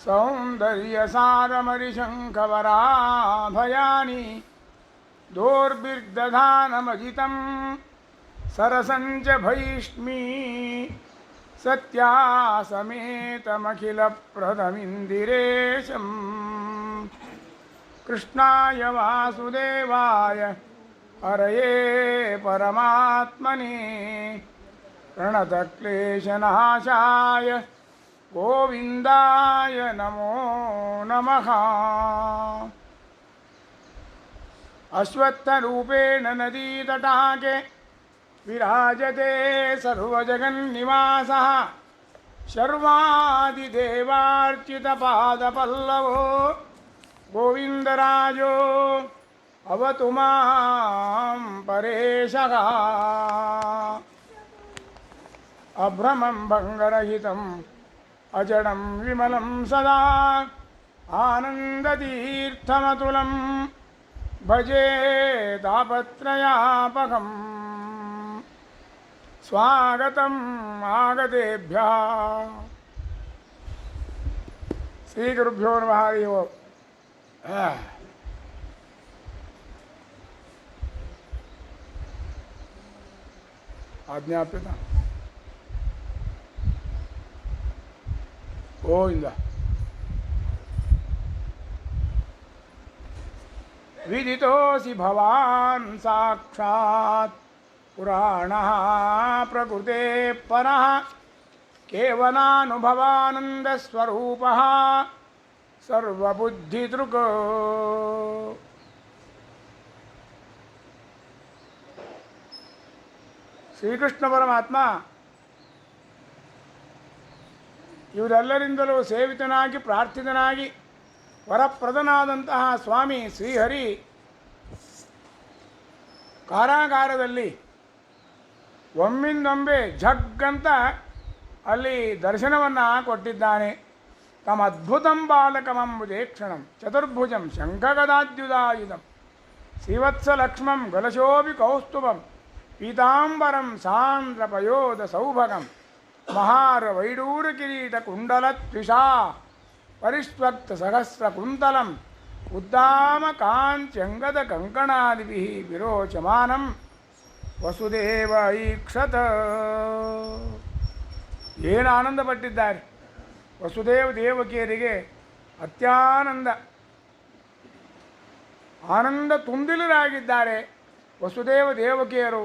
सौन्दर्यसारमरिशङ्खवराभयानि दोर्भिर्दधानमजितं सरसञ्च भैष्मी सत्यासमेतमखिलप्रदमिन्दिरेशं कृष्णाय वासुदेवाय हरये परमात्मने प्रणतक्लेशनाशाय गोविंदाय नमो नमः। अश्वत्थरूपेण नदीतटाके विराजते सर्वजगन्निवासः शर्वादिदेवार्चितपादपल्लवो गोविन्दराजो अवतु मां परेशः। अभ्रमं भङ्गरहितं अजडं विमलं सदा आनन्दतीर्थमतुलं भजे तापत्रयापकम्। स्वागतम् आगतेभ्यः। श्रीगुरुभ्यो नमः। हरि ओम्। आज्ञाप्यता गोविंद। विदितोऽसि भवान् साक्षात् पुराणः प्रकृते परः केवलानुभवानन्दस्वरूपः सर्वबुद्धिदृक्। ಶ್ರೀಕೃಷ್ಣ ಪರಮಾತ್ಮ ಇವರೆಲ್ಲರಿಂದಲೂ ಸೇವಿತನಾಗಿ ಪ್ರಾರ್ಥಿತನಾಗಿ ವರಪ್ರದನಾದಂತಹ ಸ್ವಾಮಿ ಶ್ರೀಹರಿ ಕಾರಾಗಾರದಲ್ಲಿ ಒಮ್ಮಿಂದೊಮ್ಮೆ ಝಗ್ಗಂತ ಅಲ್ಲಿ ದರ್ಶನವನ್ನು ಕೊಟ್ಟಿದ್ದಾನೆ. ತಮದ್ಭುತಂ ಬಾಲಕಮಂಬುಜೇಕ್ಷಣಂ ಚತುರ್ಭುಜಂ ಶಂಖಗದಾದ್ಯುದಾಯುಧಂ ಶ್ರೀವತ್ಸಲಕ್ಷ್ಮಂ ಗಲಶೋಭಿ ಕೌಸ್ತುಭಂ ಪೀತಾಂಬರಂ ಸಾಂದ್ರಪಯೋಧ ಸೌಭಗಂ ಮಹಾರ ವೈಡೂರ ಕಿರೀಟ ಕುಂಡಲತ್ವಿಷಾ ಪರಿಷ್ವಕ್ತ ಸಹಸ್ರ ಕುಂತಲಂ ಉದ್ದಾಮ ಕಾಂತ್ಯಂಗದ ಕಂಕಣಾದಿಭಿಃ ವಿರೋಚಮಾನಂ ವಸುದೇವ ಈಕ್ಷತ. ಏನು ಆನಂದಪಟ್ಟಿದ್ದಾರೆ ವಸುದೇವ ದೇವಕಿಯರಿಗೆ. ಅತ್ಯಾನಂದ ಆನಂದ ತುಂದಿಲರಾಗಿದ್ದಾರೆ ವಸುದೇವ ದೇವಕಿಯರು.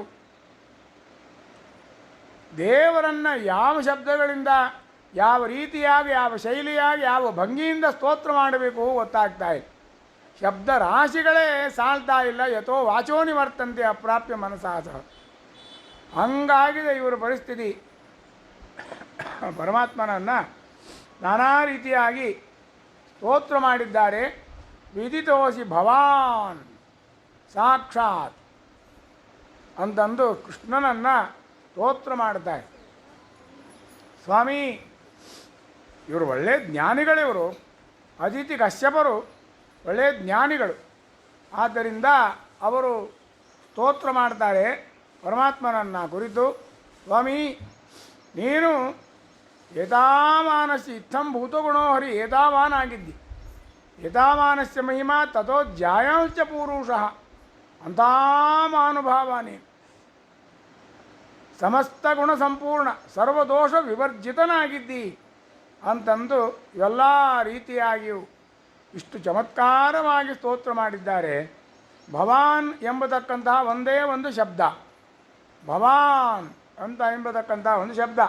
ದೇವರನ್ನು ಯಾವ ಶಬ್ದಗಳಿಂದ ಯಾವ ರೀತಿಯಾಗಿ ಯಾವ ಶೈಲಿಯಾಗಿ ಯಾವ ಭಂಗಿಯಿಂದ ಸ್ತೋತ್ರ ಮಾಡಬೇಕು ಗೊತ್ತಾಗ್ತಾ ಇಲ್ಲ. ಶಬ್ದ ರಾಶಿಗಳೇ ಸಾಲ್ತಾ ಇಲ್ಲ. ಯಥೋ ವಾಚೋ ನಿವರ್ತಂತೆ ಅಪ್ರಾಪ್ಯ ಮನಸಾ ಸಹ. ಹಂಗಾಗಿದೆ ಇವರ ಪರಿಸ್ಥಿತಿ. ಪರಮಾತ್ಮನನ್ನು ನಾನಾ ರೀತಿಯಾಗಿ ಸ್ತೋತ್ರ ಮಾಡಿದ್ದಾರೆ. ವಿದಿತೋಸಿ ಭವಾನ್ ಸಾಕ್ಷಾತ್ ಅಂತಂದು ಕೃಷ್ಣನನ್ನು ಸ್ತೋತ್ರ ಮಾಡ್ತಾರೆ. ಸ್ವಾಮಿ ಇವರು ಒಳ್ಳೆಯ ಜ್ಞಾನಿಗಳಿವರು. ಅದಿತಿ ಕಶ್ಯಪರು ಒಳ್ಳೆಯ ಜ್ಞಾನಿಗಳು. ಆದ್ದರಿಂದ ಅವರು ಸ್ತೋತ್ರ ಮಾಡ್ತಾರೆ ಪರಮಾತ್ಮನನ್ನು ಕುರಿತು. ಸ್ವಾಮಿ ನೀನು ಏತಾವಾನಸ್ಯ ಇತ್ತಂ ಭೂತಗುಣೋ ಹರಿ ಏತಾವಾನ್ ಆಗಿದ್ದಿ. ಏತಾವಾನಸ್ಯ ಮಹಿಮಾ ತಥೋ ಜ್ಯಾಯಾಂಶ್ಚ ಪೂರುಷಃ. ಅಂಥ ಮಹಾನುಭಾವ ನೀನು. ಸಮಸ್ತ ಗುಣ ಸಂಪೂರ್ಣ ಸರ್ವದೋಷ ವಿವರ್ಜಿತನಾಗಿದ್ದಿ ಅಂತಂದು ಎಲ್ಲ ರೀತಿಯಾಗಿಯೂ ಇಷ್ಟು ಚಮತ್ಕಾರವಾಗಿ ಸ್ತೋತ್ರ ಮಾಡಿದ್ದಾರೆ. ಭವಾನ್ ಎಂಬತಕ್ಕಂತಹ ಒಂದೇ ಒಂದು ಶಬ್ದ, ಭವಾನ್ ಅಂತ ಎಂಬತಕ್ಕಂಥ ಒಂದು ಶಬ್ದ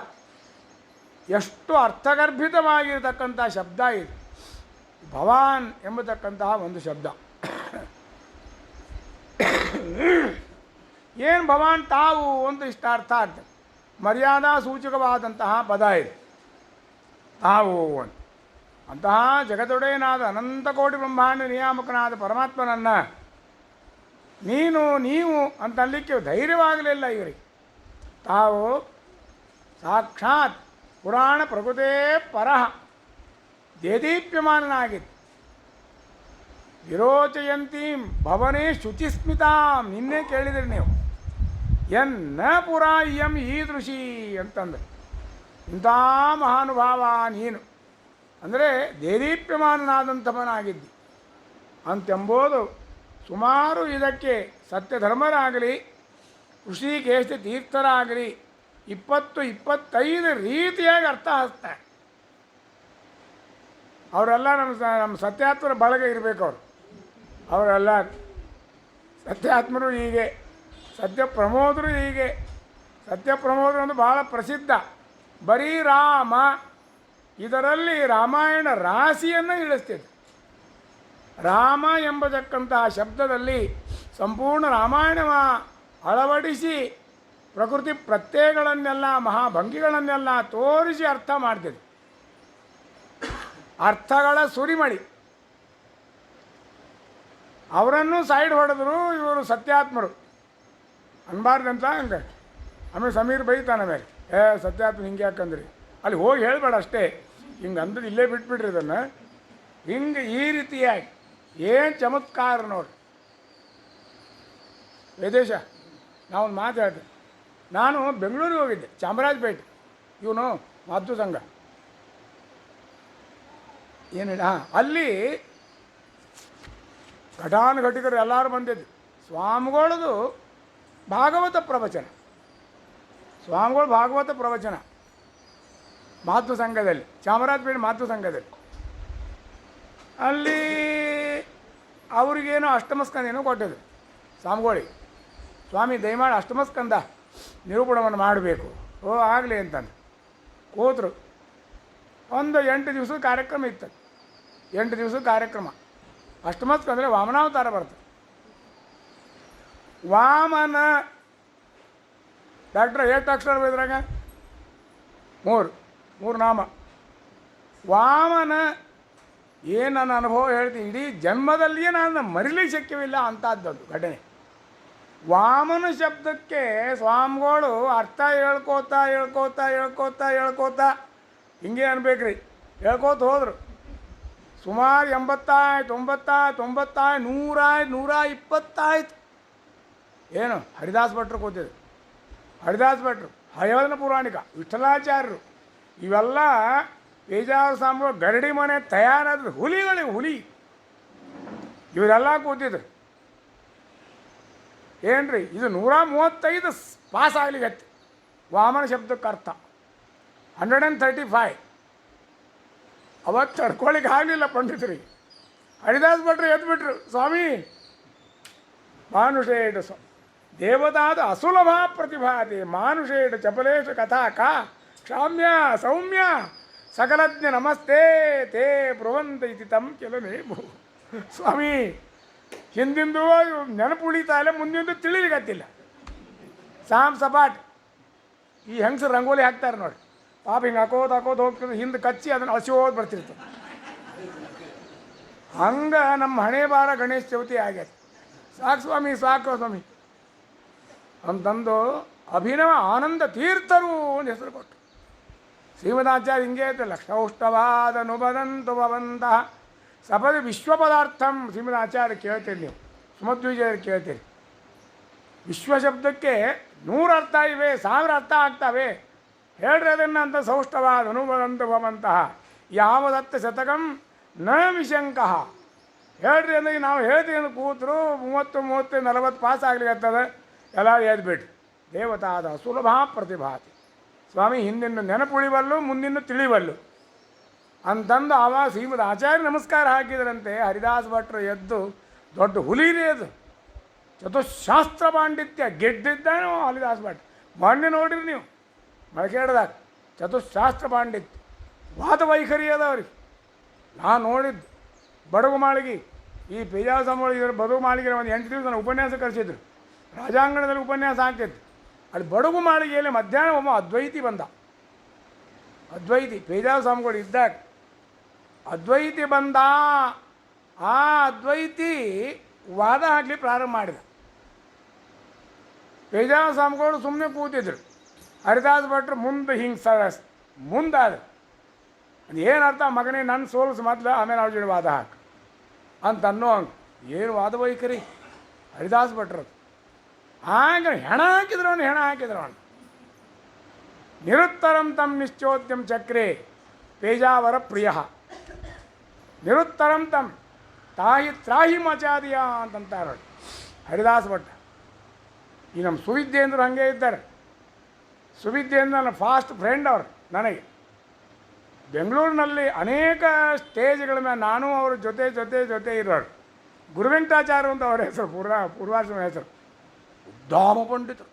ಎಷ್ಟು ಅರ್ಥಗರ್ಭಿತವಾಗಿರತಕ್ಕಂಥ ಶಬ್ದ ಇದು. ಭವಾನ್ ಎಂಬತಕ್ಕಂತಹ ಒಂದು ಶಬ್ದ ಏನು ಭವಾನ್ ತಾವು ಅಂತ ಇಷ್ಟ ಅರ್ಥ ಆಗ್ತದೆ. ಮರ್ಯಾದಾ ಸೂಚಕವಾದಂತಹ ಪದ ಇದು ತಾವು ಅಂತ. ಅಂತಹ ಜಗದೊಡೆಯನಾದ ಅನಂತ ಕೋಟಿ ಬ್ರಹ್ಮಾಂಡ ನಿಯಾಮಕನಾದ ಪರಮಾತ್ಮನನ್ನು ನೀವು ಅಂತಲ್ಲಿಕ್ಕೆ ಧೈರ್ಯವಾಗಲಿಲ್ಲ ಇವರಿಗೆ. ತಾವು ಸಾಕ್ಷಾತ್ ಪುರಾಣ ಪ್ರಕೃತೇ ಪರಃ ದೇದೀಪ್ಯಮಾನನಾಗಿತ್ತು. ವಿರೋಚಯಂತೀಂ ಭವನೇ ಶುಚಿಸ್ಮಿತಾಂ. ನಿನ್ನೆ ಕೇಳಿದ್ರಿ ನೀವು ಎನ್ನ ಪುರ ಇಯಂ ಈದೃಶಿ ಅಂತಂದ್ರೆ. ಇಂಥ ಮಹಾನುಭಾವ ನೀನು ಅಂದರೆ ದೇದೀಪ್ಯಮಾನನಾದಂಥವನಾಗಿದ್ದಿ ಅಂತೆಂಬುದು ಸುಮಾರು ಇದಕ್ಕೆ ಸತ್ಯಧರ್ಮರಾಗಲಿ ಋಷಿಕೇಶ ತೀರ್ಥರಾಗಲಿ 20-25 ರೀತಿಯಾಗಿ ಅರ್ಥ ಹಚ್ತಾರೆ. ಅವರೆಲ್ಲ ನಮ್ಮ ಸತ್ಯಾತ್ಮರ ಬಳಗ ಇರಬೇಕು. ಅವರೆಲ್ಲ ಸತ್ಯಾತ್ಮರು ಹೀಗೆ, ಸತ್ಯಪ್ರಮೋದರು ಹೀಗೆ. ಸತ್ಯಪ್ರಮೋದರು ಒಂದು ಭಾಳ ಪ್ರಸಿದ್ಧ. ಬರೀ ರಾಮ, ಇದರಲ್ಲಿ ರಾಮಾಯಣ ರಾಶಿಯನ್ನು ಇಳಿಸ್ತಿದೆ. ರಾಮ ಎಂಬತಕ್ಕಂತಹ ಶಬ್ದದಲ್ಲಿ ಸಂಪೂರ್ಣ ರಾಮಾಯಣ ಅಳವಡಿಸಿ ಪ್ರಕೃತಿ ಪ್ರತ್ಯಯಗಳನ್ನೆಲ್ಲ ಮಹಾಭಂಗಿಗಳನ್ನೆಲ್ಲ ತೋರಿಸಿ ಅರ್ಥ ಮಾಡ್ತಿದೆ. ಅರ್ಥಗಳ ಸುರಿಮಳಿ. ಅವರನ್ನು ಸೈಡ್ ಹೊಡೆದ್ರು ಇವರು ಸತ್ಯಾತ್ಮರು ಅನ್ಬಾರ್ದಂತ ಹಂಗೆ. ಆಮೇಲೆ ಸಮೀರ್ ಬೈತಾನ ಮೇಲೆ, ಸತ್ಯಾತ್ಮ ಹಿಂಗೆ ಯಾಕಂದ್ರಿ, ಅಲ್ಲಿ ಹೋಗಿ ಹೇಳಬೇಡ ಅಷ್ಟೇ, ಹಿಂಗೆ ಅಂದ್ರೂ ಇಲ್ಲೇ ಬಿಟ್ಬಿಟ್ರಿ ಇದನ್ನು. ಹಿಂಗೆ ಈ ರೀತಿಯಾಗಿ ಏನು ಚಮತ್ಕಾರ ನೋಡಿ. ವಿದೇಶ ನಾವೊಂದು ಮಾತು ಹೇಳ್ತೇನೆ. ನಾನು ಬೆಂಗಳೂರಿಗೆ ಹೋಗಿದ್ದೆ, ಚಾಮರಾಜಪೇಟೆ, ಇವನು ಮಾತು ಸಂಘ ಏನಿಲ್ಲ, ಅಲ್ಲಿ ಘಟಾನುಘಟಿಕರು ಎಲ್ಲರೂ ಬಂದಿದ್ದು. ಸ್ವಾಮಿಗಳದು ಭಾಗವತ ಪ್ರವಚನ, ಸ್ವಾಮಿಗಳು ಭಾಗವತ ಪ್ರವಚನ ಮಾತೃ ಸಂಘದಲ್ಲಿ, ಚಾಮರಾಜಪೇಟೆ ಮಾತೃ ಸಂಘದಲ್ಲಿ. ಅಲ್ಲಿ ಅವ್ರಿಗೇನೋ ಅಷ್ಟಮಸ್ಕಂದ ಏನೋ ಕೊಟ್ಟಿದ್ರು ಸ್ವಾಮಿಗಳಿಗೆ. ಸ್ವಾಮಿ ದಯಮಾಡಿ ಅಷ್ಟಮಸ್ಕಂದ ನಿರೂಪಣವನ್ನು ಮಾಡಬೇಕು. ಓ ಆಗಲಿ ಅಂತಂದು ಕೂತರು. ಒಂದು 8 ದಿವಸದ ಕಾರ್ಯಕ್ರಮ ಇತ್ತು. 8 ದಿವಸದ ಕಾರ್ಯಕ್ರಮ. ಅಷ್ಟಮಸ್ಕಂದರೆ ವಾಮನಾವತಾರ ಬರ್ತದೆ. ವಾಮನ ಡಾಕ್ಟ್ರ್ 8 ಅಕ್ಷರ ಬೈದ್ರಾಗ 3 ನಾಮ. ವಾಮನ ಏನು ನನ್ನ ಅನುಭವ ಹೇಳ್ತೀನಿ, ಇಡೀ ಜನ್ಮದಲ್ಲಿಯೇ ನಾನು ಮರಿಲಿಕ್ಕೆ ಶಕ್ಯವಿಲ್ಲ ಅಂಥದ್ದದು ಘಟನೆ. ವಾಮನ ಶಬ್ದಕ್ಕೆ ಸ್ವಾಮಿಗಳು ಅರ್ಥ ಹೇಳ್ಕೋತಾ ಹೇಳ್ಕೋತಾ ಹೇಳ್ಕೋತಾ ಹೇಳ್ಕೋತಾ ಹಿಂಗೆ ಅನ್ಬೇಕ್ರಿ, ಹೇಳ್ಕೋತ ಹೋದರು. ಸುಮಾರು 80 90 100 ಏನು ಹರಿದಾಸ್ ಭಟ್ರು ಕೂತಿದ್ರು. ಹರಿದಾಸ್ ಭಟ್ರು, ಹಯವದನ ಪುರಾಣಿಕ, ವಿಠಲಾಚಾರ್ಯರು, ಇವೆಲ್ಲ ಪೇಜಾವರ ಸ್ವಾಮಿಗಳು ಗರಡಿ ಮನೆ ತಯಾರಾದ ಹುಲಿಗಳಿಗೆ ಹುಲಿ ಇವರೆಲ್ಲ ಕೂತಿದ್ರು. ಏನ್ರಿ ಇದು 135 ಪಾಸ್ ಆಗ್ಲಿಕ್ಕೆ ವಾಮನ ಶಬ್ದಕ್ಕೆ ಅರ್ಥ 135. ಅವತ್ತು ತಡ್ಕೊಳ್ಳಿಕ್ಕೆ ಆಗಲಿಲ್ಲ ಪಂಡಿತರಿಗೆ. ಹರಿದಾಸ್ ಭಟ್ರು ಎದ್ಬಿಟ್ರು, ಸ್ವಾಮಿ ಮಾನುಷೇಡ ದೇವತಾದ ಅಸುಲಭ ಪ್ರತಿಭಾತಿ ಮಾನುಷೇಡ ಚಪಲೇಶ ಕಥಾಕ ಕ್ಷಾಮ್ಯ ಸೌಮ್ಯ ಸಕಲಜ್ಞ ನಮಸ್ತೆ ತೇ ಬ್ರುವಂತ ಇತಿ ತಮ್ಮ ಕೆಲವೇ ಸ್ವಾಮಿ ಹಿಂದಿಂದು ನೆನಪು ಉಳಿತಾ ಇಲ್ಲ, ಮುಂದಿಂದು ತಿಳಿಲಿಗತ್ತಿಲ್ಲ. ಸಾಮ್ ಸಪಾಟ್ ಈ ಹೆಂಗಸರು ರಂಗೋಲಿ ಹಾಕ್ತಾರೆ ನೋಡಿ, ಪಾಪ ಹಿಂಗೆ ಹಾಕೋದು ಹೋಗ್ತದೆ, ಹಿಂದೆ ಕಚ್ಚಿ ಅದನ್ನು ಹಸಿಯೋದು ಬರ್ತಿರ್ತದೆ. ಹಂಗೆ ನಮ್ಮ ಹಣೆ ಬಾರ ಗಣೇಶ ಚೌತಿ ಆಗ್ಯದ. ಸಾಕು ಸ್ವಾಮಿ ಸಾಕು ಸ್ವಾಮಿ ಅಂತಂದು ಅಭಿನವ ಆನಂದ ತೀರ್ಥರು ಒಂದು ಹೆಸರು ಕೊಟ್ಟು. ಶ್ರೀಮದಾಚಾರ್ಯ ಹಿಂಗೆ ಐತೆ, ಲಕ್ಷೌಷ್ಟವಾದ ನುಬದಂತು ಭವಂತಹ ಸಪದಿ ವಿಶ್ವಪದಾರ್ಥಂ. ಶ್ರೀಮದಾಚಾರ್ಯ ಕೇಳ್ತೀರಿ ನೀವು, ಸುಮಧ್ವಿಜಯರು ಕೇಳ್ತೀರಿ. ವಿಶ್ವಶಬ್ದಕ್ಕೆ 100 ಅರ್ಥ ಇವೆ, 1000 ಅರ್ಥ ಆಗ್ತವೆ. ಹೇಳ್ರಿ ಅದನ್ನು ಅಂತ. ಸೌಷ್ಟವಾದ ಅನುಭವಂತು ಭವಂತಹ ಯಾವದತ್ತ ಶತಕಂ ನ ವಿಶಂಕಃ. ಹೇಳ್ರಿ ಅಂದ್ರೆ ನಾವು ಹೇಳ್ತೀವಿ ಅಂದ್ರೆ ಕೂತರು 30 40 ಪಾಸ್ ಆಗ್ಲಿಕ್ಕತ್ತದ, ಎಲ್ಲ ಎದ್ಬಿಟ್ರಿ. ದೇವತಾದ ಸುಲಭ ಪ್ರತಿಭಾತಿ. ಸ್ವಾಮಿ ಹಿಂದಿನ ನೆನಪುಳಿಬಲ್ಲು, ಮುಂದಿನ ತಿಳಿಬಲ್ಲು ಅಂತಂದು ಆವಾಗ ಶ್ರೀಮದ್ ಆಚಾರ್ಯ ನಮಸ್ಕಾರ ಹಾಕಿದ್ರಂತೆ. ಹರಿದಾಸ್ ಭಟ್ರು ಎದ್ದು, ದೊಡ್ಡ ಹುಲಿನೇ ಅದು, ಚತುಶಾಸ್ತ್ರ ಪಾಂಡಿತ್ಯ ಗೆದ್ದಿದ್ದಾನೋ ಹರಿದಾಸ್ ಭಟ್. ಮೊನ್ನೆ ನೋಡಿರಿ ನೀವು ಮಳಕೇಡ್ದಾಗ ಚತುಶಾಸ್ತ್ರ ಪಾಂಡಿತ್ಯ, ವಾದವೈಖರಿ ಅದವ್ರಿಗೆ. ನಾನು ನೋಡಿದ್ದು ಬಡಗು ಮಾಳಿಗೆ, ಈ ಪೇಜಾವ ಸಂಬಳ ಇದರ ಬಡಗು ಮಾಳಿಗೆ ಒಂದು 8 ದಿವಸ ಉಪನ್ಯಾಸ ಕಳಿಸಿದ್ರು. ರಾಜಾಂಗಣದಲ್ಲಿ ಉಪನ್ಯಾಸ ಆಗ್ತಿತ್ತು. ಅಲ್ಲಿ ಬಡಗು ಮಾಳಿಗೆಯಲ್ಲಿ ಮಧ್ಯಾಹ್ನ ಒಬ್ಬ ಅದ್ವೈತಿ ಬಂದ. ಅದ್ವೈತಿ ಪೇಜಾವ ಸ್ವಾಮಿಗಳು ಇದ್ದಾಗ ಅದ್ವೈತಿ ಬಂದ. ಆ ಅದ್ವೈತಿ ವಾದ ಹಾಕಲಿ ಪ್ರಾರಂಭ ಮಾಡಿದ. ಪೇಜಾವ ಸ್ವಾಮಿಗಳು ಸುಮ್ಮನೆ ಕೂತಿದ್ರು. ಹರಿದಾಸ್ ಭಟ್ರು ಮುಂದೆ ಹಿಂಗೆ ಮುಂದಾದ. ಅದು ಏನು ಅರ್ಥ, ಮಗನೇ ನನ್ನ ಸೋಲ್ಸು ಮೊದಲು, ಆಮೇಲೆ ಅವ್ರ ಜೋಡಿ ವಾದ ಹಾಕು ಅಂತ ಅನ್ನೋ ಹಂಗೆ. ಏನು ವಾದ ವೈಖರಿ ಹರಿದಾಸ್ ಭಟ್ರದು. ಹಾಗೆ ಹೆಣ ಹಾಕಿದ್ರು ಅವನು. ನಿರುತ್ತರಂ ತಮ್ಮ ನಿಶ್ಚೋದ್ಯಂ ಚಕ್ರೆ ಪೇಜಾವರ ಪ್ರಿಯ ನಿರುತ್ತರಂ ತಂ ತಾಯಿ ತ್ರಾಹಿ ಮಚಾದಿಯ ಅಂತಂತಾರೆ ನೋಡಿ ಹರಿದಾಸ ಭಟ್ಟ. ಈ ನಮ್ಮ ಸುವಿದ್ಯೇಂದ್ರ ಹಾಗೆ ಇದ್ದಾರೆ. ಸುವಿದ್ಯೇಂದ್ರ ನನ್ನ ಫಾಸ್ಟ್ ಫ್ರೆಂಡ್ ಅವರು. ನನಗೆ ಬೆಂಗಳೂರಿನಲ್ಲಿ ಅನೇಕ ಸ್ಟೇಜ್ಗಳ ಮೇಲೆ ನಾನು ಅವ್ರ ಜೊತೆ ಜೊತೆ ಜೊತೆ ಇರೋರು. ಗುರುವೆಂಕಟಾಚಾರ್ಯ ಅಂತ ಅವ್ರ ಹೆಸರು, ಪೂರ್ವಾಶ್ರಮ ಹೆಸರು. ಉದ್ದಾಮ ಪಂಡಿತರು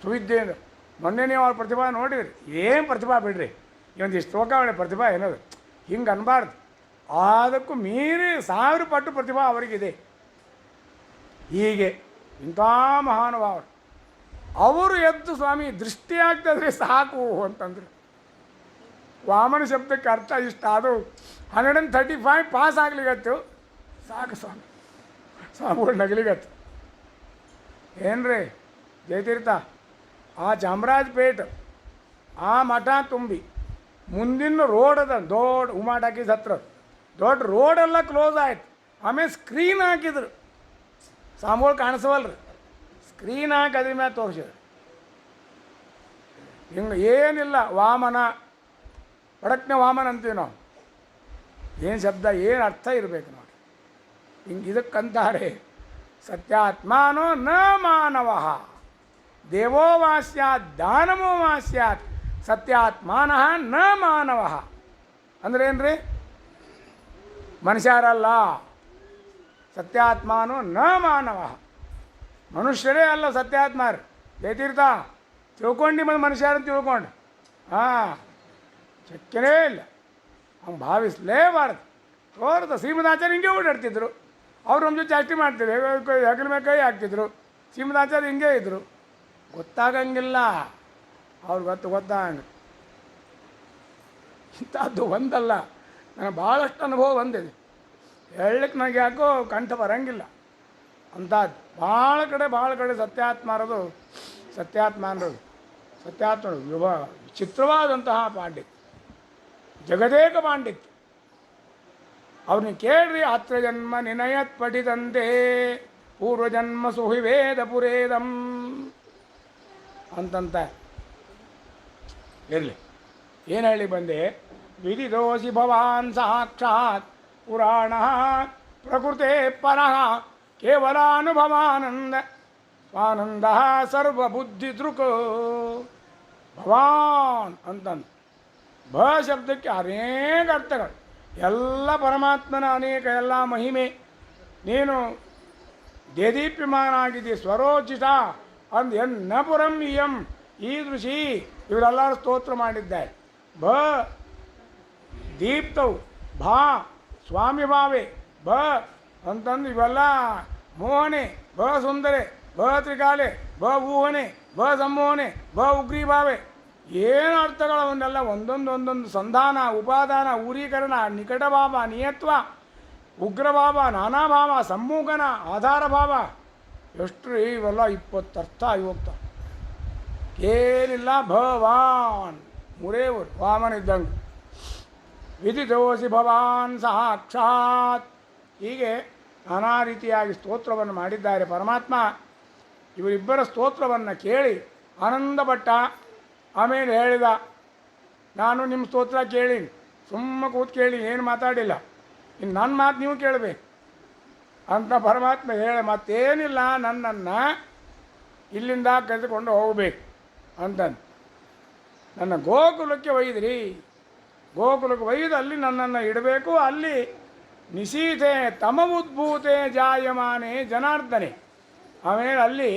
ಸುವಿದ್ಯೇಂದ್ರ. ಮೊನ್ನೆ ನೀವು ಅವ್ರ ಪ್ರತಿಭಾ ನೋಡಿದ್ರಿ. ಏನು ಪ್ರತಿಭಾ ಬಿಡ್ರಿ, ಇವೊಂದಿಷ್ಟು ಶ್ಲೋಕಾವಳಿ ಪ್ರತಿಭಾ ಏನದು, ಹಿಂಗೆ ಅನ್ಬಾರ್ದು. ಅದಕ್ಕೂ ಮೀರಿ 1000 ಪಟ್ಟು ಪ್ರತಿಭಾ ಅವರಿಗಿದೆ. ಹೀಗೆ ಇಂಥ ಮಹಾನುಭಾವರು ಅವರು ಎದ್ದು ಸ್ವಾಮಿ ದೃಷ್ಟಿ ಆಗ್ತದ್ರೆ ಸಾಕು ಅಂತಂದರು. ವಾಮನ ಶಬ್ದಕ್ಕೆ ಅರ್ಥ ಇಷ್ಟ. ಅದು 135 ಪಾಸ್ ಆಗ್ಲಿಗತ್ತು ಸಾಕು ಸ್ವಾಮಿ. ಸ್ವಾಮಿಗಳು ನಗಲಿಗತ್ತು. ಏನ್ರಿ ಜಯತೀರ್ಥ, ಆ ಚಾಮರಾಜಪೇಟೆ ಆ ಮಠ ತುಂಬಿ ಮುಂದಿನ ರೋಡ್ ಅದ ದೊಡ್ಡ ಉಮಾಟ್ ಹಾಕಿದ ಹತ್ರ ದೊಡ್ಡ ರೋಡೆಲ್ಲ ಕ್ಲೋಸ್ ಆಯ್ತು. ಆಮೇಲೆ ಸ್ಕ್ರೀನ್ ಹಾಕಿದ್ರು. ಸ್ವಾಮಿಗಳು ಕಾಣಿಸವಲ್ರಿ, ಸ್ಕ್ರೀನ್ ಹಾಕಿ ಅದ್ರ ಮೇಲೆ ತೋರಿಸಿದ್ರು. ಹಿಂಗೆ ಏನಿಲ್ಲ, ವಾಮನ ಪಡಕ್ನೆ ವಾಮನ ಅಂತೀವಿ ನಾವು. ಏನು ಶಬ್ದ, ಏನು ಅರ್ಥ ಇರಬೇಕು ನೋಡಿ. ಹಿಂಗೆ ಇದಕ್ಕಂತಾರೆ ಸತ್ಯಾತ್ಮಾನೋ ನ ಮಾನವ ದೇವೋ ವಾ ಸ್ಯಾತ್ ದಾನವೋ ವಾ ಸ್ಯಾತ್ ಸತ್ಯಾತ್ಮಾನಃ ನ ಮಾನವ. ಅಂದ್ರೆ ಏನ್ರಿ, ಮನುಷ್ಯರಲ್ಲ. ಸತ್ಯಾತ್ಮಾನೋ ನ ಮಾನವ, ಮನುಷ್ಯರೇ ಅಲ್ಲ ಸತ್ಯಾತ್ಮಾರು. ಜಯತೀರ್ಥ ತಿಳ್ಕೊಂಡು ಮತ್ತು ಮನುಷ್ಯರನ್ನು ತಿಳ್ಕೊಂಡು ಶಕ್ಯನೇ ಇಲ್ಲ. ಹಂಗೆ ಭಾವಿಸಲೇಬಾರ್ದು. ತೋರ್ದ ಶ್ರೀಮದಾಚಾರ್ಯ ಹಿಂಗೆ ಓಡಾಡ್ತಿದ್ರು. ಅವ್ರು ನಮ್ಮ ಜೊತೆ ಚಾಷ್ಟಿ ಮಾಡ್ತಿದ್ರು, ಹೆಗಲ ಮೇಲೆ ಕೈ ಹಾಕ್ತಿದ್ರು. ಶ್ರೀಮದಾಚಾರ್ಯ ಹಿಂಗೆ ಇದ್ದರು. ಗೊತ್ತಾಗಂಗಿಲ್ಲ ಅವ್ರು ಗೊತ್ತಾಗಂಗ. ಇಂಥದ್ದು ಒಂದಲ್ಲ, ನನಗೆ ಭಾಳಷ್ಟು ಅನುಭವ ಬಂದಿದೆ. ಹೇಳಕ್ಕೆ ನನಗೆ ಯಾಕೋ ಕಂಠ ಬರಂಗಿಲ್ಲ ಅಂಥದ್ದು. ಭಾಳ ಕಡೆ ಸತ್ಯಾತ್ಮ ವಿಚಿತ್ರವಾದಂತಹ ಪಾಂಡಿತ್ಯ, ಜಗದೇಕ ಪಾಂಡಿತ್ಯ. ಅವ್ರನ್ನ ಕೇಳ್ರಿ. ಅತ್ರ ಜನ್ಮ ನಿನಯತ್ ಪಠಿತಂತೆ ಪೂರ್ವಜನ್ಮ ಸುಹಿವೇದ ಪುರೇದಂ ಅಂತಂತ ಇರಲಿ. ಏನು ಹೇಳಿ ಬಂದೆ, ವಿದಿದೋಸಿ ಭವಾನ್ ಸಾಕ್ಷಾತ್ ಪುರಾಣ ಪ್ರಕೃತೆ ಪರಃ ಕೇವಲಾನುಭವಾನಂದ ಸ್ವಾನಂದ ಸರ್ವಬುದ್ಧಿ ದೃಕ್. ಭವಾನ್ ಅಂತಂದು ಭ ಶಬ್ದಕ್ಕೆ ಅನೇಕ ಅರ್ಥಗಳು. ಎಲ್ಲ ಪರಮಾತ್ಮನ ಅನೇಕ ಎಲ್ಲ ಮಹಿಮೆ. ನೀನು ದೇದೀಪ್ಯಮಾನ ಆಗಿದ್ದಿ, ಸ್ವರೋಚಿತ ಅಂದ್ ಎನ್ನ ಪುರಂ ಇಯಂ ಈದೃಶಿ ಇವರೆಲ್ಲರೂ ಸ್ತೋತ್ರ ಮಾಡಿದ್ದಾರೆ. ಭ ದೀಪ್ತವು, ಭಾ ಸ್ವಾಮಿ ಭಾವೆ, ಭ ಅಂತಂದು ಇವೆಲ್ಲ ಮೋಹನೆ, ಭ ಸುಂದರೆ, ಭ ತ್ರಿಕಾಲೆ, ಭ ಊಹನೆ, ಭ ಸಂಮೋಹನೆ, ಭ ಉಗ್ರಿ ಭಾವೆ. ಏನು ಅರ್ಥಗಳು ಅವನ್ನೆಲ್ಲ ಒಂದೊಂದು ಸಂಧಾನ, ಉಪಾದಾನ, ಊರೀಕರಣ, ನಿಕಟ ಭಾವ, ನಿಯತ್ವ, ಉಗ್ರಭಾವ, ನಾನಾಭಾವ, ಸಮ್ಮೂಖನ, ಆಧಾರ ಭಾವ. ಎಷ್ಟು ಇವೆಲ್ಲ 20 ಅರ್ಥ ಹೋಗ್ತಾವೆ. ಏನಿಲ್ಲ, ಭವಾನ್ ಮುರೇವರು ವಾಮನ ಇದ್ದಂಗೆ. ವಿದಿತೋಸಿ ಭವಾನ್ ಸಾಕ್ಷಾತ್. ಹೀಗೆ ನಾನಾ ರೀತಿಯಾಗಿ ಸ್ತೋತ್ರವನ್ನು ಮಾಡಿದ್ದಾರೆ ಪರಮಾತ್ಮ. ಇವರಿಬ್ಬರ ಸ್ತೋತ್ರವನ್ನು ಕೇಳಿ ಆನಂದಪಟ್ಟ. ಆಮೇಲೆ ಹೇಳಿದ, ನಾನು ನಿಮ್ಮ ಸ್ತೋತ್ರ ಕೇಳೀನಿ, ಸುಮ್ಮ ಕೂತು ಕೇಳಿ, ಏನು ಮಾತಾಡಿಲ್ಲ. ಇನ್ನು ನನ್ನ ಮಾತು ನೀವು ಕೇಳಬೇಕು ಅಂತ ಪರಮಾತ್ಮ ಹೇಳಿ, ಮತ್ತೇನಿಲ್ಲ, ನನ್ನನ್ನು ಇಲ್ಲಿಂದ ಕರೆದುಕೊಂಡು ಹೋಗಬೇಕು ಅಂತಂದು ನನ್ನ ಗೋಕುಲಕ್ಕೆ ಒಯ್ದ್ರಿ. ಗೋಕುಲಕ್ಕೆ ಒಯ್ದು ಅಲ್ಲಿ ನನ್ನನ್ನು ಇಡಬೇಕು. ಅಲ್ಲಿ ನಿಶೀತೆ ತಮ ಉದ್ಭೂತೆ ಜಾಯಮಾನೆ ಜನಾರ್ದನೆ. ಆಮೇಲೆ ಅಲ್ಲಿ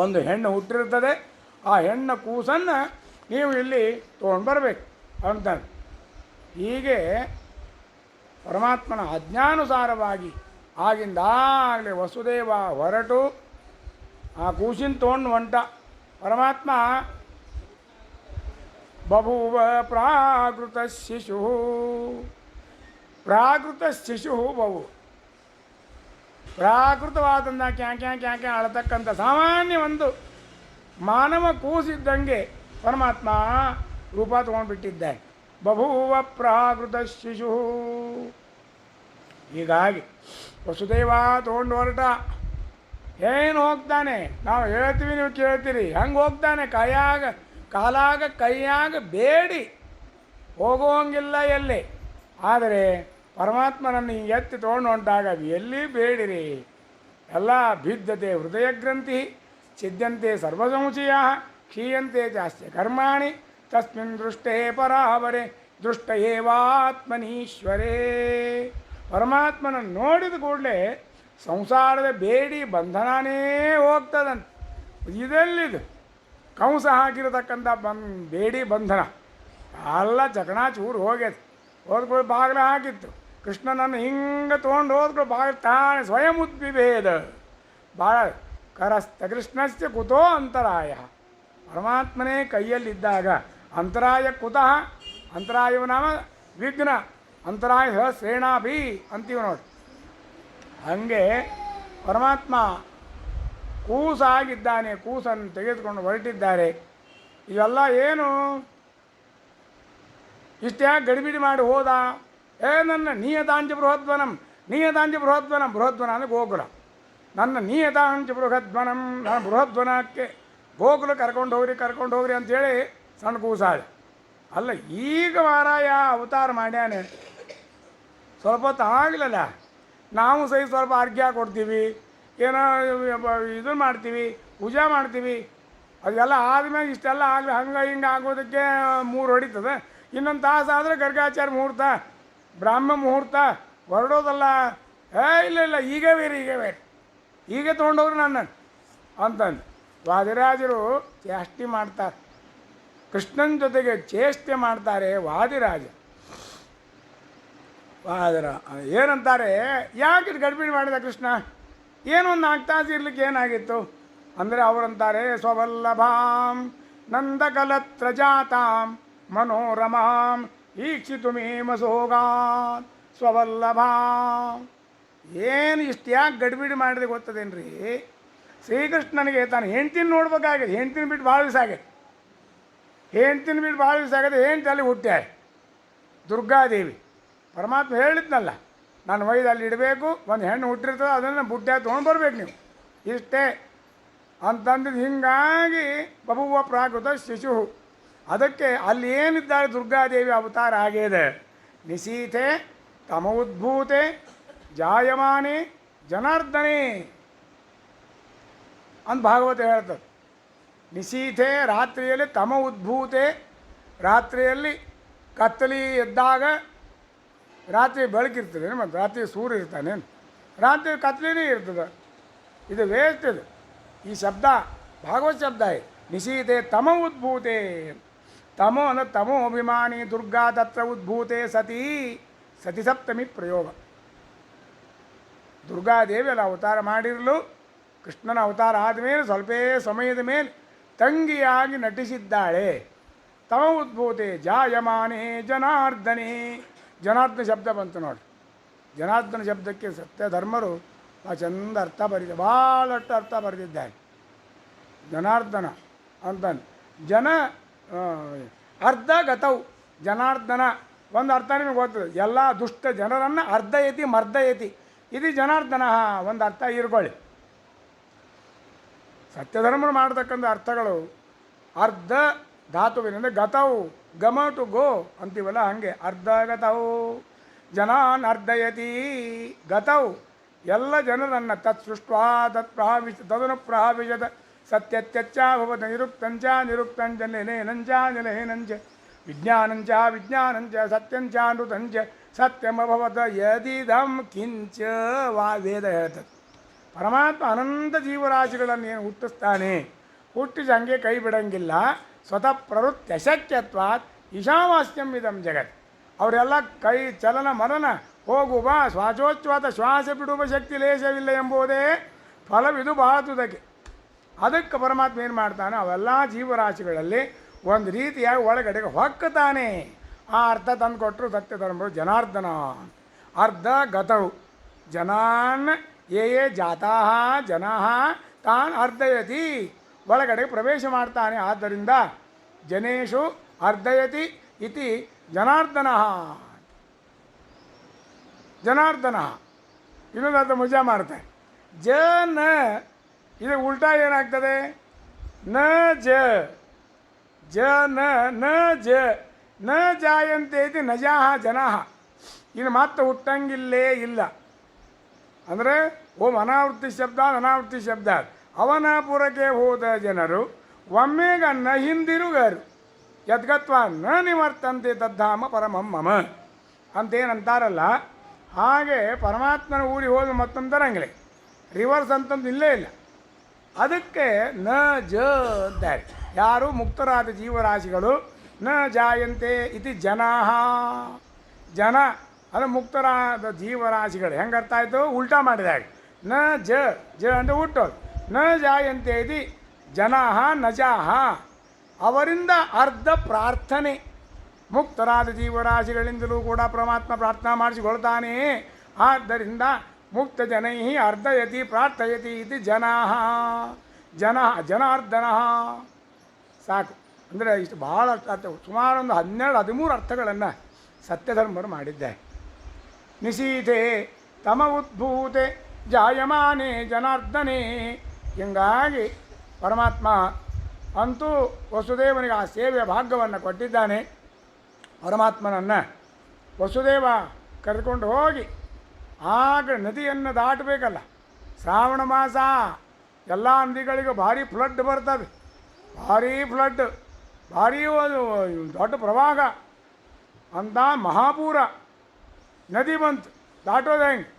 ಒಂದು ಹೆಣ್ಣು ಹುಟ್ಟಿರ್ತದೆ. ಆ ಹೆಣ್ಣ ಕೂಸನ್ನು ನೀವು ಇಲ್ಲಿ ತೊಗೊಂಡು ಬರಬೇಕು ಅಂತ. ಹೀಗೆ ಪರಮಾತ್ಮನ ಆಜ್ಞಾನುಸಾರವಾಗಿ ಆಗಿಂದಾಗಲೇ ವಸುದೇವ ಹೊರಟು ಆ ಕೂಸಿನ ತೊಗೊಂಡು ಹೊಂಟ. ಪರಮಾತ್ಮ ಬಭೂವ ಪ್ರಾಕೃತ ಶಿಶು. ಪ್ರಾಕೃತ ಶಿಶು ಬಹು ಪ್ರಾಕೃತವಾದಂಥ ಕ್ಯಾಕ್ಯಾ ಅಳತಕ್ಕಂಥ ಸಾಮಾನ್ಯ ಒಂದು ಮಾನವ ಕೂಸಿದ್ದಂಗೆ ಪರಮಾತ್ಮ ರೂಪ ತೊಗೊಂಡ್ಬಿಟ್ಟಿದ್ದಾನೆ. ಬಭೂವ ಪ್ರಾಕೃತ ಶಿಶು. ಹೀಗಾಗಿ ವಸುದೇವ ತೊಗೊಂಡು ಹೊರಟ. ಏನು ಹೋಗ್ತಾನೆ, ನಾವು ಹೇಳ್ತೀವಿ ನೀವು ಕೇಳ್ತೀರಿ. ಹಂಗೆ ಹೋಗ್ತಾನೆ, ಕಾಲಾಗ ಕೈಯಾಗ ಬೇಡಿ ಹೋಗುವಂಗಿಲ್ಲ. ಎಲ್ಲಿ ಆದರೆ ಪರಮಾತ್ಮನನ್ನು ಹಿಂಗೆ ಎತ್ತಿ ತೊಗೊಂಡು ಹೊಂಟಾಗ ಅದು ಎಲ್ಲಿ ಬೇಡಿರಿ ಎಲ್ಲ ಭಿದ್ಯತೆ ಹೃದಯ ಗ್ರಂಥಿ ಛಿದ್ಯಂತೆ ಸರ್ವಸಂಶಯ ಕ್ಷೀಯಂತೆ ಚಾಸ್ಯ ಕರ್ಮಾಣಿ ತಸ್ಮಿನ್ ದೃಷ್ಟೇ ಪರಾವರೆ ದೃಷ್ಟ ಏವಾತ್ಮನೀಶ್ವರೇ. ಪರಮಾತ್ಮನನ್ನು ನೋಡಿದ ಕೂಡಲೇ ಸಂಸಾರದ ಬೇಡಿ ಬಂಧನನೇ ಹೋಗ್ತದಂತೆ. ಇದೆಲ್ಲಿದು ಕಂಸ ಹಾಕಿರತಕ್ಕಂಥ ಬೇಡಿ ಬಂಧನ ಎಲ್ಲ ಚಕಣ ಚೂರು ಹೋಗ್ಯದ. ಹೋದ್ಗಳು ಬಾಗಿಲು ಹಾಕಿತ್ತು, ಕೃಷ್ಣನನ್ನು ಹಿಂಗೆ ತೊಗೊಂಡು ಹೋದ್ಗಳು ಬಾಗಿಲು ತಾನೇ ಸ್ವಯಂ ಉದ್ವಿಭೇದ ಭಾಳ ಕರಸ್ಥ ಕೃಷ್ಣಸ್ಯ ಕುತೋ ಅಂತರಾಯ. ಪರಮಾತ್ಮನೇ ಕೈಯಲ್ಲಿದ್ದಾಗ ಅಂತರಾಯ ಕುತಃ, ಅಂತರಾಯವ ನಾಮ ವಿಘ್ನ, ಅಂತರಾಯ ಶ್ರೇಣಾಭಿ ಅಂತೀವಿ ನೋಡಿ. ಹಾಗೆ ಪರಮಾತ್ಮ ಕೂಸಾಗಿದ್ದಾನೆ, ಕೂಸನ್ನು ತೆಗೆದುಕೊಂಡು ಹೊರಟಿದ್ದಾರೆ. ಇವೆಲ್ಲ ಏನು ಇಷ್ಟ್ಯಾಕೆ ಗಡಿಬಿಡಿ ಮಾಡಿ ಹೋದ? ನನ್ನ ನಿಯತಾಂಚ ಬೃಹದ್ವನಂ, ನಿಯತಾಂಚ ಬೃಹದ್ವನಂ, ಬೃಹದ್ವನ ಅಂದರೆ ಗೋಕುಲ. ನನ್ನ ನಿಯತಾಂಚ ಬೃಹದ್ವನಂ, ನಾನು ಬೃಹದ್ವನಕ್ಕೆ ಗೋಕುಲ ಕರ್ಕೊಂಡು ಹೋಗ್ರಿ ಅಂಥೇಳಿ ಸಣ್ಣ ಕೂಸಾಳೆ. ಅಲ್ಲ ಈಗ ಮಾರಾಯ ಅವತಾರ ಮಾಡ್ಯಾನೆ, ಸ್ವಲ್ಪ ಹೊತ್ತು ಆಗಲಿಲ್ಲ. ನಾವು ಸಹಿ ಸ್ವಲ್ಪ ಅರ್ಘ್ಯ ಕೊಡ್ತೀವಿ, ಏನೋ ಇದನ್ನು ಮಾಡ್ತೀವಿ, ಪೂಜೆ ಮಾಡ್ತೀವಿ. ಅದೆಲ್ಲ ಆದಮೇಲೆ ಇಷ್ಟೆಲ್ಲ ಆಗಲಿ ಹಂಗೆ ಹಿಂಗೆ ಆಗೋದಕ್ಕೆ 3 ಹೊಡಿತದೆ. ಇನ್ನೊಂದು ತಾಸು ಆದರೆ ಗರ್ಗಾಚಾರ ಮುಹೂರ್ತ, ಬ್ರಾಹ್ಮ ಮುಹೂರ್ತ ಹೊರಡೋದಲ್ಲ. ಇಲ್ಲ ಈಗ ಬೇರೆ ಈಗ ತೊಗೊಂಡವ್ರು ನನ್ನ ಅಂತಂದು ವಾದಿರಾಜರು ಚೇಷ್ಟೆ ಮಾಡ್ತಾರೆ. ಕೃಷ್ಣನ ಜೊತೆಗೆ ಚೇಷ್ಟೆ ಮಾಡ್ತಾರೆ ವಾದಿರಾಜ. ವಾದರ ಏನಂತಾರೆ, ಯಾಕೆ ಗಡಿಬಿಡಿ ಮಾಡಿದ ಕೃಷ್ಣ? ಏನೊಂದು 4 ತಾಸು ಇರ್ಲಿಕ್ಕೆ ಏನಾಗಿತ್ತು ಅಂದರೆ ಅವರಂತಾರೆ, ಸ್ವವಲ್ಲಭಾಂ ನಂದಕಲತ್ರ ಜಾತಾಂ ಮನೋರಮಾಂ ಈಕ್ಷಿತುಮೇಮ ಸೋಗಾನ್ ಸ್ವವಲ್ಲಭಾಂ. ಏನು ಇಷ್ಟು ಯಾಕೆ ಗಡಿಬಿಡಿ ಮಾಡಿದೆ ಗೊತ್ತದೇನ್ರಿ? ಶ್ರೀಕೃಷ್ಣನಿಗೆ ತಾನು ಹೆಂಡ್ತಿನ ನೋಡ್ಬೇಕಾಗಿದೆ. ಹೆಂಡ್ತಿನ ಬಿಟ್ಟು ಭಾಳ ದಿವಸ ಆಗೈತೆ. ಹೆಂಡ್ತಿನ ಬಿಟ್ಟು ಭಾಳ ದಿವಸ ಆಗದೆ. ಹೆಂಡ್ತಿ ಅಲ್ಲಿ ಹುಟ್ಟ್ಯಾಳೆ ದುರ್ಗಾದೇವಿ. ಪರಮಾತ್ಮ ಹೇಳಿದ್ನಲ್ಲ, ನಾನು ಒಯ್ದು ಅಲ್ಲಿ ಇಡಬೇಕು, ಒಂದು ಹೆಣ್ಣು ಹುಟ್ಟಿರ್ತದೆ, ಅದನ್ನು ಬುಟ್ಟ್ಯಾಗ ತೊಗೊಂಡು ಬರ್ಬೇಕು ನೀವು, ಇಷ್ಟೇ ಅಂತಂದಿದ್ದು. ಹೀಗಾಗಿ ಬಭುವ ಪ್ರಾಕೃತ ಶಿಶು. ಅದಕ್ಕೆ ಅಲ್ಲಿ ಏನಿದ್ದಾರೆ ದುರ್ಗಾದೇವಿ ಅವತಾರ ಆಗಿದೆ. ನಿಶೀಥೆ ತಮ ಉದ್ಭೂತೆ ಜಾಯಮಾನೆ ಜನಾರ್ದನೇ ಅಂತ ಭಾಗವತ ಹೇಳ್ತದೆ. ನಿಶೀಥೆ ರಾತ್ರಿಯಲ್ಲಿ ತಮ ಉದ್ಭೂತೆ, ರಾತ್ರಿಯಲ್ಲಿ ಕತ್ತಲಿ ಎದ್ದಾಗ ರಾತ್ರಿ ಬೆಳಕಿರ್ತದೆ, ಮತ್ತು ರಾತ್ರಿ ಸೂರ್ಯ ಇರ್ತಾನೇನು, ರಾತ್ರಿ ಕತ್ಲಿನೇ ಇರ್ತದೆ. ಇದು ವೇಸ್ಟ್. ಇದು ಈ ಶಬ್ದ ಭಾಗವತ ಶಬ್ದ ಇದೆ. ನಿಶೀತೆ ತಮ ಉದ್ಭೂತೆ, ತಮೋ ಅಂದರೆ ತಮೋ ಅಭಿಮಾನಿ ದುರ್ಗಾ ತತ್ರ ಉದ್ಭೂತೆ ಸತಿ, ಸತಿ ಸಪ್ತಮಿ ಪ್ರಯೋಗ. ದುರ್ಗಾದೇವಿ ಅಲ್ಲಿ ಅವತಾರ ಮಾಡಿರಲು, ಕೃಷ್ಣನ ಅವತಾರ ಆದಮೇಲೆ ಸ್ವಲ್ಪೇ ಸಮಯದ ಮೇಲೆ ತಂಗಿಯಾಗಿ ನಟಿಸಿದ್ದಾಳೆ. ತಮ ಉದ್ಭೂತೆ ಜಾಯಮಾನೇ ಜನಾರ್ದನೇ. ಜನಾರ್ದನ ಶಬ್ದ ಬಂತು ನೋಡಿ. ಜನಾರ್ದನ ಶಬ್ದಕ್ಕೆ ಸತ್ಯಧರ್ಮರು ಚಂದ ಅರ್ಥ ಬರೆದಿದ್ದಾರೆ, ಭಾಳಷ್ಟು ಅರ್ಥ ಬರೆದಿದ್ದಾರೆ. ಜನಾರ್ದನ ಅಂತಂದು ಜನ ಅರ್ಧ ಗತವು ಜನಾರ್ದನ ಒಂದು ಅರ್ಥ ನಿಮಗೆ ಗೊತ್ತದೆ. ಎಲ್ಲ ದುಷ್ಟ ಜನರನ್ನು ಅರ್ಧಯತಿ ಮರ್ದಯತಿ, ಇದು ಜನಾರ್ದನ ಒಂದು ಅರ್ಥ ಇರ್ಕೊಳ್ಳಿ. ಸತ್ಯಧರ್ಮರು ಮಾಡತಕ್ಕಂಥ ಅರ್ಥಗಳು ಅರ್ಧ ಧಾತುವಿನಿಂದ ಗತವು, ಗಮ ಟು ಗೋ ಅಂತೀವಲ್ಲ, ಹಾಗೆ ಅರ್ಧ ಗತವು ಜನಾನ್ ಅರ್ಧಯತಿ. ಗತವು ಎಲ್ಲ ಜನರನ್ನು ತತ್ ಸೃಷ್ಟ್ವಾ ತತ್ ಪ್ರಹಾವಿಸ ತದನು ಪ್ರಹಾವಿಷದ ಸತ್ಯತ್ಯಚ್ಚಾಭವತ ನಿರುಕ್ತಂಚ ನಿರುಕ್ತಂಚ ನಿಲೇನಂಚ ನಿಲೇನಂಚ ವಿಜ್ಞಾನಂಚ ವಿಜ್ಞಾನಂಚ ಸತ್ಯಂಚ ನೃತಂಚ ಸತ್ಯಮಭವತ ಯದಿದಂ ಕಿಂಚ ವಾ ವೇದ ಹೇಳ್ತದೆ. ಪರಮಾತ್ಮ ಅನಂತ ಜೀವರಾಶಿಗಳನ್ನು ಏನು ಹುಟ್ಟಿಸ್ತಾನೆ, ಹುಟ್ಟಿಸಿ ಹಂಗೆ ಕೈ ಬಿಡಂಗಿಲ್ಲ. ಸ್ವತಃ ಪ್ರವೃತ್ಯಶಕ್ಯತ್ವಾತ್ ಈಶಾವಾಸ್ಯಂ ಇದಂ ಜಗತ್. ಅವರೆಲ್ಲ ಕೈ ಚಲನ ಮರಣ ಹೋಗು ಬಾ ಶ್ವಾಸೋಚ್ಛ್ವಾಸ ಶ್ವಾಸ ಬಿಡುವ ಶಕ್ತಿ ಲೇಷವಿಲ್ಲ ಎಂಬುದೇ ಫಲವಿದು ಬಾಳುವುದಕ್ಕೆ. ಅದಕ್ಕೆ ಪರಮಾತ್ಮ ಏನು ಮಾಡ್ತಾನೆ, ಅವೆಲ್ಲ ಜೀವರಾಶಿಗಳಲ್ಲಿ ಒಂದು ರೀತಿಯಾಗಿ ಒಳಗಡೆಗೆ ಹೊಕ್ಕತಾನೆ. ಆ ಅರ್ಥ ತಂದು ಕೊಟ್ಟರು ಸತ್ಯಧರ್ಮರು. ಜನಾರ್ದನ ಅರ್ಧ ಗತವು ಜನಾನ್ ಯೇ ಜಾತಾ ಜನಾ ತಾನ್ ಅರ್ಧಯತಿ, ಒಳಗಡೆ ಪ್ರವೇಶ ಮಾಡ್ತಾನೆ. ಆದ್ದರಿಂದ ಜನೇಶು ಅರ್ಧಯತಿ ಇತಿ ಜನಾರ್ದನ. ಜನಾರ್ದನ ಇನ್ನೊಂದು ಅರ್ಥ ಮಜಾ ಮಾಡ್ತಾರೆ. ಜನ ಇದು ಉಲ್ಟಾ ಏನಾಗ್ತದೆ, ನ ಜ ನ ನ ಜ ನ ಜಾಯಂತೆ ಇತಿ ನಜಾಹ ಜನಾಃ. ಇನ್ನು ಮತ್ತೆ ಹುಟ್ಟಂಗಿಲ್ಲೇ ಇಲ್ಲ. ಅಂದರೆ ಓಂ ಅನಾವೃತ್ತಿ ಶಬ್ದ ಅನಾವೃತ್ತಿ ಶಬ್ದ. ಅವನಪುರಕ್ಕೆ ಹೋದ ಜನರು ಒಮ್ಮೆಗನ್ನ ಹಿಂದಿರುಗರು, ಯದ್ಗತ್ವ ನ ನಿವರ್ತಂತೆ ತದ್ಧಾಮ ಪರಮಂ ಮಮ ಅಂತೇನಂತಾರಲ್ಲ, ಹಾಗೆ ಪರಮಾತ್ಮನ ಊರಿಗೆ ಹೋದ ಮತ್ತೊಂದು ತರಂಗಿಲ್ಲ, ರಿವರ್ಸ್ ಅಂತಂದು ಇಲ್ಲೇ ಇಲ್ಲ. ಅದಕ್ಕೆ ನ ಜ ಅಂತಾರೆ. ಯಾರು ಮುಕ್ತರಾದ ಜೀವರಾಶಿಗಳು ನ ಜಾಯಂತೆ ಇತಿ ಜನಾಹ. ಜನ ಅದು ಮುಕ್ತರಾದ ಜೀವರಾಶಿಗಳು. ಹೆಂಗೆ ಅರ್ಥ ಆಯಿತು? ಉಲ್ಟಾ ಮಾಡಿದಾಗ ನ ಜ ಅಂದರೆ ಹುಟ್ಟೋದು. ನ ಜಾಯಂತೆ ಇತಿ ಜನಾಹ ನಜಾಹ. ಅವರಿಂದ ಅರ್ಧ ಪ್ರಾರ್ಥನೆ. ಮುಕ್ತರಾದ ಜೀವರಾಶಿಗಳಿಂದಲೂ ಕೂಡ ಪರಮಾತ್ಮ ಪ್ರಾರ್ಥನಾ ಮಾಡಿಸಿಕೊಳ್ತಾನೆ. ಆದ್ದರಿಂದ ಮುಕ್ತ ಜನೈ ಅರ್ಧಯತಿ ಪ್ರಾರ್ಥಯತಿ ಇತಿ ಜನಾಹ. ಜನಾರ್ದನ ಸಾಕು. ಅಂದರೆ ಇಷ್ಟು ಭಾಳ ಅರ್ಥ, ಸುಮಾರು ಒಂದು 12-13 ಅರ್ಥಗಳನ್ನು ಸತ್ಯಧರ್ಮರು ಮಾಡಿದ್ದಾರೆ. ನಿಶೀಥೆ ತಮ ಉದ್ಭೂತೆ ಜಾಯಮಾನೆ ಜನಾರ್ದನೇ. ಹೀಗಾಗಿ ಪರಮಾತ್ಮ ಅಂತೂ ವಸುದೇವನಿಗೆ ಆ ಸೇವೆಯ ಭಾಗ್ಯವನ್ನು ಕೊಟ್ಟಿದ್ದಾನೆ. ಪರಮಾತ್ಮನನ್ನು ವಸುದೇವ ಕರೆದುಕೊಂಡು ಹೋಗಿ ಆಗ ನದಿಯನ್ನು ದಾಟಬೇಕಲ್ಲ. ಶ್ರಾವಣ ಮಾಸ ಎಲ್ಲ ನದಿಗಳಿಗೂ ಭಾರಿ ಫ್ಲಡ್ ಬರ್ತದೆ, ಭಾರೀ ಫ್ಲಡ್, ಭಾರೀ ದೊಡ್ಡ ಪ್ರವಾಹ ಅಂತ ಮಹಾಪೂರ. ನದಿ ಬಂತು, ದಾಟೋದು ಹೆಂಗೆ?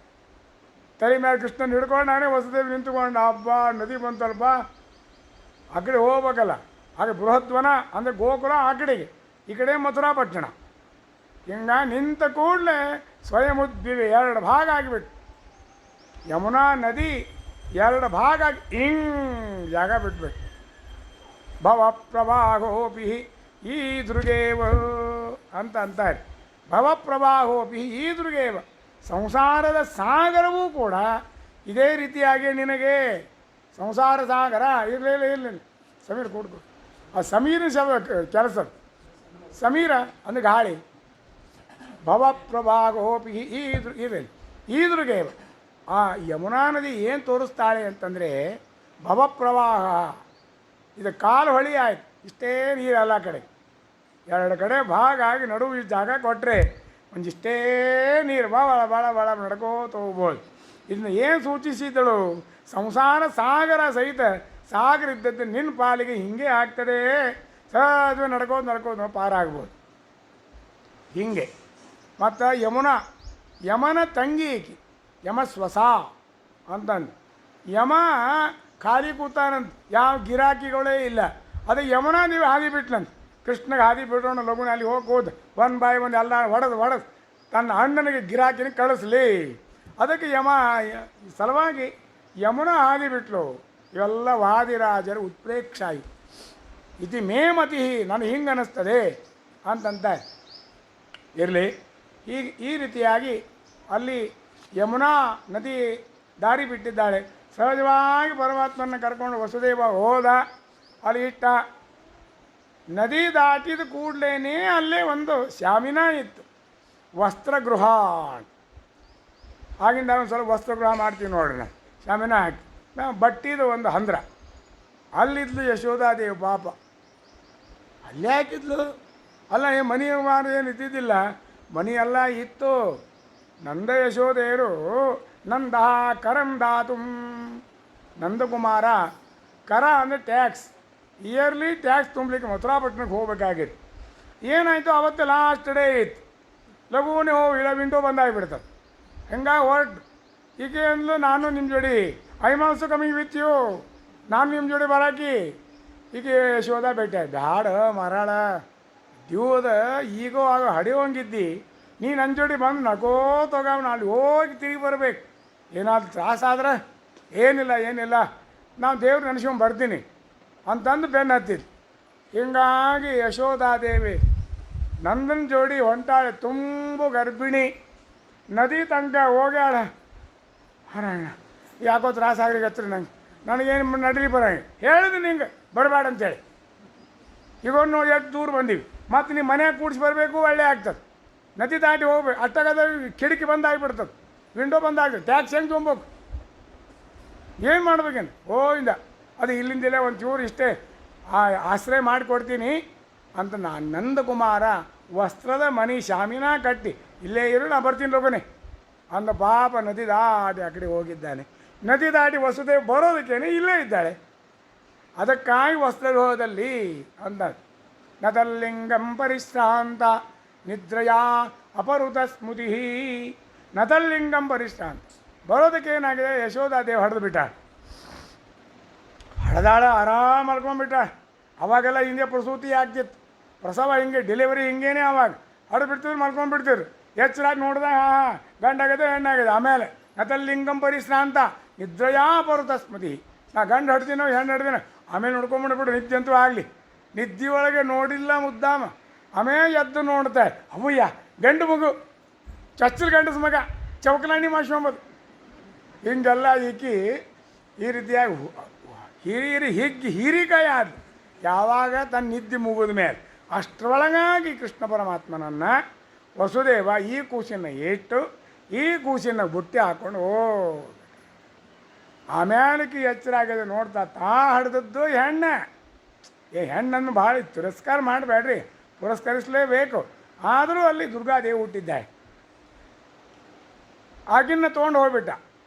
ತಲೆ ಮೇಲೆ ಕೃಷ್ಣನ ಹಿಡ್ಕೊಂಡು ನಾನೇ ವಸುದೇವಿ ನಿಂತ್ಕೊಂಡು, ಹಬ್ಬ ನದಿ ಬಂತಲ್ಪ, ಆ ಕಡೆ ಹೋಗ್ಬೇಕಲ್ಲ. ಹಾಗೆ ಬೃಹದ್ವನ ಅಂದರೆ ಗೋಕುಲ ಆ ಕಡೆಗೆ, ಈ ಕಡೆ ಮಥುರಾಪಟ್ಟಣ. ಹಿಂಗ ನಿಂತ ಕೂಡಲೇ ಸ್ವಯಂ ಉದ್ಭವಿ 2 ಭಾಗ ಆಗಿಬಿಟ್ಟು, ಯಮುನಾ ನದಿ 2 ಭಾಗ ಆಗಿ ಹಿಂಗೆ ಜಾಗ ಬಿಟ್ಬಿಟ್ಟು. ಭವ ಪ್ರವಾಹೋಪಿ ಈದೃಗೇವ ಅಂತ ಅಂತಾರೆ. ಭವ ಪ್ರವಾಹೋಪಿ ಈದೃಗೇವ. ಸಂಸಾರದ ಸಾಗರವೂ ಕೂಡ ಇದೇ ರೀತಿಯಾಗಿ ನಿನಗೆ ಸಂಸಾರ ಸಾಗರ ಇರಲಿಲ್ಲ. ಸಮೀರ ಕೊಡ್ತು. ಆ ಸಮೀರಿನ ಕೆಲಸ. ಸಮೀರ ಅಂದರೆ ಗಾಳಿ. ಭವ ಪ್ರವಾಹೋಪಿ ಈದೃಗೇವ. ಆ ಯಮುನಾ ನದಿ ಏನು ತೋರಿಸ್ತಾಳೆ ಅಂತಂದರೆ, ಭವ ಪ್ರವಾಹ ಇದು ಕಾಲು ಹೊಳಿ ಆಯ್ತು, ಇಷ್ಟೇ ನೀರು ಎಲ್ಲ ಕಡೆ. 2 ಕಡೆ ಭಾಗ ಆಗಿ ನಡುವು ಈ ಜಾಗ ಕೊಟ್ಟರೆ ಒಂದಿಷ್ಟೇ ನೀರು ಭಾಳ ಭಾಳ ಭಾಳ ನಡ್ಕೋತ ಹೋಗ್ಬೋದು. ಇದನ್ನ ಏನು ಸೂಚಿಸಿದಳು? ಸಂಸಾರ ಸಾಗರ ಸಹಿತ ಸಾಗರ ಇದ್ದದ್ದು ನಿನ್ನ ಪಾಲಿಗೆ ಹೀಗೆ ಆಗ್ತದೆ, ಸಹಜ ನಡ್ಕೋದು ಪಾರಾಗ್ಬೋದು. ಹೀಗೆ ಮತ್ತು ಯಮನ ತಂಗಿ ಈಕಿ, ಯಮ ಸ್ವಸ ಅಂತಂದು. ಯಮ ಖಾಲಿ ಕೂತಾನಂತ, ಯಾವ ಗಿರಾಕಿಗಳೇ ಇಲ್ಲ. ಅದು ಯಮುನಾ ನೀವು ಹಾದಿ ಬಿಟ್ಲಂತ. ಕೃಷ್ಣಗೆ ಹಾದಿ ಬಿಡೋಣ ಲಗುನ, ಅಲ್ಲಿ ಹೋದ 1 by 1 ಎಲ್ಲ ಹೊಡೆದು ತನ್ನ ಅಣ್ಣನಿಗೆ ಗಿರಾಕಿನ ಕಳಿಸ್ಲಿ. ಅದಕ್ಕೆ ಸಲುವಾಗಿ ಯಮುನಾ ಹಾದಿ ಬಿಟ್ಲು. ಇವೆಲ್ಲ ವಾದಿರಾಜರ ಉತ್ಪ್ರೇಕ್ಷಾಯಿ ಇತಿ ಮೇ ಮತಿ, ನನಗೆ ಹಿಂಗೆ ಅನ್ನಿಸ್ತದೆ ಅಂತಂತ ಇರಲಿ. ಈ ರೀತಿಯಾಗಿ ಅಲ್ಲಿ ಯಮುನಾ ನದಿ ದಾರಿ ಬಿಟ್ಟಿದ್ದಾಳೆ. ಸಹಜವಾಗಿ ಪರಮಾತ್ಮನ ಕರ್ಕೊಂಡು ವಸುದೇವ ಹೋದ, ಅಲ್ಲಿ ಇಟ್ಟ. ನದಿ ದಾಟಿದ ಕೂಡಲೇ ಅಲ್ಲೇ ಒಂದು ಶಾಮಿನ ಇತ್ತು, ವಸ್ತ್ರಗೃಹ. ಆಗಿಂದ ಒಂದು ಸ್ವಲ್ಪ ವಸ್ತ್ರಗೃಹ ಮಾಡ್ತೀವಿ ನೋಡ್ರಿ ನಾವು, ಶಾಮಿನ ಹಾಕಿ ಬಟ್ಟಿದು ಒಂದು ಹಂದ್ರ. ಅಲ್ಲಿದ್ಲು ಯಶೋಧಾದೇವಿ ಪಾಪ. ಅಲ್ಲೇ ಹಾಕಿದ್ಲು. ಅಲ್ಲ ಮನೆ ಮಾರು ಏನು ಇದ್ದಿದ್ದಿಲ್ಲ, ಮನೆಯೆಲ್ಲ ಇತ್ತು. ನಂದ ಯಶೋಧೆಯರು ನಂದ ಕರಂ ದಾತು. ನಂದಕುಮಾರ, ಕರ ಅಂದರೆ ಟ್ಯಾಕ್ಸ್, ಇಯರ್ಲಿ ಟ್ಯಾಕ್ಸ್ ತುಂಬಲಿಕ್ಕೆ ಮಥುರಾಪಟ್ಟಣಕ್ಕೆ ಹೋಗ್ಬೇಕಾಗಿತ್ತು. ಏನಾಯಿತು ಅವತ್ತು ಲಾಸ್ಟ್ ಡೇ ಇತ್ತು. ಲಘುವನೇ ಹೋಗಿ ಇಲ್ಲ, ವಿಂಡೋ ಬಂದಾಗಿಬಿಡ್ತದೆ. ಹೆಂಗಾಗಿ ಹೊರಟು ಈಕೆ ಅಂದ್ಲು, ನಾನು ನಿಮ್ಮ ಜೋಡಿ I am also coming with you, ನಾನು ನಿಮ್ಮ ಜೋಡಿ ಬರಾಕಿ. ಈಗ ಯಶೋಧ ಭೇಟಿ ಬ್ಯಾಡ ಮರಾಳ ದಿವದ ಈಗೋ ಆಗ ಹಡಿಯೋಂಗಿದ್ದಿ, ನೀ ನನ್ನ ಜೋಡಿ ಬಂದು ನಗೋತೋಗ ಅಲ್ಲಿ ಹೋಗಿ ತಿರುಗಿ ಬರಬೇಕು. ಏನಾದ್ರು ತ್ರಾಸಾದ್ರೆ ಏನಿಲ್ಲ ನಾವು ದೇವ್ರು ನೆನೆಸ್ಕೊಂಡು ಬರ್ತೀನಿ ಅಂತಂದು ಬೆನ್ನು ಹತ್ತಿದ್ದು. ಹೀಗಾಗಿ ಯಶೋಧಾದೇವಿ ನಂದನ ಜೋಡಿ ಹೊಂಟಾಳೆ, ತುಂಬ ಗರ್ಭಿಣಿ. ನದಿ ತನಕ ಹೋಗ್ಯಾಳ. ಹರಣ್ಣ ಯಾಕೋ ತ್ರಾಸಾಗ್ಲಿಗತ್ರಿ ನನಗೇನು ನಡೀಲಿ ಬರಂಗೆ ಹೇಳಿದೆ ನಿಂಗೆ ಬರಬೇಡ ಅಂತೇಳಿ. ಈಗ ನೋಡಿ ಎಷ್ಟು ದೂರ ಬಂದೀವಿ, ಮತ್ತು ನೀವು ಮನೆಯಾಗ ಕೂಡಿಸಿ ಬರಬೇಕು, ಒಳ್ಳೆ ಆಗ್ತದೆ. ನದಿ ದಾಟಿ ಹೋಗ್ಬೇಕು, ಅಷ್ಟಾಗದ ಕಿಟಕಿ ಬಂದಾಗಿಬಿಡ್ತದೆ, ವಿಂಡೋ ಬಂದಾಗ್ತದೆ, ಟ್ಯಾಕ್ಸ್ ಹೆಂಗೆ ತೊಗೊಬೇಕು, ಏನು ಮಾಡ್ಬೇಕೇನು? ಇಂದ ಅದು ಇಲ್ಲಿಂದಲೇ ಒಂಚೂರು ಇಷ್ಟೇ ಆಶ್ರಯ ಮಾಡಿಕೊಡ್ತೀನಿ ಅಂತ. ನಾನು ನಂದಕುಮಾರ ವಸ್ತ್ರದ ಮನೆ ಶಾಮಿನ ಕಟ್ಟಿ ಇಲ್ಲೇ ಇರು, ನಾ ಬರ್ತೀನಿ ಲೋಕನೆ ಅಂದ. ಪಾಪ ನದಿ ದಾಟಿ ಆ ಕಡೆ ಹೋಗಿದ್ದಾನೆ. ನದಿ ದಾಟಿ ವಸುದೇವ ಬರೋದಕ್ಕೇನೆ ಇಲ್ಲೇ ಇದ್ದಾಳೆ. ಅದಕ್ಕಾಗಿ ವಸುದೇವದಲ್ಲಿ ಅಂದ, ನತಲ್ಲಿಂಗಂ ಪರಿಶ್ರಾಂತ ನಿದ್ರಯಾ ಅಪರುತ ಸ್ಮೃತಿ. ನತಲ್ಲಿಂಗಂ ಪರಿಶ್ರಾಂತ ಬರೋದಕ್ಕೆ ಏನಾಗಿದೆ, ಯಶೋಧಾದೇವಿ ಹಡ್ದು ಬಿಟ್ಟ. ಹಡ್ದಾಳ, ಆರಾಮ ಮಲ್ಕೊಂಡ್ಬಿಟ್ಟ. ಅವಾಗೆಲ್ಲ ಹಿಂಗೆ ಪ್ರಸೂತಿ ಆಗ್ತಿತ್ತು, ಪ್ರಸವ ಹಿಂಗೆ, ಡೆಲಿವರಿ ಹಿಂಗೇನೆ. ಅವಾಗ ಹಡ್ದು ಬಿಡ್ತಿದ್ರು, ಮಲ್ಕೊಂಡ್ಬಿಡ್ತಿದ್ರು. ಎಚ್ಚರಾಗಿ ನೋಡ್ದೆ, ಹಾಂ ಗಂಡಾಗಿದೆ ಹೆಣ್ಣಾಗಿದೆ. ಆಮೇಲೆ ನತಲ್ಲಿಂಗಂ ಪರಿಶ್ರಾಂತ ನಿದ್ರಯಾ ಅಪರುತ ಸ್ಮೃತಿ. ನಾ ಗಂಡು ಹಡ್ತೀನೋ ಹೆಣ್ಣು ಹಡ್ತೀನೋ ಆಮೇಲೆ ನೋಡ್ಕೊಂಬಿಡ್ಬಿಡು, ನಿದ್ದೆ ಅಂತೂ ಆಗಲಿ. ನಿದ್ದೆಯೊಳಗೆ ನೋಡಿಲ್ಲ ಮುದ್ದಾಮ, ಆಮೇಲೆ ಎದ್ದು ನೋಡ್ತಾರೆ, ಅವಯ್ಯ ಗಂಡು ಮಗು, ಚಚ್ಚಲ್ ಗಂಡಸ ಮಗ, ಚೌಕಲಾಣಿ ಮಾಡ್ಸ್ಕೊಂಬೋದು. ಹಿಂಗೆಲ್ಲ ಈಕಿ ಈ ರೀತಿಯಾಗಿ ಹೀರಿಕಾಯಿ ಆದ. ಯಾವಾಗ ತನ್ನ ನಿದ್ದೆ ಮುಗಿದ ಮೇಲೆ ಅಷ್ಟರೊಳಗಾಗಿ ಕೃಷ್ಣ ಪರಮಾತ್ಮನನ್ನು ವಸುದೇವ ಈ ಕೂಸಿನ ಇಟ್ಟು ಈ ಕೂಸಿನ ಬುಟ್ಟಿ ಹಾಕ್ಕೊಂಡು ಆಮೇಲಕ್ಕೆ ಎಚ್ಚರ ಆಗಿದೆ. ನೋಡ್ತಾ ತಾ ಹಡ್ದದ್ದು ಹೆಣ್ಣೆ. ಹೆಣ್ಣನ್ನು ಭಾಳ ತಿರಸ್ಕಾರ ಮಾಡಬೇಡ್ರಿ, ಪುರಸ್ಕರಿಸಲೇಬೇಕು. ಆದರೂ ಅಲ್ಲಿ ದುರ್ಗಾದೇವಿ ಹುಟ್ಟಿದ್ದಾಳೆ. ಆಗಿನ ತೊಗೊಂಡು ಹೋಗ್ಬಿಟ್ಟ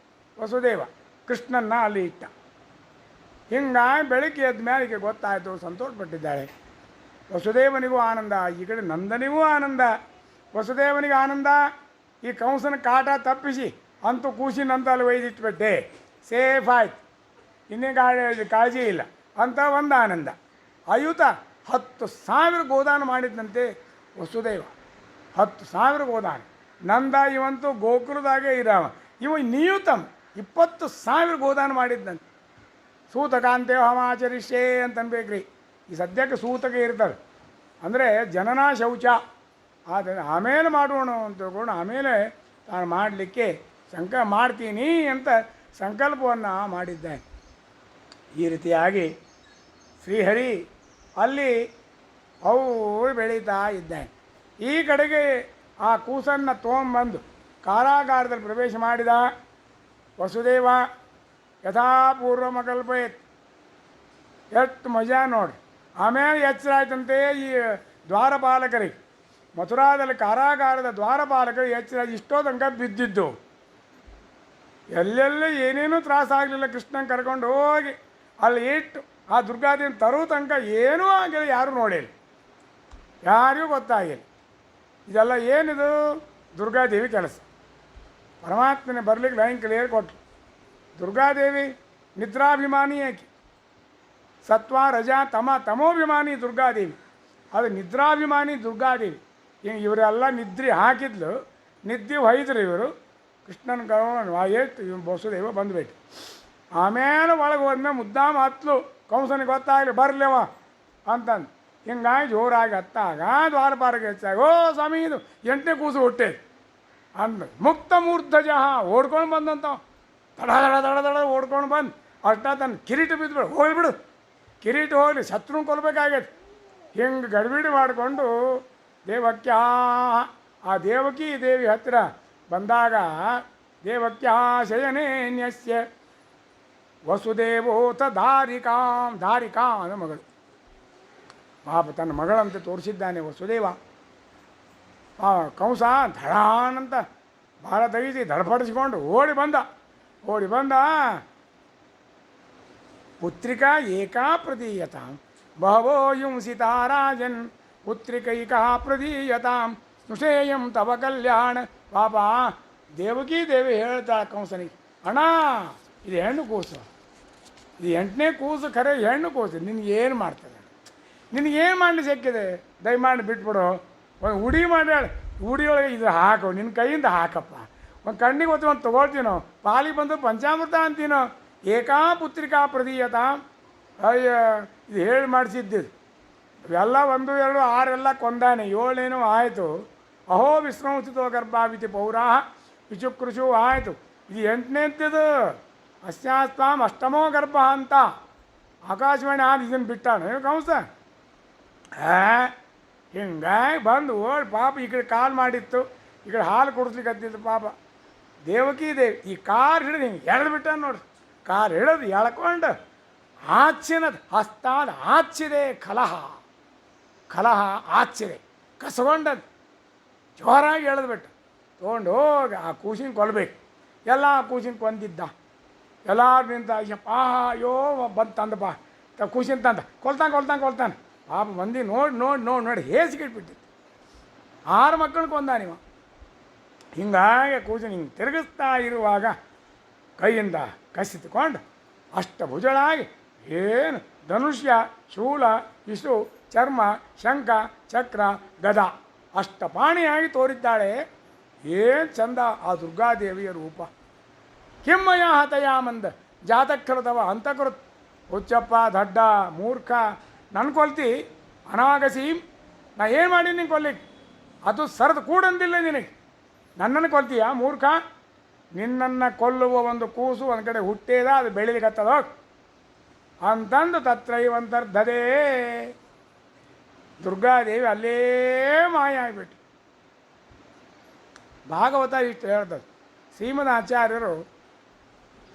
ವಸುದೇವ, ಕೃಷ್ಣನ್ನ ಅಲ್ಲಿ ಇಟ್ಟ. ಹಿಂಗಾಗಿ ಬೆಳಗ್ಗೆ ಎದ್ದ ಮೇಲೆ ಈಗ ಗೊತ್ತಾಯಿತು, ಸಂತೋಷಪಟ್ಟಿದ್ದಾಳೆ. ವಸುದೇವನಿಗೂ ಆನಂದ, ಈ ಕಡೆ ನಂದನಿಗೂ ಆನಂದ. ವಸುದೇವನಿಗೆ ಆನಂದ, ಈ ಕಂಸನ ಕಾಟ ತಪ್ಪಿಸಿ ಅಂತೂ ಕೂಸಿನಂತ ಅಲ್ಲಿ ಒಯ್ದಿಟ್ಬಿಟ್ಟೆ, ಸೇಫ್ ಆಯ್ತು, ಇನ್ನೇ ಕಾಳಜಿ ಇಲ್ಲ ಅಂತ ಒಂದು ಆನಂದ. ಆಯುತ 10,000 ಗೋದಾನ ಮಾಡಿದ್ದಂತೆ ವಸುದೇವ. 10,000 ಗೋದಾನ. ನಂದ ಇವಂತೂ ಗೋಕುಲದಾಗೆ ಇರಾವ. ಇವ ನಿಯುತಂ 20,000 ಗೋದಾನ ಮಾಡಿದ್ದಂತೆ. ಸೂತಕಾಂತೆ ಹಮಾಚರಿಷ್ಯೇ ಅಂತ ಅನ್ಬೇಕ್ರಿ. ಈ ಸದ್ಯಕ್ಕೆ ಸೂತಕ ಇರ್ತಾರೆ, ಅಂದರೆ ಜನನ ಶೌಚ. ಆದರೆ ಆಮೇಲೆ ಮಾಡೋಣ ಅಂತ ತಿಳ್ಕೊಂಡು ಆಮೇಲೆ ನಾನು ಮಾಡಲಿಕ್ಕೆ ಮಾಡ್ತೀನಿ ಅಂತ ಸಂಕಲ್ಪವನ್ನು ಮಾಡಿದ್ದಾನೆ. ಈ ರೀತಿಯಾಗಿ ಶ್ರೀಹರಿ ಅಲ್ಲಿ ಅವ್ರು ಬೆಳೀತಾ ಇದ್ದಾನೆ. ಈ ಕಡೆಗೆ ಆ ಕೂಸನ್ನು ತೊಗೊಂಬಂದು ಕಾರಾಗಾರದಲ್ಲಿ ಪ್ರವೇಶ ಮಾಡಿದ ವಸುದೇವ. ಯಥಾಪೂರ್ವಮಕಲ್ಪಯತ್. ಎಷ್ಟು ಮಜಾ ನೋಡ್ರಿ. ಆಮೇಲೆ ಎಚ್ಚರ ಆಯ್ತಂತೆ ಈ ದ್ವಾರಪಾಲಕರಿಗೆ, ಮಥುರಾದಲ್ಲಿ ಕಾರಾಗಾರದ ದ್ವಾರಪಾಲಕರು ಎಚ್ಚರ ಇಷ್ಟೋ ತನಕ ಬಿದ್ದಿದ್ದು. ಎಲ್ಲೆಲ್ಲ ಏನೇನೂ ತ್ರಾಸಾಗಲಿಲ್ಲ. ಕೃಷ್ಣನ ಕರ್ಕೊಂಡು ಹೋಗಿ ಅಲ್ಲಿ ಇಟ್ಟು ಆ ದುರ್ಗಾದೇವಿನ ತರೋ ತನಕ ಏನೂ ಆಗಿಲ್ಲ, ಯಾರೂ ನೋಡಿಲ್ಲ, ಯಾರಿಗೂ ಗೊತ್ತಾಗಿಲ್ಲ. ಇದೆಲ್ಲ ಏನಿದು ದುರ್ಗಾದೇವಿ ಕೆಲಸ. ಪರಮಾತ್ಮನೇ ಬರಲಿಕ್ಕೆ ಲೈನ್ ಕ್ಲಿಯರ್ ಕೊಟ್ಟರು. ದುರ್ಗಾದೇವಿ ನಿದ್ರಾಭಿಮಾನಿ ಆಕೆ, ಸತ್ವ ರಜಾ ತಮೋಭಿಮಾನಿ ದುರ್ಗಾದೇವಿ. ಅದು ನಿದ್ರಾಭಿಮಾನಿ ದುರ್ಗಾದೇವಿ. ಹಿಂಗೆ ಇವರೆಲ್ಲ ನಿದ್ರೆ ಹಾಕಿದ್ಲು, ನಿದ್ದೆ ಹೊಯ್ದ್ರು ಇವರು. ಕೃಷ್ಣನ ಕರ್ಕೊಂಡು ಎಷ್ಟು ಇವ್ ವಸುದೇವ ಬಂದುಬಿಟ್ಟು ಆಮೇಲೆ ಒಳಗೆ ಹೋದ್ಮೇಲೆ ಮುದ್ದಾಮ ಹತ್ಲು. ಕಂಸನಿಗೆ ಗೊತ್ತಾಗಲಿ ಬರಲಿವ ಅಂತಂದು ಹಿಂಗಾಗಿ ಜೋರಾಗಿ ಹತ್ತಾಗ ದ್ವಾರಪಾಲಕ ಹೆಚ್ಚಾಗಿ, ಓ ಸ್ವಾಮಿ ಇದು 8ನೇ ಕೂಸು ಹುಟ್ಟೆ ಅಂದ. ಮುಕ್ತ ಮೂರ್ಧಜಃ ಓಡ್ಕೊಂಡು ಬಂದಂತ ದಡ ದಡ ದಡ ದಡ ಓಡ್ಕೊಂಡು ಬಂದು ಅಷ್ಟ ತನ್ನ ಕಿರೀಟ ಬಿದ್ದುಬಿಡು, ಹೋಗ್ಬಿಡು ಕಿರೀಟ ಹೋಗಲಿ, ಶತ್ರುನ ಕೊಲ್ಬೇಕಾಗೈತೆ. ಹಿಂಗೆ ಗಡಿಬಿಡಿ ಮಾಡಿಕೊಂಡು ದೇವಕ್ಯ ಆ ದೇವಕಿ ದೇವಿ ಹತ್ತಿರ ಬಂದಾಗ, ದೇವಕ್ಯ ಶಯನೇನ್ಯಸ್ಯ ವಸುದೇವೋತ ಧಾರಿಕಾ ಅನ್ನೋ ಮಗಳು. ಪಾಪ ತನ್ನ ಮಗಳಂತೆ ತೋರಿಸಿದ್ದಾನೆ ವಸುದೇವ. ಕಂಸ ಧಡಾನಂತ ಭಾಳ ತೆಗಿಸಿ ದಡಪಡಿಸ್ಕೊಂಡು ಓಡಿ ಬಂದ. ಪುತ್ರಿಕಾ ಏಕಾ ಪ್ರದೀಯತಾಂ ಬಹವೋ ಯುಂಸಿತಾ ರಾಜನ್ ಪುತ್ರಿಕೈಕಾ ಪ್ರದೀಯತಾಂ ಸ್ನುಷೇಯಂ ತವ ಕಲ್ಯಾಣ. ಪಾಪ ದೇವಕಿ ದೇವಿ ಹೇಳ್ತಾಳೆ ಕಂಸನಿಗೆ, ಅಣ್ಣ ಇದು ಹೆಣ್ಣು ಕೂಸು, ಇದು 8ನೇ ಕೂಸು, ಖರೆ ಹೆಣ್ಣು ಕೂಸು, ನಿನಗೇನು ಮಾಡ್ತದೆ, ನಿನಗೇನು ಮಾಡಲಿ ಸಿಕ್ಕಿದೆ, ದಯಮಾಡಿ ಬಿಟ್ಬಿಡು. ಒಂದು ಉಡಿ ಮಾಡ್ಯಾಳೆ, ಉಡಿಯೊಳಗೆ ಇದು ಹಾಕು, ನಿನ್ನ ಕೈಯಿಂದ ಹಾಕಪ್ಪ. ಒಂದು ಕಣ್ಣಿಗೆ ಹೊತ್ತು ಒಂದು ತೊಗೊಳ್ತೀನೋ, ಪಾಲಿಗೆ ಬಂದು ಪಂಚಾಮೃತ ಅಂತೀನೋ. ಏಕಾ ಪುತ್ರಿಕಾ ಪ್ರದೀಯತ. ಅಯ್ಯ ಇದು ಹೇಳಿ ಮಾಡಿಸಿದ್ದಿದ್ದು ಇವೆಲ್ಲ 1, 2, 6 ಎಲ್ಲ ಕೊಂದಾನೆ, 7 ಆಯಿತು. ಅಹೋ ವಿಶ್ರಂಸಿತೋ ಗರ್ಭಾವಿತಿ ಪೌರಾಹ ವಿಚುಕೃಷು ಆಯಿತು. ಇದು 8ನೇದ್ದು ಅಸ್ಯಾಸ್ತಾಂ ಅಷ್ಟಮೋ ಗರ್ಭ ಅಂತ ಆಕಾಶವಾಣಿ ಆದ ಇದನ್ನು ಬಿಟ್ಟಾನು ಕಂಸ. ಹಿಂಗಾಗಿ ಬಂದು ಓಡಿ ಪಾಪ ಈ ಕಡೆ ಕಾಲು ಮಾಡಿತ್ತು, ಈ ಕಡೆ ಹಾಲು ಕುಡಿಸ್ಲಿಕ್ಕೆ ಹತ್ತಿತ್ತು. ಪಾಪ ದೇವಕಿ ದೇವಿ ಈ ಕಾರ್ ಹಿಡಿದು ಹಿಂಗೆ ಎಳೆದು ಬಿಟ್ಟ ನೋಡ್ರಿ. ಕಾರ್ ಹಿಡಿದು ಎಳ್ಕೊಂಡು ಆಚಿನದು ಹಸ್ತಾದ ಆಚಿದೆ ಕಲಹ ಆಚಿದೆ ಕಸಗೊಂಡದ್ದು ಜೋರಾಗಿ ಎಳೆದು ಬಿಟ್ಟು ತೊಗೊಂಡು ಹೋಗಿ ಆ ಕೂಸಿನ ಕೊಲ್ಬೇಕು. ಎಲ್ಲ ಕೂಸಿನ ಕೊಂದಿದ್ದ. ಎಲ್ಲರೂ ನಿಂತ ಅಯ್ಯಪ್ಪ ಅಯ್ಯೋ ಬಂದು ತಂದಪ್ಪ ಕೂಸಿನ ತಂದ ಕೊಲ್ತಾನೆ ಪಾಪ ಮಂದಿ ನೋಡಿ ಹೇಸಿಗಿಟ್ಬಿಟ್ಟಿತ್ತು. 6 ಮಕ್ಕಳು ಕೊಂದ ನೀವು. ಹಿಂಗಾಗಿ ಕೂಸಿನ ಹಿಂಗೆ ತಿರುಗಿಸ್ತಾ ಇರುವಾಗ ಕೈಯಿಂದ ಕಸಿದುಕೊಂಡು ಅಷ್ಟಭುಜಳಾಗಿ ಏನು ಧನುಷ್ಯ ಶೂಲ ಇಸು ಚರ್ಮ ಶಂಖ ಚಕ್ರ ಗದ ಅಷ್ಟಪಾಣಿಯಾಗಿ ತೋರಿದ್ದಾಳೆ. ಏನು ಚಂದ ಆ ದುರ್ಗಾದೇವಿಯ ರೂಪ. ಕಿಮ್ಮಯ ಹತಯಾಮಂದ ಜಾತಕೃತವ ಅಂತಕೃತ್ ಹುಚ್ಚಪ್ಪ ದಡ್ಡ ಮೂರ್ಖ ನನ್ನ ಕೊಲ್ತಿ ಅನಾಗಸೀಂ. ನಾ ಏನು ಮಾಡಿ ನಿಂಗೆ ಕೊಲ್ಲಿಕ್ಕೆ? ಅದು ಸರದು ಕೂಡಂದಿಲ್ಲ ನಿನಗೆ. ನನ್ನನ್ನು ಕೊಲ್ತೀಯ ಮೂರ್ಖ? ನಿನ್ನನ್ನು ಕೊಲ್ಲುವ ಒಂದು ಕೂಸು ಒಂದು ಕಡೆ ಹುಟ್ಟೇದ, ಅದು ಬೆಳಿಲಿಕ್ಕತ್ತದ ಅಂತಂದು ತತ್ರೈವಂತರ್ಧದೇ. ದುರ್ಗಾದೇವಿ ಅಲ್ಲೇ ಮಾಯ ಆಗಿಬಿಟ್ಟು. ಭಾಗವತ ಇಷ್ಟು ಹೇಳ್ತದೆ. ಶ್ರೀಮದಾಚಾರ್ಯರು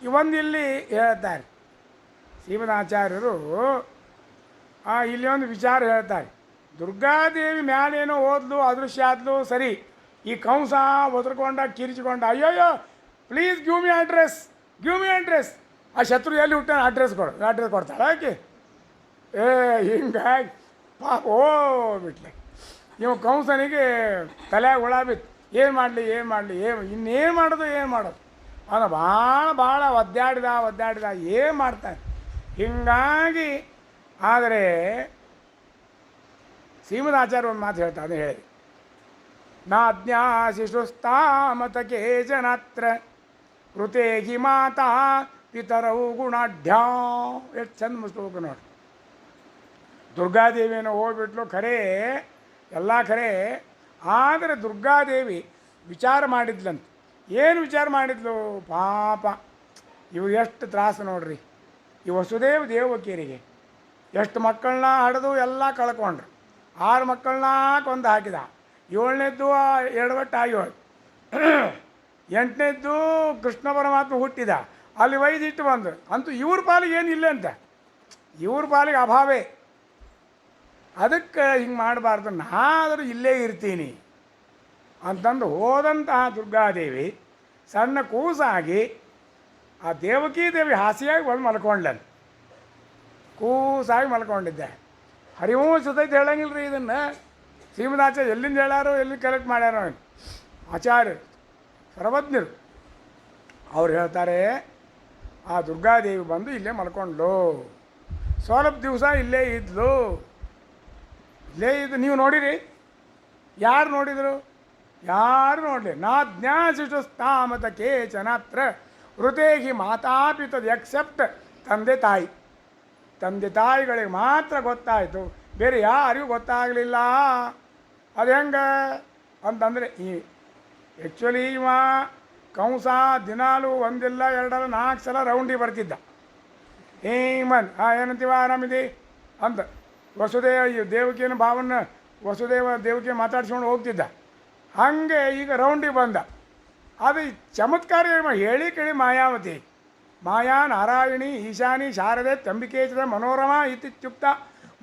ಇವೊಂದಿಲ್ಲಿ ಹೇಳ್ತಾರೆ. ಶ್ರೀಮದಾಚಾರ್ಯರು ಇಲ್ಲಿ ಒಂದು ವಿಚಾರ ಹೇಳ್ತಾರೆ. ದುರ್ಗಾದೇವಿ ಮ್ಯಾಲೇನೋ ಓದ್ಲು ಅದೃಶ್ಯ ಆದ್ಲು ಸರಿ, ಈ ಕಂಸ ಒದರ್ಕೊಂಡ ಕಿರಿಚಿಕೊಂಡ ಅಯ್ಯೋಯ್ಯೋ ಪ್ಲೀಸ್ ಗಿವ್ ಮಿ ಅಡ್ರೆಸ್. ಆ ಶತ್ರು ಎಲ್ಲಿ ಹುಟ್ಟಾನ ಅಡ್ರೆಸ್ ಕೊಡ್ತಾಳೆ ಆಕೆ. ಹಿಂಗಾಗಿ ಪಾಪ ಬಿಟ್ಲೆ ನೀವು ಕಂಸನಿಗೆ ತಲೆಯಾಗ ಹುಳ ಬಿತ್ತು. ಏನು ಮಾಡಲಿ ಇನ್ನೇನು ಮಾಡೋದು ಅವನು ಭಾಳ ಒದ್ದಾಡಿದ ಏನು ಮಾಡ್ತಾನೆ. ಹಿಂಗಾಗಿ ಆದರೆ ಶ್ರೀಮದಾಚಾರ್ಯ ಒಂದು ಮಾತು ಹೇಳ್ತಾ ಅದು ಹೇಳಿ, ನಾಜ್ಞಾ ಶಿಶುಸ್ತಾಮತ ಕೇಚನತ್ರ ಕೃತೆ ಹಿ ಮಾತಾ ಪಿತರವು ಗುಣಾಢ್ಯಾ. ಎಷ್ಟು ಚಂದ ಶ್ಲೋಕ ನೋಡಿ. ದುರ್ಗಾದೇವಿಯನ್ನು ಹೋಗ್ಬಿಟ್ಲು ಖರೇ, ಎಲ್ಲ ಖರೇ. ಆದರೆ ದುರ್ಗಾದೇವಿ ವಿಚಾರ ಮಾಡಿದ್ಲಂತ. ಏನು ವಿಚಾರ ಮಾಡಿದ್ಲು ಪಾಪ, ಇವು ಎಷ್ಟು ತ್ರಾಸು ನೋಡ್ರಿ. ಈ ವಸುದೇವ ದೇವಕಿಯರಿಗೆ ಎಷ್ಟು ಮಕ್ಕಳನ್ನ ಹಡಿದು ಎಲ್ಲ ಕಳ್ಕೊಂಡ್ರು. 6 ಮಕ್ಕಳನ್ನ ಕೊಂದು ಹಾಕಿದ. 7ನೇದ್ದು ಎಡವಟ್ಟು ಆಗಿ ಹೋಯ್ತು. 8ನೇದ್ದು ಕೃಷ್ಣ ಪರಮಾತ್ಮ ಹುಟ್ಟಿದ, ಅಲ್ಲಿ ವೈದಿಟ್ಟು ಬಂದರು. ಅಂತೂ ಇವ್ರ ಪಾಲಿಗೆ ಏನಿಲ್ಲ ಅಂತ, ಇವ್ರ ಪಾಲಿಗೆ ಅಭಾವೇ. ಅದಕ್ಕೆ ಹಿಂಗೆ ಮಾಡಬಾರ್ದು, ನಾದರೂ ಇಲ್ಲೇ ಇರ್ತೀನಿ ಅಂತಂದು ಹೋದಂತಹ ದುರ್ಗಾದೇವಿ ಸಣ್ಣ ಕೂಸಾಗಿ ಆ ದೇವಕೀ ದೇವಿ ಹಾಸಿಯಾಗಿ ಬಂದು ಮಲ್ಕೊಂಡ್ಲಂತ. ಕೂಸಾಗಿ ಮಲ್ಕೊಂಡಿದ್ದೆ. ಹರಿವಂಶದೈತೆ ಹೇಳಂಗಿಲ್ಲ ರೀ ಇದನ್ನು. ಶ್ರೀಮದಾಚಾರ್ಯ ಎಲ್ಲಿಂದ ಹೇಳಾರೋ ಎಲ್ಲಿ ಕಲೆಕ್ಟ್ ಮಾಡ್ಯಾರೋ ಆಚಾರ್ಯರು ಸರ್ವಜ್ಞರು ಅವ್ರು ಹೇಳ್ತಾರೆ, ಆ ದುರ್ಗಾದೇವಿ ಬಂದು ಇಲ್ಲೇ ಮಲ್ಕೊಂಡ್ಲು, ಸ್ವಲ್ಪ ದಿವಸ ಇಲ್ಲೇ ಇದ್ಲು. ನೀವು ನೋಡಿರಿ? ಯಾರು ನೋಡಿದರು? ಯಾರು ನೋಡಲಿ. ನಾಜ್ಞಾ ಶಿಶುಸ್ತಾಮತ ಕೇಚನತ್ರ ವೃತೇಹಿ ಮಾತಾಪಿತದ ಎಕ್ಸೆಪ್ಟ್ ತಂದೆ ತಾಯಿಗಳಿಗೆ ಮಾತ್ರ ಗೊತ್ತಾಯಿತು, ಬೇರೆ ಯಾರಿಗೂ ಗೊತ್ತಾಗಲಿಲ್ಲ. ಅದು ಹೆಂಗೆ ಅಂತಂದರೆ ಆ್ಯಕ್ಚುಲಿ ಇವ ಕಂಸ ದಿನಾಲು ಒಂದಿಲ್ಲ 2 4 ಸಲ ರೌಂಡಿಗೆ ಬರ್ತಿದ್ದ. ಹೇಮನ್ ಏನಂತೀವ ಆರಾಮಿದೆ ಅಂತ ದೇವಕಿಯನ್ನು ಭಾವನ ದೇವಕಿ ಮಾತಾಡ್ಸ್ಕೊಂಡು ಹೋಗ್ತಿದ್ದ. ಹಾಗೆ ಈಗ ರೌಂಡಿಗೆ ಬಂದ. ಅದು ಚಮತ್ಕಾರ ಹೇಳಿ ಕೇಳಿ ಮಾಯಾವತಿ ಮಾಯಾ ನಾರಾಯಣಿ ಈಶಾನಿ ಶಾರದೆ ತಂಬಿಕೇಚದ ಮನೋರಮಾ ಇತ್ಯುಕ್ತ.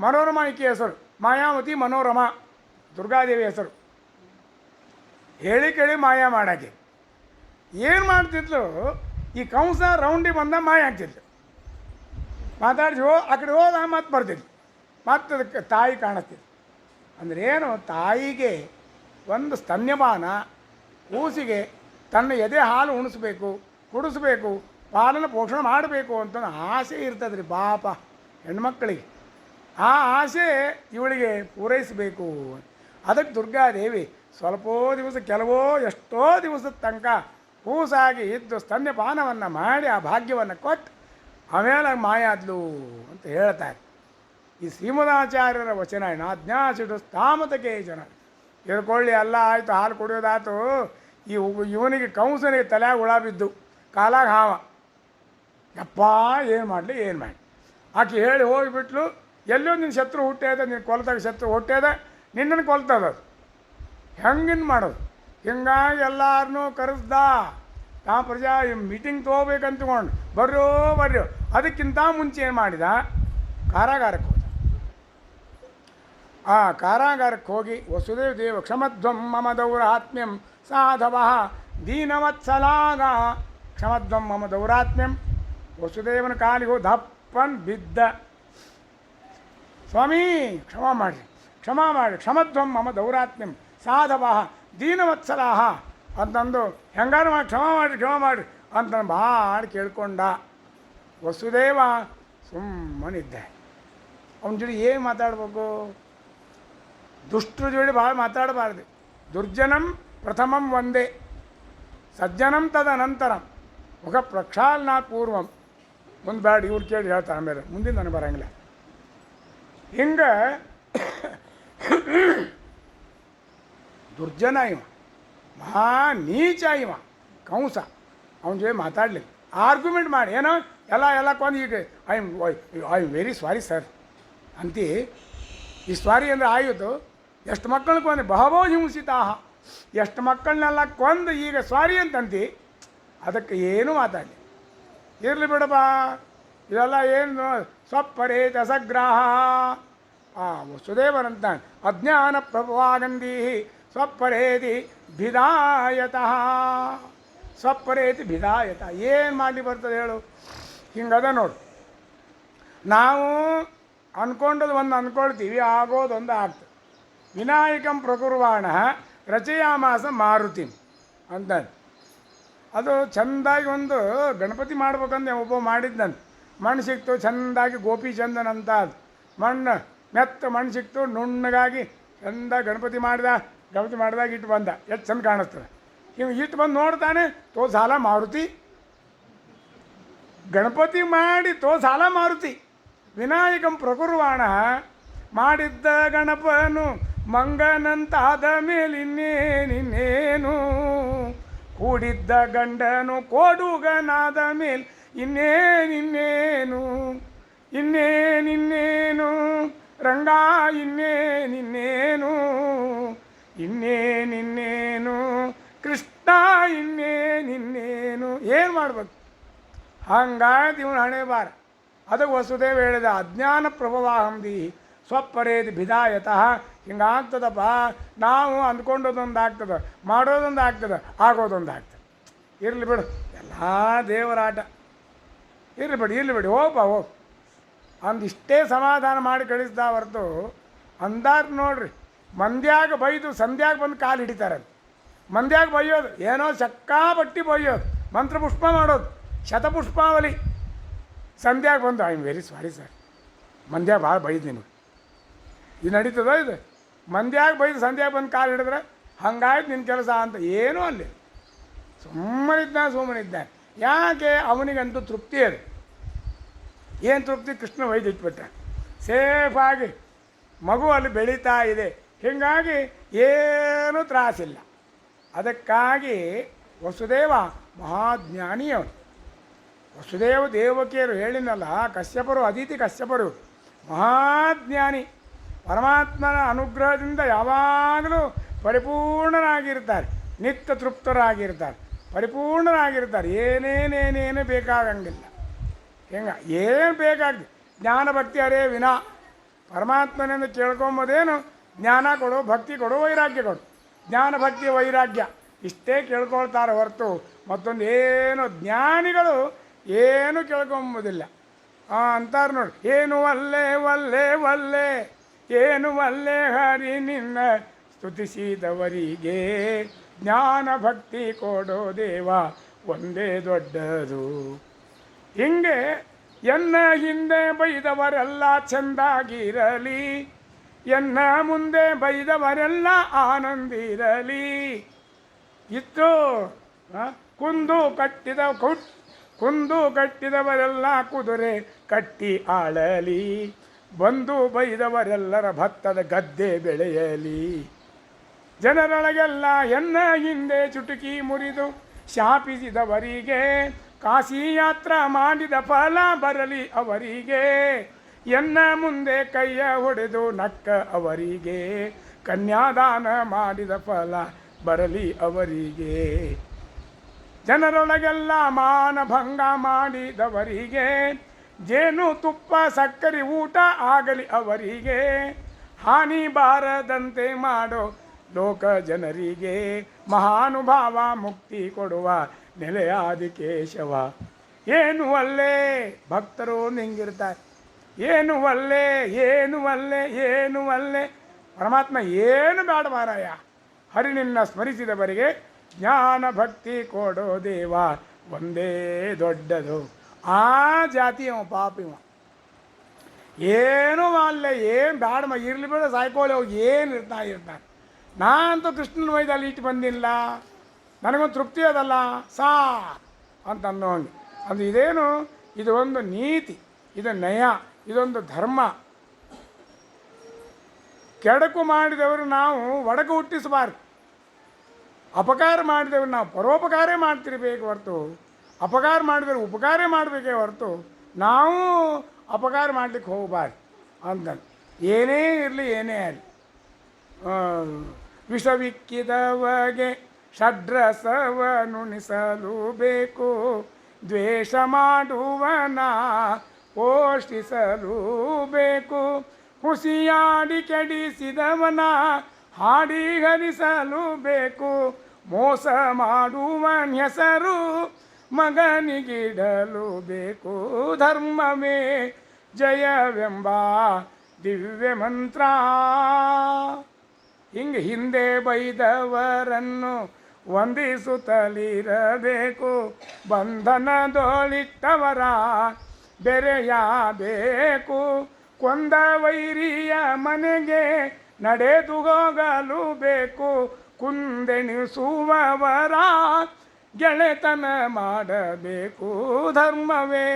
ಮನೋರಮಾ ಈಕೆ ಹೆಸರು, ಮಾಯಾವತಿ ಮನೋರಮಾ ದುರ್ಗಾದೇವಿ ಹೆಸರು. ಹೇಳಿ ಕೇಳಿ ಮಾಯಾ ಮಾಡೋಕ್ಕೆ ಏನು ಮಾಡ್ತಿದ್ಲು, ಈ ಕಂಸ ರೌಂಡಿಗೆ ಬಂದ ಮಾಯ ಆಗ್ತಿದ್ಲು. ಮಾತಾಡಿಸಿ ಆ ಕಡೆ ಹೋದ ಮತ್ತೆ ಬರ್ತಿದ್ಲು, ಮತ್ತೆ ಅದಕ್ಕೆ ತಾಯಿ ಕಾಣಿಸ್ತಿದ್ಲು. ಅಂದರೆ ಏನು, ತಾಯಿಗೆ ಒಂದು ಸ್ತನ್ಯಪಾನ, ಕೂಸಿಗೆ ತನ್ನ ಎದೆ ಹಾಲು ಉಣಿಸ್ಬೇಕು, ಕುಡಿಸ್ಬೇಕು, ಪಾಲನ ಪೋಷಣೆ ಮಾಡಬೇಕು ಅಂತ ಆಸೆ ಇರ್ತದೆ ರೀ ಪಾಪ ಹೆಣ್ಮಕ್ಕಳಿಗೆ. ಆ ಆಸೆ ಇವಳಿಗೆ ಪೂರೈಸಬೇಕು. ಅದಕ್ಕೆ ದುರ್ಗಾದೇವಿ ಸ್ವಲ್ಪೋ ದಿವಸ, ಕೆಲವೋ ಎಷ್ಟೋ ದಿವಸದ ತನಕ ಕೂಸಾಗಿ ಇದ್ದು ಸ್ತನ್ಯಪಾನವನ್ನು ಮಾಡಿ ಆ ಭಾಗ್ಯವನ್ನು ಕೊಟ್ಟು ಆಮೇಲೆ ಮಾಯಾದ್ಲು ಅಂತ ಹೇಳ್ತಾರೆ. ಈ ಶ್ರೀಮದಾಚಾರ್ಯರ ವಚನ ನಾಜ್ಞಾಸಿಡು ಸ್ಥಾಮತಕ್ಕೆ ಜನ ತಿಳ್ಕೊಳ್ಳಿ. ಎಲ್ಲ ಆಯಿತು, ಹಾಲು ಕುಡಿಯೋದಾಯ್ತು. ಇವನಿಗೆ ಕಂಸನಿಗೆ ತಲೆಯಾಗ ಹುಳ ಬಿದ್ದು ಕಾಲಾಗ ಹಾವ. ಯಪ್ಪ ಏನು ಮಾಡಿ ಆಕೆ ಹೇಳಿ ಹೋಗಿಬಿಟ್ಲು. ಎಲ್ಲೋ ನಿನ್ನ ಶತ್ರು ಹುಟ್ಟೇದ, ನಿನ್ನ ಕೊಲ್ತಾಗ ಶತ್ರು ಹುಟ್ಟೇದ, ನಿನ್ನನ್ನು ಕೊಲ್ತದ. ಅದು ಹೆಂಗಿನ್ ಮಾಡೋದು? ಹಿಂಗಾಗಿ ಎಲ್ಲರನ್ನೂ ಕರೆಸ್ದ. ಪ್ರಜಾ ಮೀಟಿಂಗ್ ತೊಗೋಬೇಕಂತಕೊಂಡು ಬರ್ರೋ. ಅದಕ್ಕಿಂತ ಮುಂಚೆ ಏನು ಮಾಡಿದ, ಕಾರಾಗಾರಕ್ಕೆ ಹೋದ. ಆ ಕಾರಾಗಾರಕ್ಕೆ ಹೋಗಿ ವಸುದೇವ ದೇವ ಕ್ಷಮಧ್ವಂ ಮಮ ದೌರಾತ್ಮ್ಯಂ ಸಾಧವಃ ದೀನವತ್ಸಲಾಗ ಕ್ಷಮಧ್ವಂ ಮಮ ದೌರಾತ್ಮ್ಯಂ. ವಸುದೇವನ ಕಾಲಿಗೂ ದಪ್ಪನ್ ಬಿದ್ದ. ಸ್ವಾಮಿ ಕ್ಷಮ ಮಾಡಿರಿ, ಕ್ಷಮ ಮಾಡಿ, ಕ್ಷಮಧ್ವಂ ಮಮ ದೌರಾತ್ಮ್ಯಂ ಸಾಧವಃ ದೀನವತ್ಸಲಾಹ ಅಂತಂದು ಹೆಂಗಾರು ಮಾಡಿ ಕ್ಷಮ ಮಾಡಿರಿ, ಕ್ಷಮ ಮಾಡಿರಿ ಅಂತ ಭಾಳ ಕೇಳ್ಕೊಂಡ. ವಸುದೇವ ಸುಮ್ಮನಿದ್ದೆ. ಅವನ ಜೋಡಿ ಏನು ಮಾತಾಡ್ಬೇಕು? ದುಷ್ಟ್ರ ಜೋಡಿ ಭಾಳ ಮಾತಾಡಬಾರ್ದು. ದುರ್ಜನಂ ಪ್ರಥಮಂ ಒಂದೇ, ಸಜ್ಜನಂ ತದನಂತರಂ, ಮುಖ ಪ್ರಕ್ಷಾಲನಾತ್ ಪೂರ್ವಂ. ಮುಂದೆ ಬೇಡ, ಇವ್ರು ಕೇಳಿ ಹೇಳ್ತಾರೆ ಆಮೇಲೆ, ಮುಂದಿನ ನನಗೆ ಬರೋಂಗಿಲ್ಲ. ಹಿಂಗೆ ದುರ್ಜನ ಇವ, ಮಹಾ ನೀಚ ಇವ ಕಂಸ. ಅವನ ಜೊತೆ ಮಾತಾಡಲಿ, ಆರ್ಗ್ಯುಮೆಂಟ್ ಮಾಡಿ ಏನೋ ಎಲ್ಲ ಕೊಂದು ಈಗ I am very sorry sir ಅಂತಿ. ಈ ಸಾರಿ ಅಂದರೆ ಆಯಿತು. ಎಷ್ಟು ಮಕ್ಕಳನ್ನ ಕೊಂದು ಬಹವೋ ಹಿಂಸಿತಾಹ, ಎಷ್ಟು ಮಕ್ಕಳನ್ನೆಲ್ಲ ಕೊಂದು ಈಗ ಸಾರಿ ಅಂತಂತಿ. ಅದಕ್ಕೆ ಏನೂ ಮಾತಾಡಲಿ, ಇರಲಿ ಬಿಡಪ್ಪ, ಇದೆಲ್ಲ ಏನು ಸ್ವಪ್ಪರೇ ದಸಗ್ರಾಹ. ವಸುದೇವನಂತ ಅಜ್ಞಾನ ಪ್ರಭವಾಗಂಧಿ ಸ್ವಪ್ಪರೇತಿ ಭಿದಾಯತಃ. ಸ್ವಪ್ಪರೇತಿ ಭಿದಾಯತ ಏನು ಮಾಡಲಿ ಬರ್ತದೆ ಹೇಳು? ಹಿಂಗದ ನೋಡು, ನಾವು ಅಂದ್ಕೊಂಡದ್ದು ಒಂದು ಅಂದ್ಕೊಳ್ತೀವಿ, ಆಗೋದೊಂದು ಆಗ್ತದೆ. ವಿನಾಯಕಂ ಪ್ರಕುರ್ವಾಣ ರಚಯಾಮಾಸ ಮಾರುತಿ ಅಂತ. ಅದು ಚೆಂದಾಗಿ ಒಂದು ಗಣಪತಿ ಮಾಡ್ಬೇಕಂದ್ರೆ ಒಬ್ಬ ಮಾಡಿದ್ದಂತೆ. ಮಣ್ಣು ಸಿಕ್ತು ಚೆಂದಾಗಿ ಗೋಪಿಚಂದನ್ ಅಂತ. ಅದು ಮಣ್ಣು ಮೆತ್ತ ಮಣ್ಣು ಸಿಕ್ತು, ನುಣ್ಣಗಾಗಿ ಚೆಂದ ಗಣಪತಿ ಮಾಡಿದಾಗ ಇಟ್ಟು ಬಂದ. ಎಷ್ಟು ಚೆಂದ ಕಾಣಿಸ್ತದೆ. ಇವು ಇಟ್ಟು ಬಂದು ನೋಡ್ತಾನೆ, ತೋ ಸಾಲ ಮಾರುತಿ. ಗಣಪತಿ ಮಾಡಿ ತೋ ಸಾಲ ಮಾರುತಿ. ವಿನಾಯಕಂ ಪ್ರಕುರ್ವಾಣ ಮಾಡಿದ್ದ ಗಣಪನು ಮಂಗನಂತಾದ ಮೇಲಿನ್ನೇನಿನ್ನೇನು, ಕೂಡಿದ್ದ ಗಂಡನು ಕೋಡುಗನಾದ ಮೇಲೆ ಇನ್ನೇನಿನ್ನೇನು, ಇನ್ನೇನಿನ್ನೇನು ರಂಗ ಇನ್ನೇನಿನ್ನೇನು, ಇನ್ನೇನಿನ್ನೇನು ಕೃಷ್ಣ ಇನ್ನೇನಿನ್ನೇನು. ಏನು ಮಾಡ್ಬೇಕು? ಹಂಗಾಯ್ತು ಇವನು ಹಣೆ ಬಾರ. ಅದು ವಸುದೇವ ಹೇಳಿದ ಅಜ್ಞಾನ ಪ್ರಭವಾಹಂದಿ ಸ್ವಪ್ಪರೇದಿ ಭಿದಾಯತಃ. ಹಿಂಗಾಗ್ತದಪ್ಪ, ನಾವು ಅಂದ್ಕೊಂಡೋದೊಂದು ಆಗ್ತದೆ, ಮಾಡೋದೊಂದು ಆಗ್ತದೆ, ಆಗೋದೊಂದು ಆಗ್ತದೆ. ಇರಲಿ ಬಿಡು, ಎಲ್ಲ ದೇವರಾಟ. ಇರಲಿ ಬಿಡಿ ಹೋಗಪ್ಪ ಹೋಗಿ ಅಂದಿಷ್ಟೇ ಸಮಾಧಾನ ಮಾಡಿ ಕಳಿಸ್ದ ಹೊರತು. ಅಂದಾರ ನೋಡ್ರಿ, ಮಂದ್ಯಾಗ ಬೈದು ಸಂಧ್ಯಾಗ ಬಂದು ಕಾಲು ಹಿಡಿತಾರಂತೆ. ಮಂದ್ಯಾಗ ಬೈಯೋದು ಏನೋ ಚಕ್ಕಾಪಟ್ಟಿ ಬೈಯೋದು, ಮಂತ್ರಪುಷ್ಪ ಮಾಡೋದು, ಶತಪುಷ್ಪಾವಲಿ. ಸಂಧ್ಯಾಗ ಬಂದು I am very sorry sir, ಮಂದ್ಯಾಗ ಭಾಳ ಬೈದು ನಿಮಗೆ. ಇದು ನಡೀತದೋ ಇದು? ಮಂದ್ಯಾಗ ಬೈದು ಸಂಧ್ಯಾಗ ಬಂದು ಕಾಲು ಹಿಡಿದ್ರೆ ಹಂಗಾಯ್ತು ನಿನ್ನ ಕೆಲಸ ಅಂತ. ಏನೂ ಅಲ್ಲಿ ಸುಮ್ಮನಿದ್ದಾನೆ. ಯಾಕೆ? ಅವನಿಗಂತೂ ತೃಪ್ತಿ ಅದು. ಏನು ತೃಪ್ತಿ? ಕೃಷ್ಣ ಒಯ್ದಿಟ್ಬಿಟ್ಟ ಸೇಫಾಗಿ, ಮಗು ಅಲ್ಲಿ ಬೆಳೀತಾ ಇದೆ. ಹೀಗಾಗಿ ಏನೂ ತ್ರಾಸಿಲ್ಲ. ಅದಕ್ಕಾಗಿ ವಸುದೇವ ಮಹಾಜ್ಞಾನಿಯವರು. ವಸುದೇವ ದೇವಕಿಯರು ಹೇಳಿನಲ್ಲ, ಕಶ್ಯಪರು ಅದಿತಿ ಕಶ್ಯಪರು ಮಹಾಜ್ಞಾನಿ. ಪರಮಾತ್ಮನ ಅನುಗ್ರಹದಿಂದ ಯಾವಾಗಲೂ ಪರಿಪೂರ್ಣರಾಗಿರ್ತಾರೆ, ನಿತ್ಯ ತೃಪ್ತರಾಗಿರ್ತಾರೆ, ಪರಿಪೂರ್ಣರಾಗಿರ್ತಾರೆ. ಏನೇನೇನೇನು ಬೇಕಾಗಂಗಿಲ್ಲ. ಹೆಂಗೆ ಏನು ಬೇಕಾಗ್ತದೆ? ಜ್ಞಾನ ಭಕ್ತಿ ಅರೇ ವಿನಾ. ಪರಮಾತ್ಮನಿಂದ ಕೇಳ್ಕೊಂಬೋದೇನು? ಜ್ಞಾನ ಕೊಡು, ಭಕ್ತಿ ಕೊಡು, ವೈರಾಗ್ಯ ಕೊಡು. ಜ್ಞಾನ ಭಕ್ತಿ ವೈರಾಗ್ಯ ಇಷ್ಟೇ ಕೇಳ್ಕೊಳ್ತಾರೆ ಹೊರತು ಮತ್ತೊಂದು ಏನು ಜ್ಞಾನಿಗಳು ಏನು ಕೇಳ್ಕೊಂಬೋದಿಲ್ಲ. ಅಂತಾರೆ ನೋಡಿ, ಏನು ಒಲ್ಲೆ ಒಲ್ಲೆ ಒಲ್ಲೆ, ಏನು ಒಲ್ಲೆ ಹರಿ ನಿನ್ನ ಸ್ತುತಿಸಿದವರಿಗೆ ಜ್ಞಾನ ಭಕ್ತಿ ಕೊಡೋ ದೇವ ಒಂದೇ ದೊಡ್ಡದು. ಹಿಂಗೆ ಎನ್ನ ಹಿಂದೆ ಬೈದವರೆಲ್ಲ ಚೆಂದಾಗಿರಲಿ, ಎನ್ನ ಮುಂದೆ ಬೈದವರೆಲ್ಲ ಆನಂದಿರಲಿ. ಇತ್ತು ಕುಂದು ಕಟ್ಟಿದವರೆಲ್ಲ ಕುದುರೆ ಕಟ್ಟಿ ಆಳಲಿ, ಬಂದು ಬೈದವರೆಲ್ಲರ ಭತ್ತದ ಗದ್ದೆ ಬೆಳೆಯಲಿ. ಜನರೊಳಗೆಲ್ಲ ಎನ್ನ ಹಿಂದೆ ಚುಟುಕಿ ಮುರಿದು ಶಾಪಿಸಿದವರಿಗೆ ಕಾಶಿ ಯಾತ್ರ ಮಾಡಿದ ಫಲ ಬರಲಿ ಅವರಿಗೆ. ಎನ್ನ ಮುಂದೆ ಕೈಯ ಹೊಡೆದು ನಕ್ಕ ಅವರಿಗೆ ಕನ್ಯಾದಾನ ಮಾಡಿದ ಫಲ ಬರಲಿ ಅವರಿಗೆ. ಜನರೊಳಗೆಲ್ಲ ಮಾನಭಂಗ ಮಾಡಿದವರಿಗೆ ಜೇನು ತುಪ್ಪ ಸಕ್ಕರೆ ಊಟ ಆಗಲಿ ಅವರಿಗೆ. ಹಾನಿ ಬಾರದಂತೆ ಮಾಡೋ ಲೋಕ ಜನರಿಗೆ ಮಹಾನುಭಾವ ಮುಕ್ತಿ ಕೊಡುವ ನೆಲೆಯಾದಿ ಕೇಶವ. ಏನು ಅಲ್ಲೇ ಭಕ್ತರು ನಿಂಗಿರ್ತಾರೆ, ಏನು ಅಲ್ಲೇ ಏನು ಅಲ್ಲೇ ಏನು ಅಲ್ಲೇ. ಪರಮಾತ್ಮ ಏನು ಬೇಡ ಮಾರಾಯ, ಹರಿ ನಿನ್ನ ಸ್ಮರಿಸಿದವರಿಗೆ ಜ್ಞಾನ ಭಕ್ತಿ ಕೊಡೋ ದೇವ ಒಂದೇ ದೊಡ್ಡದು. ಆ ಜಾತಿಯವ ಪಾಪಿವ, ಏನೂ ಅಲ್ಲೇ ಏನು ಬೇಡ ಇರಲಿ ಬೇಡ ಸಾಯ್ಕೋಲಿ ಹೋಗಿ ಏನು ಇರ್ತಾನೆ. ನಾನಂತೂ ಕೃಷ್ಣನ ವೈದಲ್ಲಿ ಇಟ್ಟು ಬಂದಿಲ್ಲ, ನನಗೊಂದು ತೃಪ್ತಿ ಅದಲ್ಲ ಸಾ ಅಂತ ಅನ್ನೋಂಗೆ. ಅದು ಇದೇನು, ಇದು ಒಂದು ನೀತಿ, ಇದು ನಯ, ಇದೊಂದು ಧರ್ಮ. ಕೆಡಕು ಮಾಡಿದವರು ನಾವು ಒಡಕು ಹುಟ್ಟಿಸಬಾರ್ದು, ಅಪಕಾರ ಮಾಡಿದವರು ನಾವು ಪರೋಪಕಾರ ಮಾಡ್ತಿರ್ಬೇಕು ಹೊರತು, ಅಪಕಾರ ಮಾಡಿದವರು ಉಪಕಾರ ಮಾಡಬೇಕೇ ಹೊರತು ನಾವು ಅಪಕಾರ ಮಾಡಲಿಕ್ಕೆ ಹೋಗಬಾರ್ದು ಅಂತ. ಏನೇ ಇರಲಿ ಏನೇ ಆಗಲಿ, ವಿಷವಿಕ್ಕಿದವಗೆ ಷಡ್ರಸವನುಣಿಸಲು ಬೇಕು, ದ್ವೇಷ ಮಾಡುವನ ಪೋಷಿಸಲು ಬೇಕು, ಹುಸಿಯಾಡಿ ಕೆಡಿಸಿದವನ ಹಾಡಿ ಹರಿಸಲು ಬೇಕು, ಮೋಸ ಮಾಡುವನ ಹೆಸರು ಮಗನಿಗಿಡಲು ಬೇಕು, ಧರ್ಮವೇ ಜಯವೆಂಬ ದಿವ್ಯ ಮಂತ್ರ. ಹಿಂಗೆ ಹಿಂದೆ ಬೈದವರನ್ನು ವಂದಿಸುತ್ತಲಿರಬೇಕು, ಬಂಧನದೊಳಿಟ್ಟವರ ಬೆರೆಯಬೇಕು, ಕೊಂದ ವೈರಿಯ ಮನೆಗೆ ನಡೆದು ಹೋಗಲು ಬೇಕು, ಕುಂದೆಣಿಸುವವರ ಗೆಳೆತನ ಮಾಡಬೇಕು, ಧರ್ಮವೇ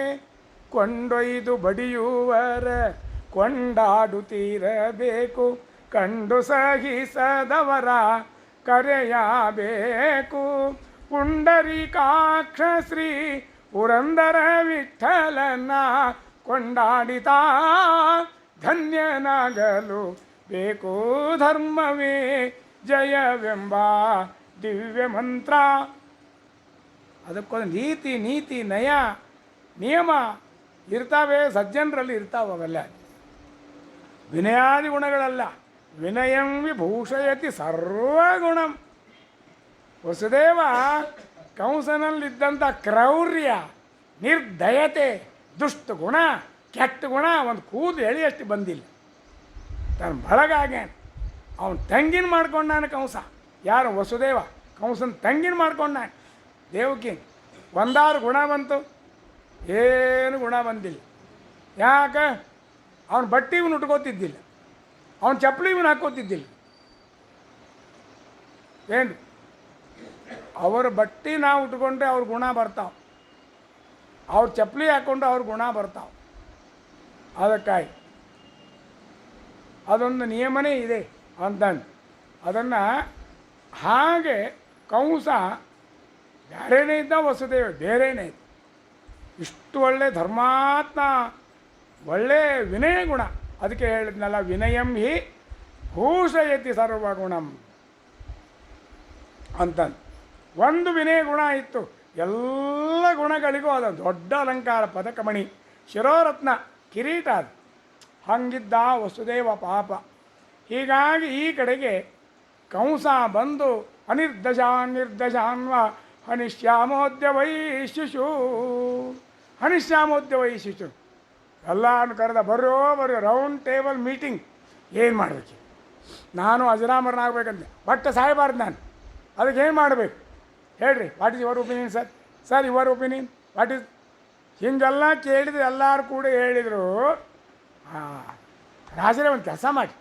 ಕೊಂಡೊಯ್ದು ಬಡಿಯುವರ ಕೊಂಡಾಡುತ್ತಿರಬೇಕು, ಕಂಡು ಸಹಿಸದವರ ಕರೆಯಬೇಕು, ಪುಂಡರೀಕಾಕ್ಷ ಶ್ರೀ ಪುರಂದರ ವಿಠಲನ ಕೊಂಡಾಡಿತಾ ಧನ್ಯನಾಗಲು ಬೇಕು, ಧರ್ಮವೇ ಜಯವೆಂಬ ದಿವ್ಯ ಮಂತ್ರ. ಅದಕ್ಕೊಂದು ನೀತಿ ನೀತಿ ನಯ ನಿಯಮ ಇರ್ತಾವೆ, ಸಜ್ಜನರಲ್ಲಿ ಇರ್ತಾವೆ. ಅವೆಲ್ಲ ವಿನಯಾದಿ ಗುಣಗಳಲ್ಲ. ವಿನಯಂ ವಿಭೂಷಯತಿ ಸರ್ವಗುಣಂ. ವಸುದೇವ ಕಂಸನಲ್ಲಿದ್ದಂಥ ಕ್ರೌರ್ಯ, ನಿರ್ದಯತೆ, ದುಷ್ಟ ಗುಣ, ಕೆಟ್ಟ ಗುಣ ಒಂದು ಕೂದು ಎಳೆಯಷ್ಟು ಬಂದಿಲ್ಲ. ತನ್ನ ಬಳಗಾಗೆ ಅವನು ತಂಗಿನ ಮಾಡ್ಕೊಂಡಾನ ಕಂಸ. ಯಾರು? ವಸುದೇವ ಕಂಸನ ತಂಗಿನ ಮಾಡ್ಕೊಂಡಾನ. ದೇವಕಿ ಒಂದಾರು ಗುಣ ಬಂತು, ಏನು ಗುಣ ಬಂದಿಲ್ಲ. ಯಾಕೆ? ಅವನ ಬಟ್ಟೆ ಇವನು ಉಟ್ಕೋತಿದ್ದಿಲ್ಲ, ಅವನ ಚಪ್ಪಲಿ ಇವನು ಹಾಕೋತಿದ್ದಿಲ್ಲ. ಏನು? ಅವರ ಬಟ್ಟೆ ನಾವು ಉಟ್ಕೊಂಡ್ರೆ ಅವ್ರ ಗುಣ ಬರ್ತಾವೆ, ಅವ್ರ ಚಪ್ಪಲಿ ಹಾಕ್ಕೊಂಡು ಅವ್ರ ಗುಣ ಬರ್ತಾವೆ. ಅದಕ್ಕಾಗಿ ಅದೊಂದು ನಿಯಮನೇ ಇದೆ ಅಂತಂದು ಅದನ್ನು ಹಾಗೆ ಕಂಸ ಬೇರೆಯೇ ಇದ್ದ, ವಸುದೇವ ಬೇರೆಯೇ ಇದ್ದ. ಇಷ್ಟು ಒಳ್ಳೆ ಧರ್ಮಾತ್ಮ, ಒಳ್ಳೆ ವಿನಯ ಗುಣ. ಅದಕ್ಕೆ ಹೇಳಿದ್ನಲ್ಲ, ವಿನಯಂ ಹಿ ಭೂಷಯತಿ ಸರ್ವಗುಣಂ ಅಂತಂದು. ಒಂದು ವಿನಯ ಗುಣ ಇತ್ತು, ಎಲ್ಲ ಗುಣಗಳಿಗೂ ಅದು ದೊಡ್ಡ ಅಲಂಕಾರ, ಪದಕಮಣಿ, ಶಿರೋರತ್ನ, ಕಿರೀಟ. ಅದು ಹಂಗಿದ್ದ ವಸುದೇವ ಪಾಪ. ಹೀಗಾಗಿ ಈ ಕಡೆಗೆ ಕಂಸ ಬಂದು ನಿರ್ದಶಾನ್ವ ಹನಿಶ್ಯಾಮೋದ್ಯ ವೈಶಿಶು, ಹನಿಶ್ಯಾಮೋದ್ಯ ವೈಶಿಶು ಎಲ್ಲಾನು ಕರೆದ, ಬರೋ ರೌಂಡ್ ಟೇಬಲ್ ಮೀಟಿಂಗ್. ಏನು ಮಾಡಬೇಕು? ನಾನು ಅಜರಾಮರನಾಗಬೇಕಂತೆ, ಬಟ್ ಸಾಯಬಾರ್ದು ನಾನು. ಅದಕ್ಕೆ ಏನು ಮಾಡಬೇಕು ಹೇಳ್ರಿ? What is your opinion sir? Sir your opinion what is? ಹಿಂಗೆಲ್ಲ ಕೇಳಿದ್ರೆ ಎಲ್ಲರೂ ಕೂಡ ಹೇಳಿದರು, ರಾಜರೇ ಒಂದು ಕೆಲಸ ಮಾಡಿ,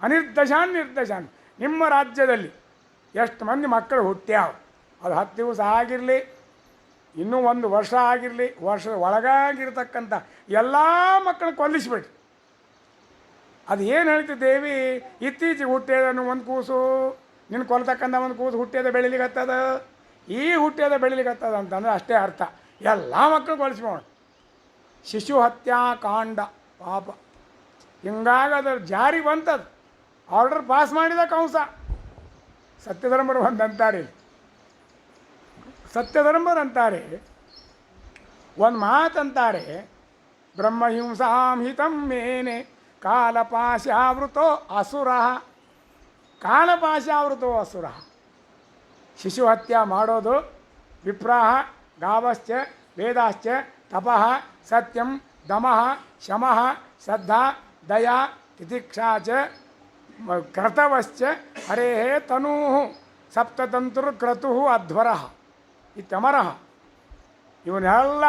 ನಿರ್ದಶಾನ್ ನಿಮ್ಮ ರಾಜ್ಯದಲ್ಲಿ ಎಷ್ಟು ಮಂದಿ ಮಕ್ಕಳು ಹುಟ್ಟ್ಯಾವ, ಅದು 10 ದಿವಸ ಆಗಿರಲಿ, ಇನ್ನೂ 1 ವರ್ಷ ಆಗಿರಲಿ, ವರ್ಷದ ಒಳಗಾಗಿರ್ತಕ್ಕಂಥ ಎಲ್ಲ ಮಕ್ಕಳನ್ನ ಕೊಲ್ಲಿಸ್ಬಿಡ್ರಿ. ಅದು ಏನು ಹೇಳ್ತಿದ್ದೆ ದೇವಿ? ಇತ್ತೀಚೆಗೆ ಹುಟ್ಟ್ಯದನ್ನು ಒಂದು ಕೂಸು, ನಿನ್ನ ಕೊಲ್ತಕ್ಕಂಥ ಒಂದು ಕೂಸು ಹುಟ್ಟ್ಯದ ಬೆಳಿಲಿಕ್ಕತ್ತದ, ಈ ಹುಟ್ಟ್ಯದ ಬೆಳಿಲಿಕ್ಕತ್ತದ ಅಂತಂದ್ರೆ ಅಷ್ಟೇ ಅರ್ಥ. ಎಲ್ಲ ಮಕ್ಕಳು ಕೊಲಿಸ್ಬೋಣ. ಶಿಶು ಹತ್ಯಾಕಾಂಡ ಪಾಪ. ಹಿಂಗಾಗಿ ಅದ್ರ ಜಾರಿ ಬಂತದು, ಆರ್ಡರ್ ಪಾಸ್ ಮಾಡಿದ ಕಂಸ. ಸತ್ಯಧರ್ಮರು ಒಂದಂತಾರೆ, ಸತ್ಯಧರ್ಮರು ಅಂತಾರೆ, ಒಂದು ಮಾತಂತಾರೆ, ಬ್ರಹ್ಮಹಿಂಸಾಂ ಹಿತಂ ಮೇನೆ ಕಾಲಪಾಶಾವೃತೋ ಅಸುರ. ಕಾಲಪಾಶಾವೃತೋ ಅಸುರ. ಶಿಶುಹತ್ಯೆ ಮಾಡೋದು, ವಿಪ್ರಾಹ ಗಾವಶ್ಚ ವೇದಾಶ್ಚ ತಪಃ ಸತ್ಯಂ ದಮಃ ಶಮಃ ಶ್ರದ್ಧಾ ದಯಾ ತಿತಿಕ್ಷಾ ಚ ಕ್ರತವಶ್ಚ ಹರೇ ತನೂ ಸಪ್ತತಂತುರ್ ಕ್ರತು ಅಧ್ವರಃ ಇತ್ಯಮರಃ. ಇವನ್ನೆಲ್ಲ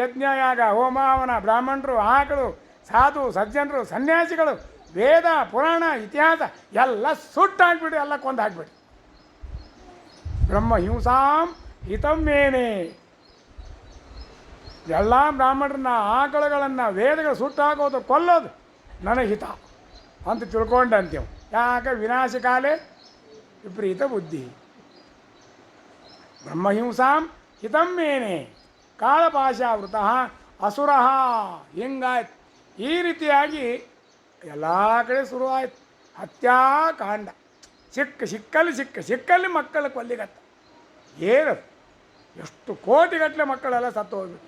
ಯಜ್ಞಯಾಗ ಹೋಮಾವನ ಬ್ರಾಹ್ಮಣರು ಆಕಳು ಸಾಧು ಸಜ್ಜನರು ಸನ್ಯಾಸಿಗಳು ವೇದ ಪುರಾಣ ಇತಿಹಾಸ ಎಲ್ಲ ಸುಟ್ಟಾಕ್ಬಿಡಿ, ಎಲ್ಲ ಕೊಂದು ಹಾಕ್ಬಿಡಿ. ಬ್ರಹ್ಮ ಹಿಂಸಾಂ ಹಿತಮ್ಮೇನೆ. ಎಲ್ಲ ಬ್ರಾಹ್ಮಣರನ್ನ ಆಕಳುಗಳನ್ನು ವೇದಗಳು ಸುಟ್ಟಾಕೋದು ಕೊಲ್ಲೋದು ನನಗೆ ಹಿತ ಅಂತ ತಿಳ್ಕೊಂಡಂತೀವಿ. ಯಾಕೆ ವಿನಾಶಕಾಲೇ ವಿಪರೀತ ಬುದ್ಧಿ. ಬ್ರಹ್ಮಹಿಂಸಾಂ ಹಿತಮ್ಮೇನೆ ಕಾಲಪಾಶಾವೃತ ಅಸುರ. ಹಿಂಗಾಯ್ತು. ಈ ರೀತಿಯಾಗಿ ಎಲ್ಲ ಕಡೆ ಶುರುವಾಯ್ತು ಹತ್ಯಾಕಾಂಡ. ಸಿಕ್ಕಲ್ಲಿ ಮಕ್ಕಳು ಕೊಲ್ಲಿಗತ್ತ. ಏನು ಎಷ್ಟು ಕೋಟಿಗಟ್ಟಲೆ ಮಕ್ಕಳೆಲ್ಲ ಸತ್ತು ಹೋಗ್ಬೇಕು.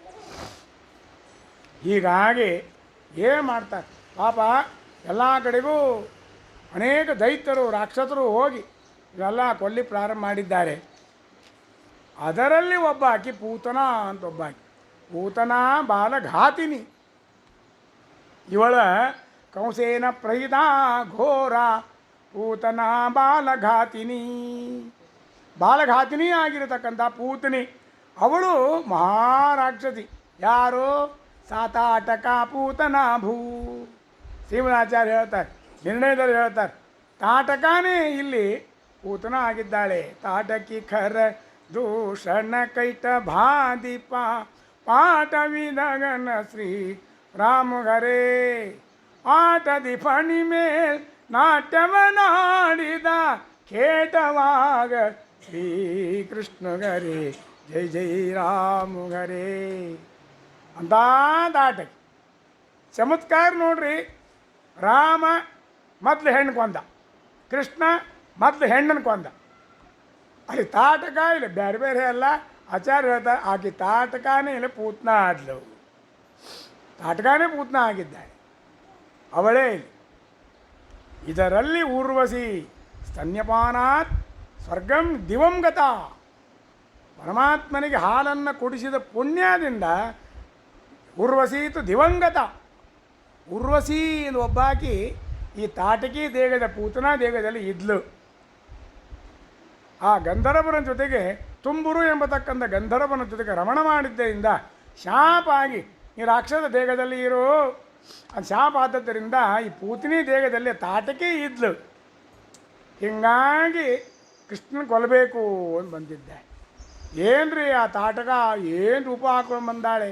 ಹೀಗಾಗಿ ಏನು ಮಾಡ್ತಾರೆ ಪಾಪ, ಎಲ್ಲ ಕಡೆಗೂ ಅನೇಕ ದೈತ್ಯರು ರಾಕ್ಷಸರು ಹೋಗಿ ಇವೆಲ್ಲ ಕೊಲ್ಲಿ ಪ್ರಾರಂಭ ಮಾಡಿದ್ದಾರೆ. ಅದರಲ್ಲಿ ಒಬ್ಬ ಆಕಿ ಪೂತನ ಅಂತ ಒಬ್ಬ ಆಕಿ, ಪೂತನ ಬಾಲಘಾತಿನಿ. ಇವಳ ಕಂಸೇನ ಪ್ರಹಿತ ಘೋರ ಪೂತನ ಬಾಲಘಾತಿನಿ ಆಗಿರತಕ್ಕಂಥ ಪೂತನಿ. ಅವಳು ಮಹಾರಾಕ್ಷಸಿ. ಯಾರು? ಸಾತಾಟಕ ಪೂತನ ಭೂ. ಶ್ರೀಮದಾಚಾರ್ಯ ಹೇಳ್ತಾರೆ, ನಿರ್ಣಯದಲ್ಲಿ ಹೇಳ್ತಾರೆ, ತಾಟಕನೇ ಇಲ್ಲಿ ಪೂತನ ಆಗಿದ್ದಾಳೆ. ತಾಟಕಿ ಖರ ದೂಷಣ ಕೈಟ ಭಾದೀಪ ಪಾಠವಿದಗನ ಶ್ರೀ ರಾಮಘರೇ ಆಟದಿ ಫಣಿ ಮೇಲ್ ನಾಟ್ಯವನಾಡಿದ ಕೇಟವಾಗ ಶ್ರೀಕೃಷ್ಣಗರೇ ಜೈ ಜೈ ರಾಮಘರೇ ಅಂತ ತಾಟಕಿ. ಚಮತ್ಕಾರ ನೋಡ್ರಿ. ರಾಮ ಮೊದಲು ಹೆಣ್ಣು ಕೊಂದ, ಕೃಷ್ಣ ಮೊದಲು ಹೆಣ್ಣನ್ನು ಕೊಂದ. ಅಲ್ಲಿ ತಾಟಕ ಇಲ್ಲ, ಬೇರೆ ಬೇರೆ ಎಲ್ಲ ಆಚಾರ್ಯ ಹೇಳ್ತಾರೆ. ಆಕೆ ತಾಟಕನೇ ಇಲ್ಲ, ಪೂತ್ನ ಆದ್ಲು. ತಾಟಕನೇ ಪೂತ್ನ ಆಗಿದ್ದಾಳೆ, ಅವಳೇ ಇಲ್ಲಿ. ಇದರಲ್ಲಿ ಊರ್ವಶಿ ಸ್ತನ್ಯಪಾನಾತ್ ಸ್ವರ್ಗಂ ದಿವಂಗತ. ಪರಮಾತ್ಮನಿಗೆ ಹಾಲನ್ನು ಕುಡಿಸಿದ ಪುಣ್ಯದಿಂದ ಊರ್ವಶೀತು ದಿವಂಗತ. ಊರ್ವಶಿ ಎಂದು ಒಬ್ಬಾಕಿ ಈ ತಾಟಕಿ ದೇಹದ ಪೂತನ ದೇಹದಲ್ಲಿ ಇದ್ಲು. ಆ ಗಂಧರ್ವನ ಜೊತೆಗೆ ತುಂಬುರು ಎಂಬತಕ್ಕಂಥ ಗಂಧರ್ವನ ಜೊತೆಗೆ ರಮಣ ಮಾಡಿದ್ದರಿಂದ ಶಾಪ ಆಗಿ ಈ ರಾಕ್ಷಸ ದೇಹದಲ್ಲಿ ಇರೋ ಅದು ಶಾಪ ಆದದ್ದರಿಂದ ಈ ಪೂತನಿ ದೇಹದಲ್ಲಿ ತಾಟಕಿ ಇದ್ಲು. ಹೀಗಾಗಿ ಕೃಷ್ಣನ ಕೊಲ್ಲಬೇಕು ಅಂತ ಬಂದಿದ್ದೆ. ಏನ್ರಿ ಆ ತಾಟಕ ಏನು ರೂಪ ಹಾಕೊಂಡು ಬಂದಾಳೆ?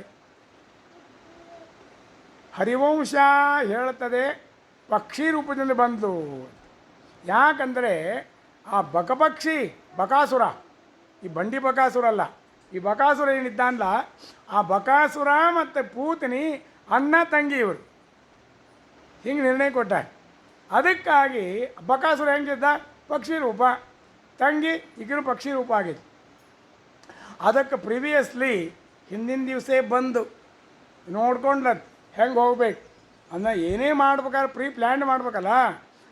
ಹರಿವಂಶ ಹೇಳುತ್ತದೆ ಪಕ್ಷಿ ರೂಪದಲ್ಲಿ ಬಂದು. ಯಾಕಂದರೆ ಆ ಬಕಪಕ್ಷಿ ಬಕಾಸುರ, ಈ ಬಂಡಿ ಬಕಾಸುರ ಅಲ್ಲ, ಈ ಬಕಾಸುರ ಏನಿದ್ದಾನಲ್ಲ, ಆ ಬಕಾಸುರ ಮತ್ತು ಪೂತನಿ ಅಣ್ಣ ತಂಗಿ ಇವರು. ಹಿಂಗೆ ನಿರ್ಣಯ ಕೊಟ್ಟಾರೆ. ಅದಕ್ಕಾಗಿ ಬಕಾಸುರ ಹೆಂಗಿದ್ದ? ಪಕ್ಷಿ ರೂಪ. ತಂಗಿ ಈಗಿನ ಪಕ್ಷಿ ರೂಪ ಆಗಿದೆ. ಅದಕ್ಕೆ ಪ್ರಿವಿಯಸ್ಲಿ ಹಿಂದಿನ ದಿವಸ ಬಂದು ನೋಡ್ಕೊಂಡು ಹೆಂಗೆ ಹೋಗ್ಬೇಕು ಅನ್ನೋ ಏನೇ ಮಾಡ್ಬೇಕಾದ್ರೆ ಪ್ರೀ ಪ್ಲ್ಯಾನ್ ಮಾಡ್ಬೇಕಲ್ಲ.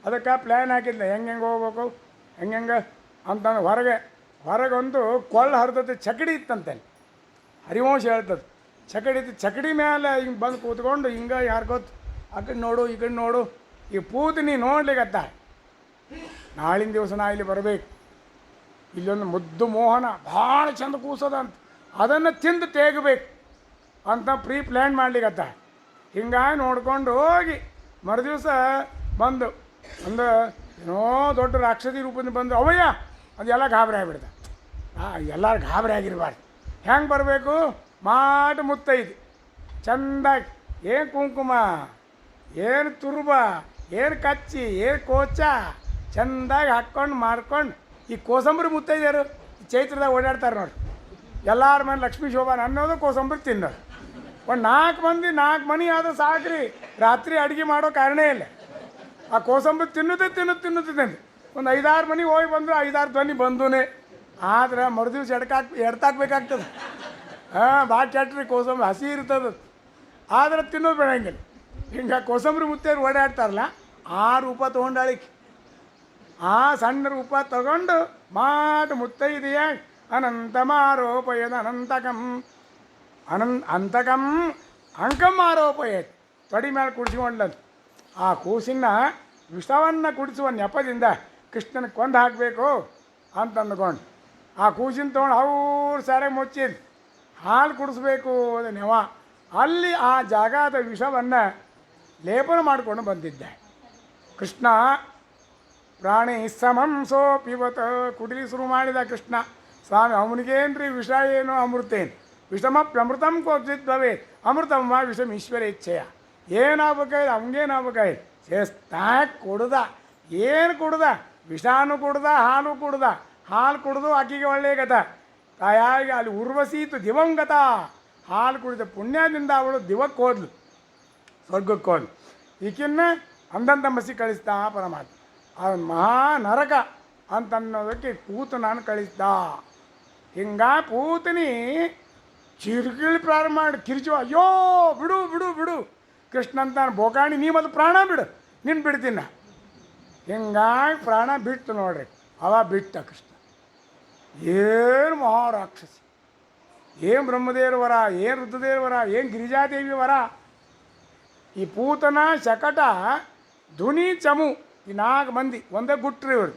ಅದಕ್ಕೆ ಪ್ಲ್ಯಾನ್ ಹಾಕಿದ್ಲ ಹೆಂಗೆ ಹೋಗ್ಬೇಕು ಹೆಂಗೆ ಅಂತಂದು ಹೊರಗೊಂದು ಕೊಳ್ಳ ಹರಿದದ್ದು ಚಕಡಿ ಇತ್ತಂತೆ. ಹರಿವಂಶ ಹೇಳ್ತದೆ ಚಕಡಿ ಇತ್ತು. ಚಕಡಿ ಮೇಲೆ ಹಿಂಗೆ ಬಂದು ಕೂತ್ಕೊಂಡು ಹಿಂಗೆ ಯಾರು ಗೊತ್ತು ಆ ಕಡೆ ನೋಡು ಈ ಕಡೆ ನೋಡು. ಈ ಪೂತನಿ ನೋಡ್ಲಿಕ್ಕತ್ತ ನಾಳಿನ ದಿವಸ ನಾ ಇಲ್ಲಿ ಬರಬೇಕು, ಇಲ್ಲೊಂದು ಮುದ್ದು ಮೋಹನ ಭಾಳ ಚಂದ ಕೂಸೋದಂತ, ಅದನ್ನು ತಿಂದು ತೆಗಬೇಕು ಅಂತ ಪ್ರೀ ಪ್ಲ್ಯಾನ್ ಮಾಡ್ಲಿಕ್ಕತ್ತ. ಹಿಂಗಾಗಿ ನೋಡ್ಕೊಂಡು ಹೋಗಿ ಮರುದಿವಸ ಬಂದು ಒಂದು ಏನೋ ದೊಡ್ಡ ರಾಕ್ಷಸಿ ರೂಪದಿಂದ ಬಂದು ಅವಯ್ಯ ಅದೆಲ್ಲ ಗಾಬರಿ ಆಗಿಬಿಡ್ತ. ಎಲ್ಲರೂ ಗಾಬರಿ ಆಗಿರಬಾರ್ದು. ಹೆಂಗೆ ಬರಬೇಕು? ಮಾಟ ಮುತ್ತೈದು ಚೆಂದಾಗಿ, ಏನು ಕುಂಕುಮ, ಏನು ತುರ್ಬ, ಏನು ಕಚ್ಚಿ, ಏನು ಕೋಚ ಚೆಂದಾಗಿ ಹಾಕ್ಕೊಂಡು ಮಾಡ್ಕೊಂಡು. ಈ ಕೋಸಂಬರಿ ಮುತ್ತೈದ್ಯಾರು ಚೈತ್ರದಾಗ ಓಡಾಡ್ತಾರೆ ನೋಡಿ. ಎಲ್ಲರ ಮನೆ ಲಕ್ಷ್ಮೀ ಶೋಭಾನ ಅನ್ನೋದು ಕೋಸಂಬರಿ ತಿನ್ನೋದು. ಒಂದು 4 ಮನೆ ಆದರೂ ಸಾಕ್ರಿ, ರಾತ್ರಿ ಅಡುಗೆ ಮಾಡೋ ಕಾರಣೇ ಇಲ್ಲ. ಆ ಕೋಸಂಬರಿ ತಿನ್ನುತ್ತೆ. ಒಂದು 5-6 ಮನೆ ಹೋಗಿ ಬಂದರು 5-6 ಧ್ವನಿ ಬಂದೂನೇ. ಆದ್ರೆ ಮರುದಿವ್ಸ ಎಡ್ತಾಕ್ಬೇಕಾಗ್ತದೆ. ಭಾಳ ಕೆಟ್ಟ್ರಿ ಕೋಸಂಬರಿ, ಹಸಿ ಇರ್ತದೆ. ಆದ್ರೆ ತಿನ್ನೋದು ಬೇಡಂಗಿಲ್ಲ. ಹಿಂಗೆ ಕೋಸಂಬರಿ ಮುತ್ತೇರು ಓಡಾಡ್ತಾರಲ್ಲ, ಆ ರೂಪ ತೊಗೊಂಡಾಳಿಕೆ ಆ ಸಣ್ಣ ರೂಪ ತಗೊಂಡು ಮಾತು ಮುತ್ತೈದೆಯ ಅನಂತಮಾರೋಪಯದ ಅನಂತಕಂ ಅಂತಕಂ ಅಂಕಂ ಆರೋಪಯತ್ ತೊಡಿ ಮೇಲೆ ಕುಡಿಸ್ಕೊಂಡ್ಲಂತ. ಆ ಕೂಸಿನ ವಿಷವನ್ನು ಕುಡಿಸುವ ನೆಪದಿಂದ ಕೃಷ್ಣನ ಕೊಂದು ಹಾಕಬೇಕು ಅಂತ ಅಂದ್ಕೊಂಡು ಆ ಕೂಸಿನ ತೊಗೊಂಡು ಅವ್ರು ಸಾರೆ ಮುಚ್ಚಿದ್ ಹಾಲು ಕುಡಿಸ್ಬೇಕು ಅದು ನೆವ. ಅಲ್ಲಿ ಆ ಜಾಗದ ವಿಷವನ್ನು ಲೇಪನ ಮಾಡಿಕೊಂಡು ಬಂದಿದ್ದೆ. ಕೃಷ್ಣ ಪ್ರಾಣಿ ಸಮಂ ಸೋಪಿವತ ಕುಡಿಲಿ ಶುರು ಮಾಡಿದ ಕೃಷ್ಣ. ಸ್ವಾಮಿ ಅವನಿಗೇನ್ರಿ ವಿಷ ಏನು ಅಮೃತೇನು ವಿಷಮಪ್ಯಮೃತಂ ಕೋಚಿತ್ ಭವೇ ಅಮೃತಂ ವಾ ವಿಷಮ್ ಈಶ್ವರ ಇಚ್ಛೆಯ. ಏನಾಗ್ಬೇಕಾಯ್ತು ಅವನಿಗೇನಾಗ್ಬೇಕಾಯ್ತು ಸೇಸ್ತಾ ಕುಡ್ದ. ಏನು ಕುಡ್ದ? ವಿಷಾನು ಕುಡ್ದ, ಹಾಲು ಕುಡ್ದ. ಹಾಲು ಕುಡಿದು ಆಕೆಗೆ ಒಳ್ಳೆಯ ಗತ ತಾಯಾಗಿ ಅಲ್ಲಿ ಉರ್ವಸೀತು ದಿವಂಗತ. ಹಾಲು ಕುಡಿದ ಪುಣ್ಯದಿಂದ ಅವಳು ದಿವಕ್ಕೆ ಹೋದ್ಲು, ಸ್ವರ್ಗಕ್ಕೆ ಹೋದ್ಲು. ಈಕಿನ್ನ ಅಂದಂತ ಮಸಿ ಕಳಿಸ್ದ ಪರಮಾತ್ಮ. ಆ ಮಹಾ ನರಕ ಅಂತನ್ನೋದಕ್ಕೆ ಪೂತನಾನು ಕಳಿಸ್ದ. ಹಿಂಗ ಪೂತನಿ ಚಿರ್ಕಿಳಿ ಪ್ರಾರಂಭ ಮಾಡಿ ಕಿರ್ಚುವ, ಅಯ್ಯೋ ಬಿಡು ಬಿಡು ಬಿಡು ಕೃಷ್ಣ ಅಂತ ಬೋಕಾಣಿ, ನೀ ಮೊದಲು ಪ್ರಾಣ ಬಿಡು, ನಿನ್ನ ಬಿಡ್ತೀನ. ಹಿಂಗಾಗಿ ಪ್ರಾಣ ಬಿಟ್ಟು ನೋಡ್ರಿ. ಅವ ಬಿಟ್ಟ ಕೃಷ್ಣ. ಏನು ಮಹಾರಾಕ್ಷಸಿ, ಏನು ಬ್ರಹ್ಮದೇವ್ರ ವರ, ಏನು ರುದ್ರದೇವ್ರ ವರ, ಏನು ಗಿರಿಜಾದೇವಿ ವರ. ಈ ಪೂತನ ಶಕಟ ಧುನಿ ಚಮು ಈ 4 ಮಂದಿ ಒಂದೇ ಗುಟ್ರಿ ಇವರು.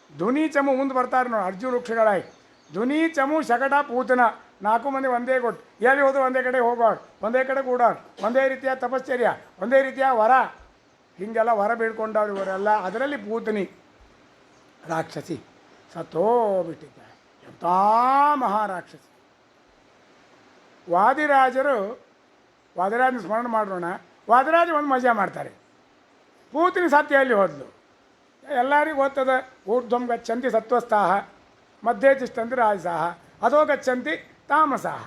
ಧುನಿ ಚಮು ಮುಂದೆ ಬರ್ತಾರೆ ನೋಡಿ, ಅರ್ಜುನ ವೃಕ್ಷಗಳಾಗಿ. ಧುನಿ ಚಮು ಶಕಟ ಪೂತನ 4 ಮಂದಿ ಒಂದೇ ಕೊಟ್ಟು ಎಲ್ಲಿ ಹೋದ್ರು ಒಂದೇ ಕಡೆ ಹೋಗೋರು, ಒಂದೇ ಕಡೆ ಕೂಡೋರು, ಒಂದೇ ರೀತಿಯ ತಪಶ್ಚರ್ಯ, ಒಂದೇ ರೀತಿಯ ವರ. ಹೀಗೆಲ್ಲ ವರ ಬೇಡ್ಕೊಂಡವ್ರು ಇವರೆಲ್ಲ. ಅದರಲ್ಲಿ ಪೂತನಿ ರಾಕ್ಷಸಿ ಸತ್ತೋಗ್ಬಿಟ್ಟಿದ್ದಾರೆ. ಎಂಥ ಮಹಾರಾಕ್ಷಸಿ. ವಾದಿರಾಜರು ವಾದಿರಾಜನ ಸ್ಮರಣೆ ಮಾಡೋಣ. ವಾದಿರಾಜ ಒಂದು ಮಜಾ ಮಾಡ್ತಾರೆ. ಪೂತನಿ ಸತ್ಯ ಎಲ್ಲಿ ಹೋದ್ಲು ಎಲ್ಲರಿಗೂ ಗೊತ್ತದ. ಊರ್ಧ್ವಂ ಗಚ್ಚಂತಿ ಸತ್ವಸ್ಥಾಹ ಮಧ್ಯೆ ತಿಷ್ಟಂತಿ ರಾಜಸಾಹ ಅಧೋ ಗಚ್ಚಂತಿ ತಾಮಸಾಹ.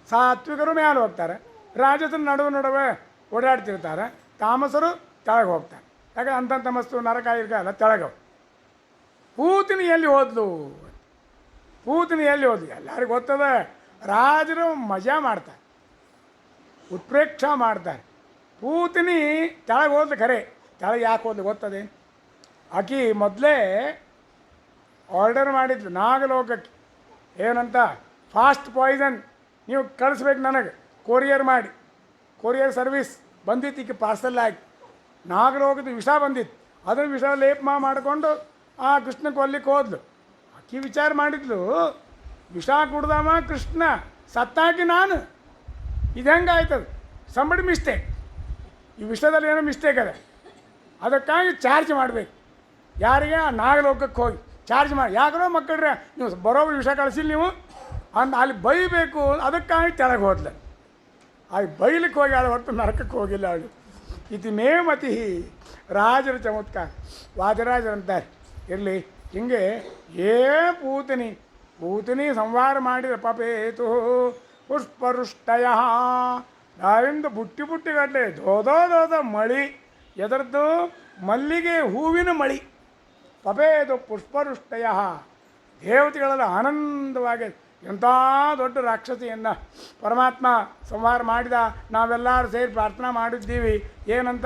ಸಾತ್ವಿಕರು ಮೇಲೆ ಹೋಗ್ತಾರೆ, ರಾಜಸರು ನಡುವೆ ಓಡಾಡ್ತಿರ್ತಾರೆ, ತಾಮಸರು ಕೆಳಗೆ ಹೋಗ್ತಾರೆ. ಯಾಕಂದ್ರೆ ಅಂತಂತ ಮಸ್ತು ನರಕ ಇರ್ಕಲ್ಲ ತೆಳಗೆ. ಪೂತನಿ ಎಲ್ಲಿ ಹೋದ್ಲು? ಪೂತನಿ ಎಲ್ಲಿ ಹೋದ್ಲು ಎಲ್ಲರಿಗೂ ಗೊತ್ತದ. ರಾಜರು ಮಜಾ ಮಾಡ್ತಾರೆ, ಉತ್ಪ್ರೇಕ್ಷ ಮಾಡ್ತಾರೆ. ಪೂತನಿ ಕೆಳಗೆ ಹೋದ್ಲು ಖರೆ. ಕೆಳಗೆ ಯಾಕೆ ಹೋದ್ಲು ಗೊತ್ತದೇನು? ಆಕಿ ಮೊದಲೇ ಆರ್ಡರ್ ಮಾಡಿದ್ಲು ನಾಗಲೋಕಕ್ಕೆ. ಏನಂತ? ಫಾಸ್ಟ್ ಪಾಯ್ಸನ್ ನೀವು ಕಳಿಸ್ಬೇಕು ನನಗೆ, ಕೊರಿಯರ್ ಮಾಡಿ. ಕೊರಿಯರ್ ಸರ್ವಿಸ್ ಬಂದಿತ್ತು, ಈಕೆ ಪಾರ್ಸಲ್ ಆಗಿ ನಾಗಲೋಕದ ವಿಷ ಬಂದಿತ್ತು. ಅದನ್ನು ವಿಷ ಲೇಪ ಮಾಡಿಕೊಂಡು ಆ ಕೃಷ್ಣ ಕೊಲ್ಲಿಕ್ಕೆ ಹೋದ್ಲು. ಆಕಿ ವಿಚಾರ ಮಾಡಿದ್ಲು, ವಿಷ ಕುಡ್ದವ ಕೃಷ್ಣ, ಸತ್ತಾಕಿ ನಾನು. ಇದು ಹೆಂಗೆ ಆಯ್ತದ? Somebody mistake. ಈ ವಿಷಯದಲ್ಲಿ ಏನೋ ಮಿಸ್ಟೇಕ್ ಅದ. ಅದಕ್ಕಾಗಿ ಚಾರ್ಜ್ ಮಾಡಬೇಕು. ಯಾರಿಗೆ? ಆ ನಾಗಲೋಕಕ್ಕೆ ಹೋಗಿ ಚಾರ್ಜ್ ಮಾಡಿ. ಯಾಕಂದ್ರೆ ಮಕ್ಕಳ್ರೆ ನೀವು ಬರೋ ವಿಷ ಕಳಿಸಿಲ್ಲ ನೀವು ಅಂದು ಅಲ್ಲಿ ಬೈಬೇಕು. ಅದಕ್ಕಾಗಿ ಕೆಳಗೆ ಹೋದ್ಲು. ಅಲ್ಲಿ ಬೈಲಿಕ್ಕೆ ಹೋಗಿ ಅದು ಹೊರತು ನರಕಕ್ಕೆ ಹೋಗಿಲ್ಲ ಅವಳು. ಇತಿ ಮೇ ಮತಿ ರಾಜರ ಚಮತ್ಕಾರ. ವಾದಿರಾಜರಂತಾರೆ ಇರಲಿ ಹಿಂಗೆ. ಪೂತನಿ ಸಂಹಾರ ಮಾಡಿದ ಪಪೇತು ಪುಷ್ಪರುಷ್ಟಯ. ನಾವಿಂದು ಬುಟ್ಟಿಗಟ್ಟಲೆ ದೋದೋದೋದ ಮಳಿ. ಎದರದ್ದು? ಮಲ್ಲಿಗೆ ಹೂವಿನ ಮಳಿ. ಪಪೇತು ಪುಷ್ಪರುಷ್ಟಯ. ದೇವತೆಗಳೆಲ್ಲ ಆನಂದವಾಗಿ ಎಂಥ ದೊಡ್ಡ ರಾಕ್ಷಸಿಯನ್ನು ಪರಮಾತ್ಮ ಸಂಹಾರ ಮಾಡಿದ. ನಾವೆಲ್ಲರೂ ಸೇರಿ ಪ್ರಾರ್ಥನಾ ಮಾಡಿದ್ದೀವಿ. ಏನಂತ?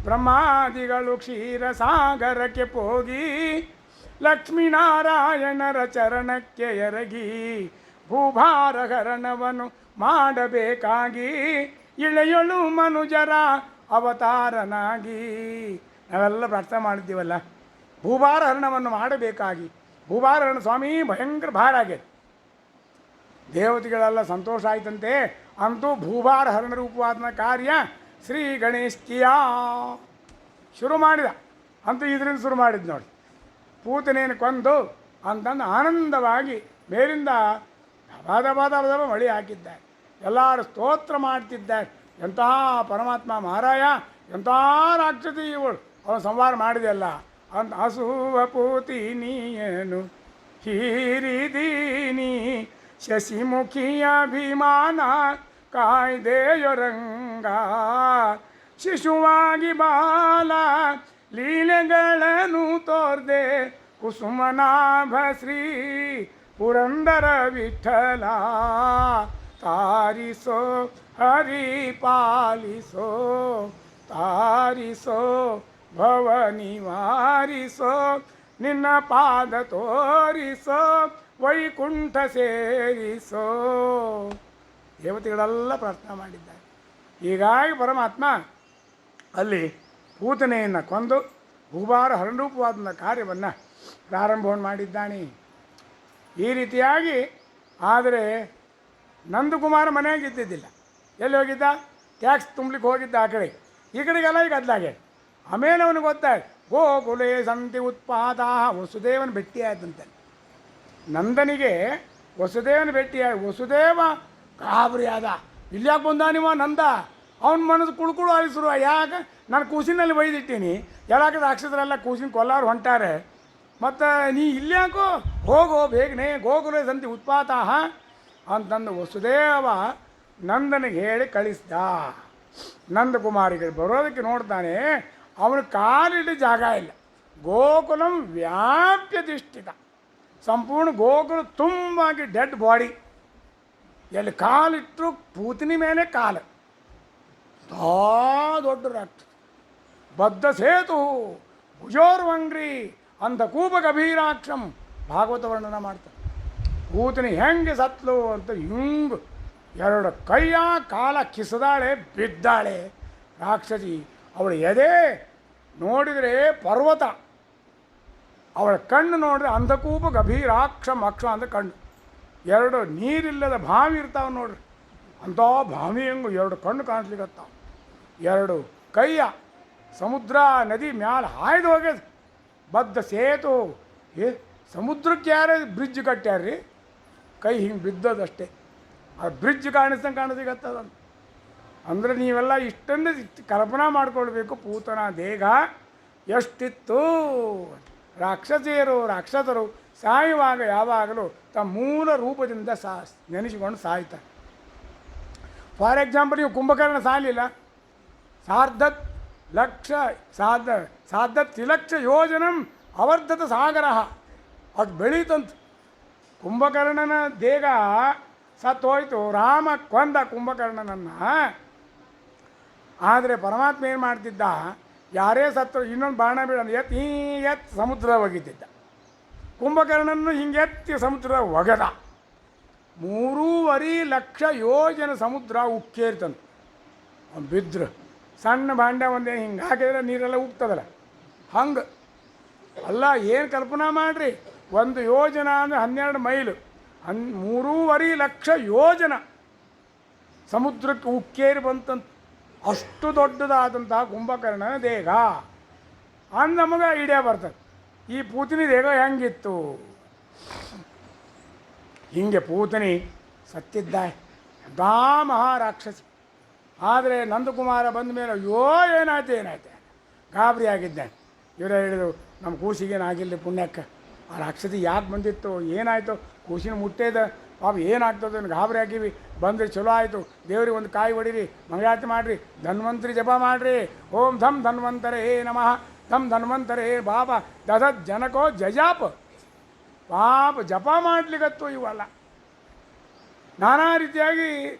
ಬ್ರಹ್ಮಾದಿಗಳು ಕ್ಷೀರ ಸಾಗರಕ್ಕೆ ಹೋಗಿ ಲಕ್ಷ್ಮೀನಾರಾಯಣರ ಚರಣಕ್ಕೆ ಎರಗಿ ಭೂಭಾರಹರಣವನ್ನು ಮಾಡಬೇಕಾಗಿ ಇಳೆಯೊಳು ಮನುಜರ ಅವತಾರನಾಗಿ. ನಾವೆಲ್ಲ ಪ್ರಾರ್ಥನೆ ಮಾಡಿದ್ದೀವಲ್ಲ, ಭೂಭಾರಹರಣವನ್ನು ಮಾಡಬೇಕಾಗಿ. ಭೂಭಾರಹರಣ ಸ್ವಾಮಿ ಭಯಂಕರ ಭಾರ ಆಗೈತೆ. ದೇವತೆಗಳೆಲ್ಲ ಸಂತೋಷ ಆಯ್ತಂತೆ. ಅಂತೂ ಭೂಭಾರಹರಣ ರೂಪವಾದ ಕಾರ್ಯ ಶ್ರೀ ಗಣೇಶ್ಕಿಯ ಶುರು ಮಾಡಿದ. ಅಂತೂ ಇದರಿಂದ ಶುರು ಮಾಡಿದ್ದು ನೋಡಿ. ಪೂತನೇನು ಕೊಂದು ಅಂತಂದು ಆನಂದವಾಗಿ ಮೇಲಿಂದ ದಬ ಮಳಿ ಹಾಕಿದ್ದಾರೆ. ಎಲ್ಲರೂ ಸ್ತೋತ್ರ ಮಾಡ್ತಿದ್ದಾರೆ. ಎಂಥ ಪರಮಾತ್ಮ ಮಹಾರಾಯ, ಎಂಥ ರಾಕ್ಷಸಿ ಇವಳು, ಅವನು ಸಂಹಾರ ಮಾಡಿದೆಯಲ್ಲ ಅಂತ. ಅಸುವ ಪೂತಿನಿಯನು ಹೀರಿದೀನಿ ಶಶಿಮುಖಿಯ ಅಭಿಮಾನ ಕಾಯ್ದೆಯೊರಂಗ. ಶಿಶುವಾಗಿ ಬಾಲ ಲೀಲೆಗಳನ್ನು ತೋರ್ದೆ ಕುಸುಮನಾಭ ಶ್ರೀ ಪುರಂದರ ವಿಠಲ. ತಾರಿಸೋ ಹರಿ ಪಾಲಿಸೋ, ತಾರಿಸೋ ಭವ ನಿವಾರಿಸೋ ನಿನ್ನ ಪಾದ ತೋರಿಸೋ ವೈಕುಂಠ ಸೇರಿಸೋ. ದೇವತೆಗಳೆಲ್ಲ ಪ್ರಾರ್ಥನೆ ಮಾಡಿದ್ದಾರೆ. ಹೀಗಾಗಿ ಪರಮಾತ್ಮ ಅಲ್ಲಿ ಪೂತನೆಯನ್ನು ಕೊಂದು ಭೂಭಾರ ಹರಣರೂಪವಾದ ಕಾರ್ಯವನ್ನು ಪ್ರಾರಂಭವನ್ನು ಮಾಡಿದ್ದಾನೆ. ಈ ರೀತಿಯಾಗಿ ಆದರೆ ನಂದಕುಮಾರ ಮನೆಯಾಗಿ ಇದ್ದಿದ್ದಿಲ್ಲ. ಎಲ್ಲಿ ಹೋಗಿದ್ದ? ಟ್ಯಾಕ್ಸ್ ತುಂಬಲಿಕ್ಕೆ ಹೋಗಿದ್ದ ಆ ಕಡೆ. ಈ ಕಡೆಗೆಲ್ಲ ಈಗ ಅದ್ಲಾಗೆ. ಆಮೇಲೆ ಅವನಿಗೆ ಗೊತ್ತಾಯ್ತು, ಗೋಕುಲೇ ಸಂತಿ ಉತ್ಪಾದ ವಸುದೇವನ ಭೇಟಿಯಾಯ್ತಂತೆ. ನಂದನಿಗೆ ವಸುದೇವನ ಭೇಟಿಯಾಗಿ ವಸುದೇವ ಗಾಬರಿ ಆದ. ಇಲ್ಯಾಕೆ ಬಂದ ನೀವು ನಂದ? ಅವನ ಮನಸ್ಸು ಕುಳ್ಕುಳು ಆಲಿಸ್ರು. ಯಾಕೆ? ನಾನು ಕೂಸಿನಲ್ಲಿ ಒಯ್ದಿಟ್ಟೀನಿ, ಎಲ್ಲಾಕ ರಾಕ್ಷಸರೆಲ್ಲ ಕೂಸಿನ ಕೊಲ್ಲಾರು ಹೊಂಟಾರೆ, ಮತ್ತು ನೀ ಇಲ್ಯಾಕೋ ಹೋಗೋ ಬೇಗನೆ ಗೋಕುಲೇ ಸಂತಿ ಉತ್ಪಾತ ಅಂತಂದು ವಸುದೇವ ನಂದನಿಗೆ ಹೇಳಿ ಕಳಿಸ್ದ. ನಂದಕುಮಾರಿಗೆ ಬರೋದಕ್ಕೆ ನೋಡ್ತಾನೆ, ಅವನ ಕಾಲಿಟ್ಟು ಜಾಗ ಇಲ್ಲ. ಗೋಕುಲಂ ವ್ಯಾಪ್ಯಧಿಷ್ಠಿತ, ಸಂಪೂರ್ಣ ಗೋಕುಲ ತುಂಬಾಗಿ ಡೆಡ್ ಬಾಡಿ. ಎಲ್ಲಿ ಕಾಲಿಟ್ಟರು ಪೂತಿನಿ ಮೇಲೆ ಕಾಲು. ದೊಡ್ಡ ರಾಕ್ಷಸ ಬದ್ಧ ಸೇತು ಭುಜೋರ್ವಂಗ್ರಿ ಅಂತ ಕೂಪ ಗಭೀರಾಕ್ಷಂ ಭಾಗವತ ವರ್ಣನ ಮಾಡ್ತಾರೆ. ಪೂತನಿ ಹೆಂಗೆ ಸತ್ಲು ಅಂತ ಹಿಂಗೆ ಎರಡು ಕೈಯ ಕಾಲ ಕಿಸದಾಳೆ, ಬಿದ್ದಾಳೆ ರಾಕ್ಷಸಿ. ಅವಳ ಎದೆ ನೋಡಿದರೆ ಪರ್ವತ, ಅವಳ ಕಣ್ಣು ನೋಡಿದ್ರೆ ಅಂಧಕೂಪ ಗಭೀರಾಕ್ಷಂ, ಅಕ್ಷ ಅಂತ ಕಣ್ಣು. ಎರಡು ನೀರಿಲ್ಲದ ಬಾವಿ ಇರ್ತಾವೆ ನೋಡ್ರಿ, ಅಂಥ ಬಾವಿ ಹೆಂಗು ಎರಡು ಕಣ್ಣು ಕಾಣಿಸ್ಲಿಕ್ಕತ್ತಾವ. ಎರಡು ಕೈಯ ಸಮುದ್ರ ನದಿ ಮ್ಯಾಲ ಹಾಯ್ದು ಹೋಗ್ಯದ. ಬದ್ಧ ಸೇತು. ಸಮುದ್ರಕ್ಕೆ ಯಾರೇ ಬ್ರಿಡ್ಜ್ ಕಟ್ಟ್ಯಾರ್ರಿ? ಕೈ ಹಿಂಗೆ ಬಿದ್ದದಷ್ಟೇ. ಆ ಬ್ರಿಡ್ಜ್ ಕಾಣಿಸ್ಲಿಕ್ಕತ್ತದಂತ. ಅಂದರೆ ನೀವೆಲ್ಲ ಇಷ್ಟನ್ನು ಕಲ್ಪನಾ ಮಾಡ್ಕೊಳ್ಬೇಕು. ಪೂತನ ದೇಹ ಎಷ್ಟಿತ್ತು. ರಾಕ್ಷಸರು ಸಾಯುವಾಗ ಯಾವಾಗಲೂ ತಮ್ಮ ಮೂಲ ರೂಪದಿಂದ ನೆನೆಸಿಕೊಂಡು ಸಾಯ್ತಾರೆ. ಫಾರ್ ಎಕ್ಸಾಂಪಲ್, ನೀವು ಕುಂಭಕರ್ಣ ಸಾಲಿಲ್ಲ, ಸಾರ್ಧ ತ್ರಿಲಕ್ಷ ಯೋಜನಂ ಅವರ್ಧತ ಸಾಗರ ಅದು ಬೆಳೀತಂತ. ಕುಂಭಕರ್ಣನ ದೇಹ ಸತ್ತೋಯ್ತು, ರಾಮ ಕೊಂದ ಕುಂಭಕರ್ಣನನ್ನು. ಆದರೆ ಪರಮಾತ್ಮ ಏನು ಮಾಡ್ತಿದ್ದ, ಯಾರೇ ಸತ್ತರು ಇನ್ನೊಂದು ಬಾಣ ಬೀಳ ಎತ್ ಸಮುದ್ರ ಒಗಿತಿದ್ದ. ಕುಂಭಕರ್ಣನ್ನು ಹಿಂಗೆತ್ತಿ ಸಮುದ್ರ ಒಗೆದ. 3.5 ಲಕ್ಷ ಯೋಜನ ಸಮುದ್ರ ಉಕ್ಕೇರ್ತಂತ. ಅವ್ನು ಬಿದ್ರು ಸಣ್ಣ ಭಾಂಡೆ ಒಂದೇ ಹಿಂಗೆ ಹಾಕಿದ್ರೆ ನೀರೆಲ್ಲ ಉಕ್ತದಲ್ಲ, ಹಂಗೆ ಅಲ್ಲ. ಏನು ಕಲ್ಪನಾ ಮಾಡಿರಿ, 1 ಯೋಜನ ಅಂದರೆ 12 ಮೈಲು, 3.5 ಲಕ್ಷ ಯೋಜನ ಸಮುದ್ರಕ್ಕೆ ಉಕ್ಕೇರಿ ಬಂತಂತ. ಅಷ್ಟು ದೊಡ್ಡದಾದಂತಹ ಕುಂಭಕರ್ಣನ ದೇಹ ಅಂದ ನಮಗೆ ಐಡಿಯಾ ಬರ್ತದೆ. ಈ ಪೂತನಿ ದೇಹ ಹೆಂಗಿತ್ತು? ಹೀಗೆ ಪೂತನಿ ಸತ್ತಿದ್ದ ದಾ ಮಹಾರಾಕ್ಷಸಿ. ಆದರೆ ನಂದಕುಮಾರ ಬಂದ ಮೇಲೆ ಅಯ್ಯೋ ಏನಾಯ್ತು ಗಾಬರಿ ಆಗಿದ್ದೆ. ಇವರೇ ಹೇಳಿದರು, ನಮ್ಮ ಕೂಸಿಗೇನಾಗಿಲ್ಲ ಪುಣ್ಯಕ್ಕೆ. ಆ ರಾಕ್ಷಸಿ ಯಾಕೆ ಬಂದಿತ್ತು, ಏನಾಯಿತು, ಕೂಸಿನ ಮುಟ್ಟೇದ ಪಾಪ ಏನಾಗ್ತದೆ ಗಾಬರಿ ಹಾಕಿವಿ. ಬಂದರೆ ಚಲೋ ಆಯಿತು, ದೇವ್ರಿಗೆ ಒಂದು ಕಾಯಿ ಹೊಡಿರಿ, ಮಂಗಳಾರತಿ ಮಾಡಿರಿ, ಧನ್ವಂತರಿ ಜಪ ಮಾಡಿರಿ. ಓಂ ಧಮ್ ಧನ್ವಂತರೇ ನಮಃ, ಧಮ್ ಧನ್ವಂತರೇ ಬಾಪ ದಧತ್ ಜನಕೋ ಜಜಾಪ. ಪಾಪ ಜಪ ಮಾಡ್ಲಿಕ್ಕತ್ತು ಇವೆಲ್ಲ ನಾನಾ ರೀತಿಯಾಗಿ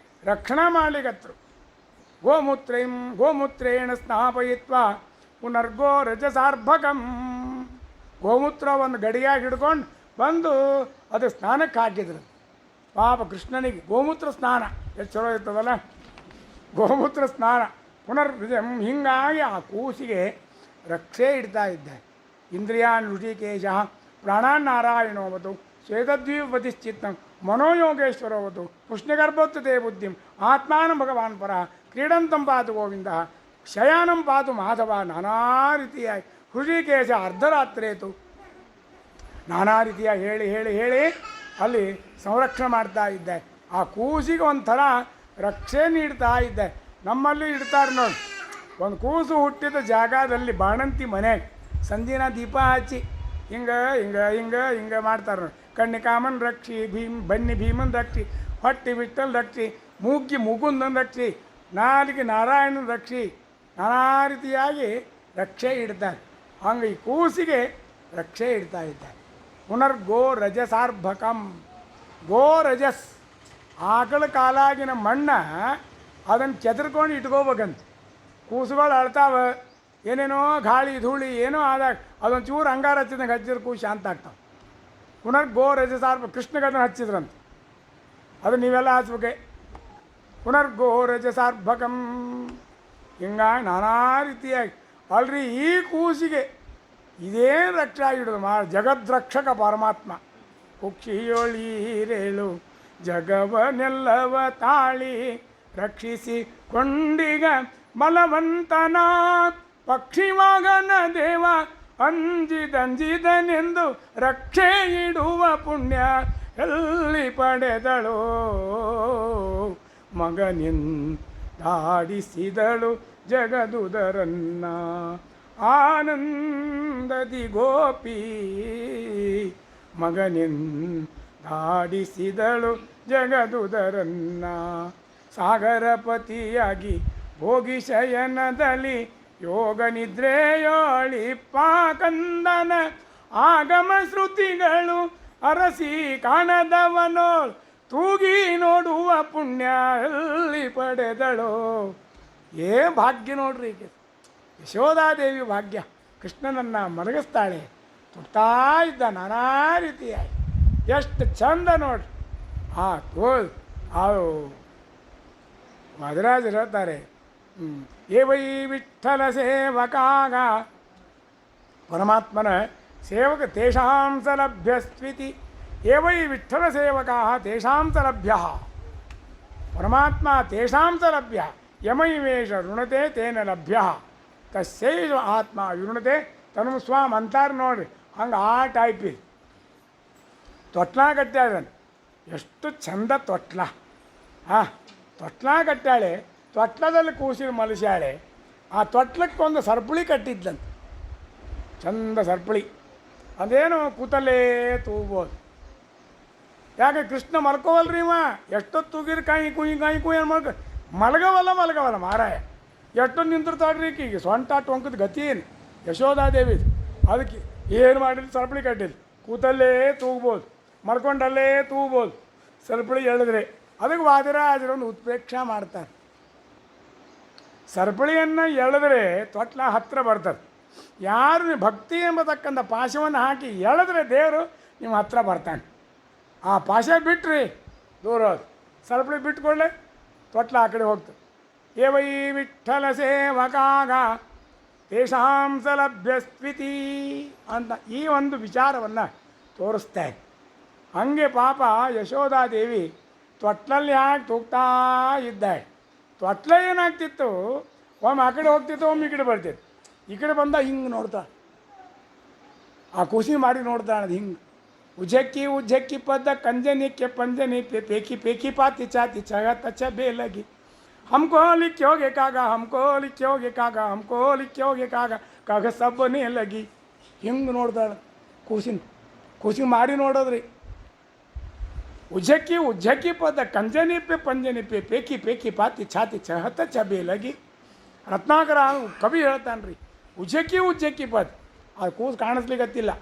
ರಕ್ಷಣಾ ಮಾಡ್ಲಿಕ್ಕತ್ತರು. ಗೋಮೂತ್ರೇಣ ಸ್ನಾಪಯಿತ್ವ ಪುನರ್ಗೋ ರಜಸಾರ್ಭಕಂ. ಗೋಮೂತ್ರ ಒಂದು ಗಡಿಯಾಗಿ ಹಿಡ್ಕೊಂಡು ಬಂದು ಅದು ಸ್ನಾನಕ್ಕೆ ಹಾಕಿದ್ರು. ಪಾಪ ಕೃಷ್ಣನಿಗೆ ಗೋಮೂತ್ರ ಸ್ನಾನ ಎಷ್ಟು ಚಲೋ ಇರ್ತದಲ್ಲ, ಗೋಮೂತ್ರ ಸ್ನಾನ ಪುನರ್ಜಂ. ಹೀಗಾಗಿ ಆ ಕೂಸಿಗೆ ರಕ್ಷೆ ಇಡ್ತಾ ಇದ್ದೆ. ಇಂದ್ರಿಯಾನ್ ಋಷಿಕೇಶ ಪ್ರಾಣಾನ್ ನಾರಾಯಣೋವತು ಶ್ವೇತದ್ವೀಪತಿಶ್ಚಿತ್ತಂ ಮನೋಯೋಗೇಶ್ವರೋವತು ಕೃಷ್ಣಗರ್ಭೋತ್ತತೆ ಬುದ್ಧಿಂ ಆತ್ಮಾನಂ ಭಗವಾನ್ ಪರ ಕ್ರೀಡಂತಂ ಪಾತು ಗೋವಿಂದ ಶಯಾನಂ ಪಾತು ಮಾಧವ. ನಾನಾ ರೀತಿಯಾಗಿ ಹೃಷಿಕೇಶ ಅರ್ಧರಾತ್ರೇತು ನಾನಾ ರೀತಿಯ ಹೇಳಿ ಅಲ್ಲಿ ಸಂರಕ್ಷಣೆ ಮಾಡ್ತಾ ಇದ್ದೆ. ಆ ಕೂಸಿಗೆ ಒಂಥರ ರಕ್ಷೆ ನೀಡ್ತಾ ಇದ್ದೆ. ನಮ್ಮಲ್ಲಿ ಇಡ್ತಾರೆ ನೋಡಿ, ಒಂದು ಕೂಸು ಹುಟ್ಟಿದ ಜಾಗದಲ್ಲಿ ಬಾಣಂತಿ ಮನೆಗೆ ಸಂದಿನ ದೀಪ ಹಚ್ಚಿ ಹಿಂಗೆ ಮಾಡ್ತಾರೆ ನೋಡಿ. ಕಣ್ಣಿ ಕಾಮನ್ ರಕ್ಷಿ, ಬನ್ನಿ ಭೀಮನ್ ರಕ್ಷಿ, ಹೊಟ್ಟಿ ವಿಠಲ್ ರಕ್ಷಿ, ಮೂಗಿ ಮುಕುಂದನ್ ರಕ್ಷಿ, ನಾಲಿಗೆ ನಾರಾಯಣನ ರಕ್ಷಿ, ನಾನಾ ರೀತಿಯಾಗಿ ರಕ್ಷೆ ಇಡ್ತಾರೆ. ಹಂಗೆ ಈ ಕೂಸಿಗೆ ರಕ್ಷೆ ಇಡ್ತಾ ಇದ್ದಾರೆ. ಪುನರ್ಗೋ ರಜಸಾರ್ಭಕಂ. ಗೋ ರಜಸ್ ಆಕಳ ಕಾಲಾಗಿನ ಮಣ್ಣ ಅದನ್ನು ಕೆದರ್ಕೊಂಡು ಇಟ್ಕೋಬೇಕಂತ. ಕೂಸುಗಳು ಅಳ್ತಾವೆ, ಏನೇನೋ ಗಾಳಿ ಧೂಳಿ ಏನೋ ಆದಾಗ ಅದೊಂದು ಚೂರು ಅಂಗಾರ ಹಚ್ಚಿದಂಗೆ ಹಚ್ಚಿದ್ರೆ ಕೂಸು ಶಾಂತ ಆಗ್ತಾವೆ. ಪುನರ್ ಗೋ ರಜಸಾರ್ಪ ಕೃಷ್ಣಗೆ ಅದನ್ನು ಹಚ್ಚಿದ್ರಂತೆ, ಅದು ನೀವೆಲ್ಲ ಹಚ್ಬೇಕೆ. ಪುನರ್ಗೋ ರಜಸಾರ್ಭಕಂ ಹಿಂಗಾಗಿ ನಾನಾ ರೀತಿಯಾಗಿ ಅಲ್ರಿ ಈ ಕೂಸಿಗೆ ಇದೇನು ರಕ್ಷಾ ಹಿಡಿದು ಜಗದ್ರಕ್ಷಕ ಪರಮಾತ್ಮ. ಕುಕ್ಷಿಯೊಳೀರೇಳು ಜಗವನೆಲ್ಲವ ತಾಳಿ ರಕ್ಷಿಸಿ ಕೊಂಡಿಗ ಬಲವಂತನ ಪಕ್ಷಿವಾಗನ ದೇವ ಅಂಜಿದಂಜಿದನೆಂದು ರಕ್ಷೆ ಇಡುವ ಪುಣ್ಯ ಎಲ್ಲಿ ಪಡೆದಳೋ ಮಗನಿಂದಾಡಿಸಿದಳು ಜಗದುದರನ್ನ ಆನಂದದಿ ಗೋಪಿ ಮಗನಿಂದಾಡಿಸಿದಳು ಜಗದುದರನ್ನ ಸಾಗರಪತಿಯಾಗಿ ಭೋಗಿ ಶಯನದಲ್ಲಿ ಯೋಗ ನಿದ್ರೆಯೋಳಿಪ್ಪ ಕಂದನ ಆಗಮ ಶ್ರುತಿಗಳು ಅರಸಿ ಕಾಣದವನೋ ತೂಗಿ ನೋಡುವ ಪುಣ್ಯ ಎಲ್ಲಿ ಪಡೆದಳೋ. ಏ ಭಾಗ್ಯ ನೋಡ್ರಿ ಈಗ ಯಶೋಧಾದೇವಿ ಭಾಗ್ಯ. ಕೃಷ್ಣನನ್ನು ಮಲಗಿಸ್ತಾಳೆ, ತುಡ್ತಾ ಇದ್ದ ನಾನಾ ರೀತಿಯಾಗಿ ಎಷ್ಟು ಚಂದ ನೋಡ್ರಿ. ಅದು ಮಧುರಾಜರು ಹೇಳ್ತಾರೆ, ಏ ವೈ ವಿಠ್ಠಲ ಸೇವಕಾಗ ಪರಮಾತ್ಮನ ಸೇವಕ ತೇಷಾಂ ಸಲಭ್ಯಸ್ತ್ವಿತಿ. ಏ ವೈ ವಿಠ್ಠಲ ಸೇವಕಾ ತೇಷಾಂ ಸಲಭ್ಯ ಪರಮಾತ್ಮ ತೇಷಾಂ ಸಲಭ್ಯ ಯಮೈವೇಶ ಋಣತೆ ತೇನ ಲಭ್ಯ ತಸ್ಯೈವ ಆತ್ಮ ಯುಣತೆ ತನು ಸ್ವಾಮ್ ಅಂತಾರೆ ನೋಡ್ರಿ. ಹಂಗೆ ಆ ಟೈಪ್ ಇದು. ತೊಟ್ಲ ಕಟ್ಟಾಳೆ, ಎಷ್ಟು ಚಂದ ತೊಟ್ಲ. ತೊಟ್ಲ ಕಟ್ಟಾಳೆ, ತೊಟ್ಲದಲ್ಲಿ ಕೂಸಿನ ಮಲಸ್ಯಾಳೆ. ಆ ತೊಟ್ಲಕ್ಕೊಂದು ಸರ್ಪುಳಿ ಕಟ್ಟಿದ್ಲಂತೆ, ಚಂದ ಸರ್ಪುಳಿ. ಅದೇನು ಕೂತಲ್ಲೇ ತೂಬೋದು. ಯಾಕೆ ಕೃಷ್ಣ ಮಲ್ಕೋವಲ್ರಿ ಇವ, ಎಷ್ಟೊತ್ತು ತೂಗಿರಿ ಕಾಯಿ ಕುಯ್ ಏನು ಮಲಗವಲ್ಲ ಮಾರಾಯ. ಎಷ್ಟೊಂದು ನಿಂತಿರ್ತಾಳ್ರಿ ಈಕಿಗೆ ಸೊಂಟ ಟೊಂಕದ ಗತಿ ಏನು ಯಶೋಧಾದೇವಿ. ಅದಕ್ಕೆ ಏನು ಮಾಡಿಲ್ಲ, ಸರಪಳಿ ಕಟ್ಟಿಲ್ಲ, ಕೂತಲ್ಲೇ ತೂಗ್ಬೋದು, ಮಲ್ಕೊಂಡಲ್ಲೇ ತೂಗ್ಬೋದು. ಸರಪಳಿ ಎಳೆದ್ರೆ ಅದಕ್ಕೆ ವಾದಿರಾಜರೊಂದು ಉತ್ಪ್ರೇಕ್ಷ ಮಾಡ್ತಾರೆ. ಸರಪಳಿಯನ್ನು ಎಳೆದ್ರೆ ತೊಟ್ಲ ಹತ್ತಿರ ಬರ್ತದೆ. ಯಾರು ಭಕ್ತಿ ಎಂಬತಕ್ಕಂಥ ಪಾಶವನ್ನು ಹಾಕಿ ಎಳೆದ್ರೆ ದೇವರು ನಿಮ್ಮ ಹತ್ತಿರ ಬರ್ತಾನೆ. ಆ ಪಾಶ ಬಿಟ್ರಿ ದೂರ ಹೋದು, ಸರಪಳಿ ಬಿಟ್ಕೊಳ್ಳೆ ತೊಟ್ಲ ಆ ಕಡೆ ಹೋಗ್ತದೆ. ಏ ವೈ ವಿಠ್ಠಲ ಸೇವಕಾಗ ತೇಷಾಂ ಸಲಭ್ಯಸ್ತ್ವಿತಿ ಅಂತ ಈ ಒಂದು ವಿಚಾರವನ್ನು ತೋರಿಸ್ತಾರೆ. ಹಂಗೆ ಪಾಪ ಯಶೋಧಾದೇವಿ ತೊಟ್ಲಲ್ಲಿ ಹಾಕಿ ತೂಗ್ತಾ ಇದ್ದಾಳೆ. ತೊಟ್ಲ ಏನಾಗ್ತಿತ್ತು, ಒಮ್ಮೆ ಆ ಕಡೆ ಹೋಗ್ತಿತ್ತು, ಒಮ್ಮೆ ಈ ಕಡೆ ಬರ್ತಿತ್ತು. ಈ ಕಡೆ ಬಂದ ಹಿಂಗೆ ನೋಡ್ತಾ, ಆ ಖುಷಿ ಮಾಡಿ ನೋಡ್ತಾಳೆ. ಹಿಂಗೆ ಉಜ್ಜಕ್ಕಿ ಪದ್ದ ಕಂಜನಿಕ್ಕೆ ಪಂಜನಿ ಪೇಕಿ ಪೇಕಿ ಪಾತಿ ಚಾತಿ ಚಗ ತಚ್ಚ ಬೇಲಗಿ हमको लिखोगे कागा हमको लिखोगे कागा हमको लिखोगे कागा ಕಾಗ ಸಬ್ಬನೇ ಲಗಿ. ಹಿಂಗೆ ನೋಡ್ತಾಳೆ ಖುಷಿ ಮಾಡಿ ನೋಡೋದ್ರಿ. ಉಜ್ಜಕ್ಕಿ ಪದ ಕಂಜನಿಪ್ಪೆ ಪಂಜನಿಪ್ಪೆ ಪೇಕಿ ಪೇಕಿ ಪಾತಿ ಛಾತಿ ಚಹತ ಚಬೆ ಲಗಿ. ರತ್ನಾಕರ ಕವಿ ಹೇಳ್ತಾನೆ ರೀ, ಉಜ್ಜಕ್ಕಿ ಪದ ಅದು ಕೂಸು ಕಾಣಿಸ್ಲಿಕ್ಕತ್ತಿಲ್ಲ.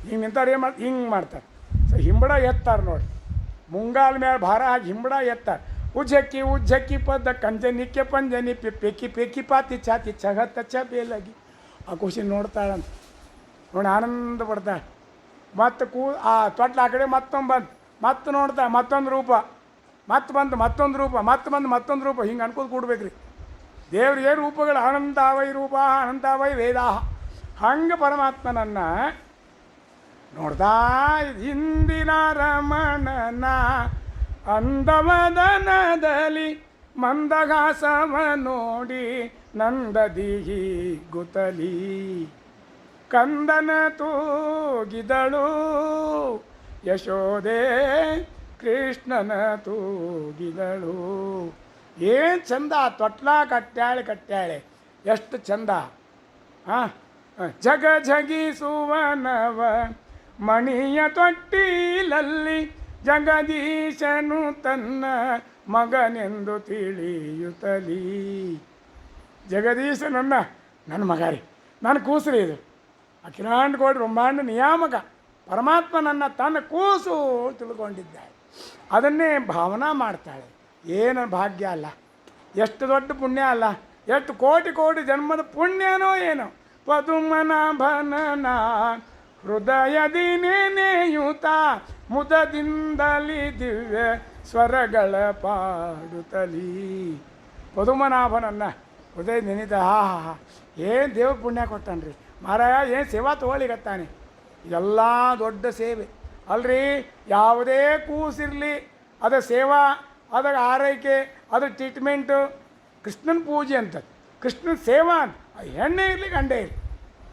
ಹಿಂಗೆ ನಿಂತಾರೆ ಏನು ಮಾಡಿ ಹಿಂಗೆ ಮಾಡ್ತಾರೆ. ಹಿಂಬಡ ಎತ್ತಾರೆ ನೋಡಿ, ಮುಂಗಾಲ ಮೇಲೆ ಭಾರ ಹಾಕಿ ಹಿಂಬಡ ಎತ್ತಾರೆ. ಉಜ್ಜಕ್ಕಿ ಪದ ಕಂಜನಿಕ್ಕೆ ಪಂಜನಿಪ್ಪೆ ಪೇಕಿ ಪೇಕಿ ಪಾತಿ ಛಾತಿ ಚಹತ ಚಬೆ ಲಗಿ. ಆ ಖುಷಿ ನೋಡ್ತಾಳಂತ ನೋಡಿ ಆನಂದ ಪಡ್ತಾಳೆ. ಮತ್ತು ಆ ತೊಟ್ಲ ಆ ಕಡೆ ಮತ್ತೊಂದು ಬಂತು, ಮತ್ತೆ ನೋಡ್ತಾಳೆ ಮತ್ತೊಂದು ರೂಪ, ಮತ್ತೆ ಬಂದು ಮತ್ತೊಂದು ರೂಪ, ಮತ್ತೆ ಬಂದು ಮತ್ತೊಂದು ರೂಪ. ಹಿಂಗೆ ಅನ್ಕೋದು ಕೂಡ್ಬೇಕ್ರಿ. ದೇವ್ರಿಗೆ ರೂಪಗಳು ಅನಂತಾವೈ ರೂಪ ಅನಂತಾವೈ ವೇದಾಹ. ಹಂಗೆ ಪರಮಾತ್ಮನನ್ನು ನೋಡ್ತಾ ಹಿಂದಿನ ರಮಣನ ಅಂದವದನದಲ್ಲಿ ಮಂದಗಾಸವ ನೋಡಿ ನಂದದಿಹಿ ಗುತಲಿ ಕಂದನ ತೂಗಿದಳು ಯಶೋದೆ ಕೃಷ್ಣನ ತೂಗಿದಳು. ಏನು ಚಂದ ತೊಟ್ಲ ಕಟ್ಟಾಳೆ ಎಷ್ಟು ಚಂದ. ಜಗಿಸುವನವ ಮಣಿಯ ತೊಟ್ಟಿಲಲ್ಲಿ ಜಗದೀಶನು ತನ್ನ ಮಗನೆಂದು ತಿಳಿಯುತ್ತಲೀ. ಜಗದೀಶನನ್ನು ನನ್ನ ಮಗ ರೀ, ನನ್ನ ಕೂಸು ಇದು. ಅಖಿಲಾಂಡ ಕೋಟಿ ಬ್ರಹ್ಮಾಂಡ ನಿಯಾಮಕ ಪರಮಾತ್ಮನನ್ನು ತನ್ನ ಕೂಸು ತಿಳ್ಕೊಂಡಿದ್ದಾಳೆ. ಅದನ್ನೇ ಭಾವನಾ ಮಾಡ್ತಾಳೆ. ಏನು ಭಾಗ್ಯ ಅಲ್ಲ, ಎಷ್ಟು ದೊಡ್ಡ ಪುಣ್ಯ ಅಲ್ಲ. ಎಷ್ಟು ಕೋಟಿ ಕೋಟಿ ಜನ್ಮದ ಪುಣ್ಯನೋ ಏನೋ. ಪದುಮನಾಭನ ಹೃದಯದಿ ನೆನೆಯುತ್ತ ಮುದದಿಂದಲಿ ದಿವ್ಯ ಸ್ವರಗಳ ಪಾಡುತ್ತಲೀ. ಪದುಮನಾಭನನ್ನು ಹೃದಯ ನೆನೆದ ಏನು ದೇವ್ರ ಪುಣ್ಯ ಕೊಟ್ಟಾನ್ರಿ ಮಾರಾಯ, ಏನು ಸೇವಾ ತೊಗೊಳಿಗತ್ತಾನೆ. ಎಲ್ಲ ದೊಡ್ಡ ಸೇವೆ ಅಲ್ರಿ. ಯಾವುದೇ ಕೂಸಿರಲಿ ಅದ ಸೇವಾ, ಅದಾಗ ಆರೈಕೆ, ಅದ್ರ ಟ್ರೀಟ್ಮೆಂಟು, ಕೃಷ್ಣನ ಪೂಜೆ ಅಂತ, ಕೃಷ್ಣನ ಸೇವಾ ಅಂತ. ಹೆಣ್ಣೆ ಇರಲಿ ಗಂಡೇ ಇರಲಿ,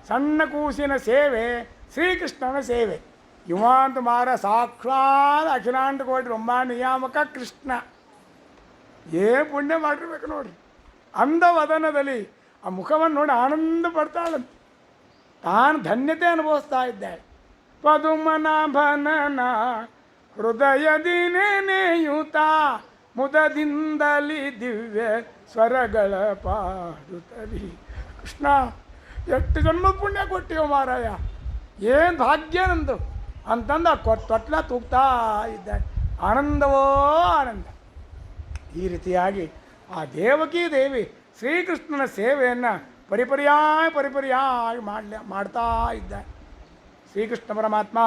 ಸಣ್ಣ ಕೂಸಿನ ಸೇವೆ ಶ್ರೀಕೃಷ್ಣನ ಸೇವೆ. ಇವಾಂತ ಮಾರ ಸಾಕ್ಷಾತ್ ಅಖಿಲಾಂಡ ಕೋಟಿ ರೊಂಬ ನಿಯಾಮಕ ಕೃಷ್ಣ. ಏನು ಪುಣ್ಯ ಮಾಡಿರ್ಬೇಕು ನೋಡ್ರಿ. ಅಂದವದನದಲ್ಲಿ ಆ ಮುಖವನ್ನು ನೋಡಿ ಆನಂದ ಪಡ್ತಾಳಂತ, ತಾನು ಧನ್ಯತೆ ಅನುಭವಿಸ್ತಾ ಇದ್ದಾಳೆ. ಪದುಮನಾಭನ ಹೃದಯದಿ ನೆನೆಯುತ್ತ ಮುದದಿಂದಲಿ ದಿವ್ಯ ಸ್ವರಗಳ ಪಾಡುತ್ತಲಿ. ಕೃಷ್ಣ ಎಷ್ಟು ಜನ್ಮದ ಪುಣ್ಯ ಕೊಟ್ಟಿವ ಮಾರಾಯ, ಏನು ಭಾಗ್ಯ ನಂದು ಅಂತಂದು ಆ ತೊಟ್ಲ ತೂಗ್ತಾ ಇದ್ದಾಳೆ. ಆನಂದವೋ ಆನಂದ. ಈ ರೀತಿಯಾಗಿ ಆ ದೇವಕೀ ದೇವಿ ಶ್ರೀಕೃಷ್ಣನ ಸೇವೆಯನ್ನು ಪರಿಪರ್ಯಾಗಿ ಮಾಡ್ತಾ ಇದ್ದಾಳೆ. ಶ್ರೀಕೃಷ್ಣ ಪರಮಾತ್ಮ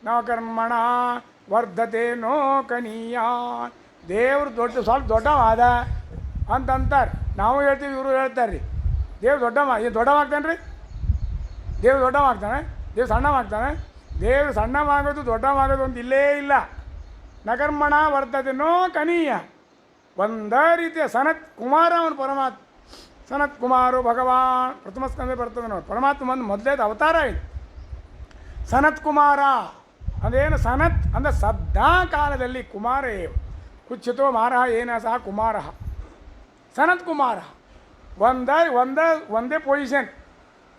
ನ ಕರ್ಮಣ ವರ್ಧತೆ ನೋ ಕನೀಯ. ದೇವರು ಸ್ವಲ್ಪ ದೊಡ್ಡವಾದ ಅಂತಂತಾರೆ. ನಾವು ಹೇಳ್ತೀವಿ, ಇವರು ಹೇಳ್ತಾರೆ ರೀ ದೇವ್ರು ದೊಡ್ಡವಾಗ್ತಾನೆ ರೀ. ದೇವ್ರು ದೊಡ್ಡವಾಗ್ತಾನೆ, ದೇವ್ರು ಸಣ್ಣವಾಗ್ತಾನೆ. ದೇವ್ರು ಸಣ್ಣವಾಗೋದು ದೊಡ್ಡವಾಗೋದು ಅಂತ ಇಲ್ಲೇ ಇಲ್ಲ. ನಕರ್ಮಣ ವರ್ತತೆ ನೋ ಕನೀಯ. ಒಂದೇ ರೀತಿಯ ಸನತ್ ಕುಮಾರ ಅವನು ಪರಮಾತ್ಮ. ಸನತ್ ಕುಮಾರು ಭಗವಾನ್ ಪ್ರಥಮ ಸ್ಕಂದ ಬರ್ತದೆ ನೋಡಿ. ಪರಮಾತ್ಮ ಒಂದು ಮೊದಲೇದು ಅವತಾರ ಇದು ಸನತ್ ಕುಮಾರ. ಅದೇನು ಸನತ್ ಅಂದರೆ ಸದಾ ಕಾಲದಲ್ಲಿ ಕುಮಾರ ಏವ ಕುಚ್ಚಿತೋ ಮಾರಹ ಏನ ಸಹ ಕುಮಾರ. ಸನತ್ ಕುಮಾರ ಒಂದೇ ಪೊಸಿಷನ್.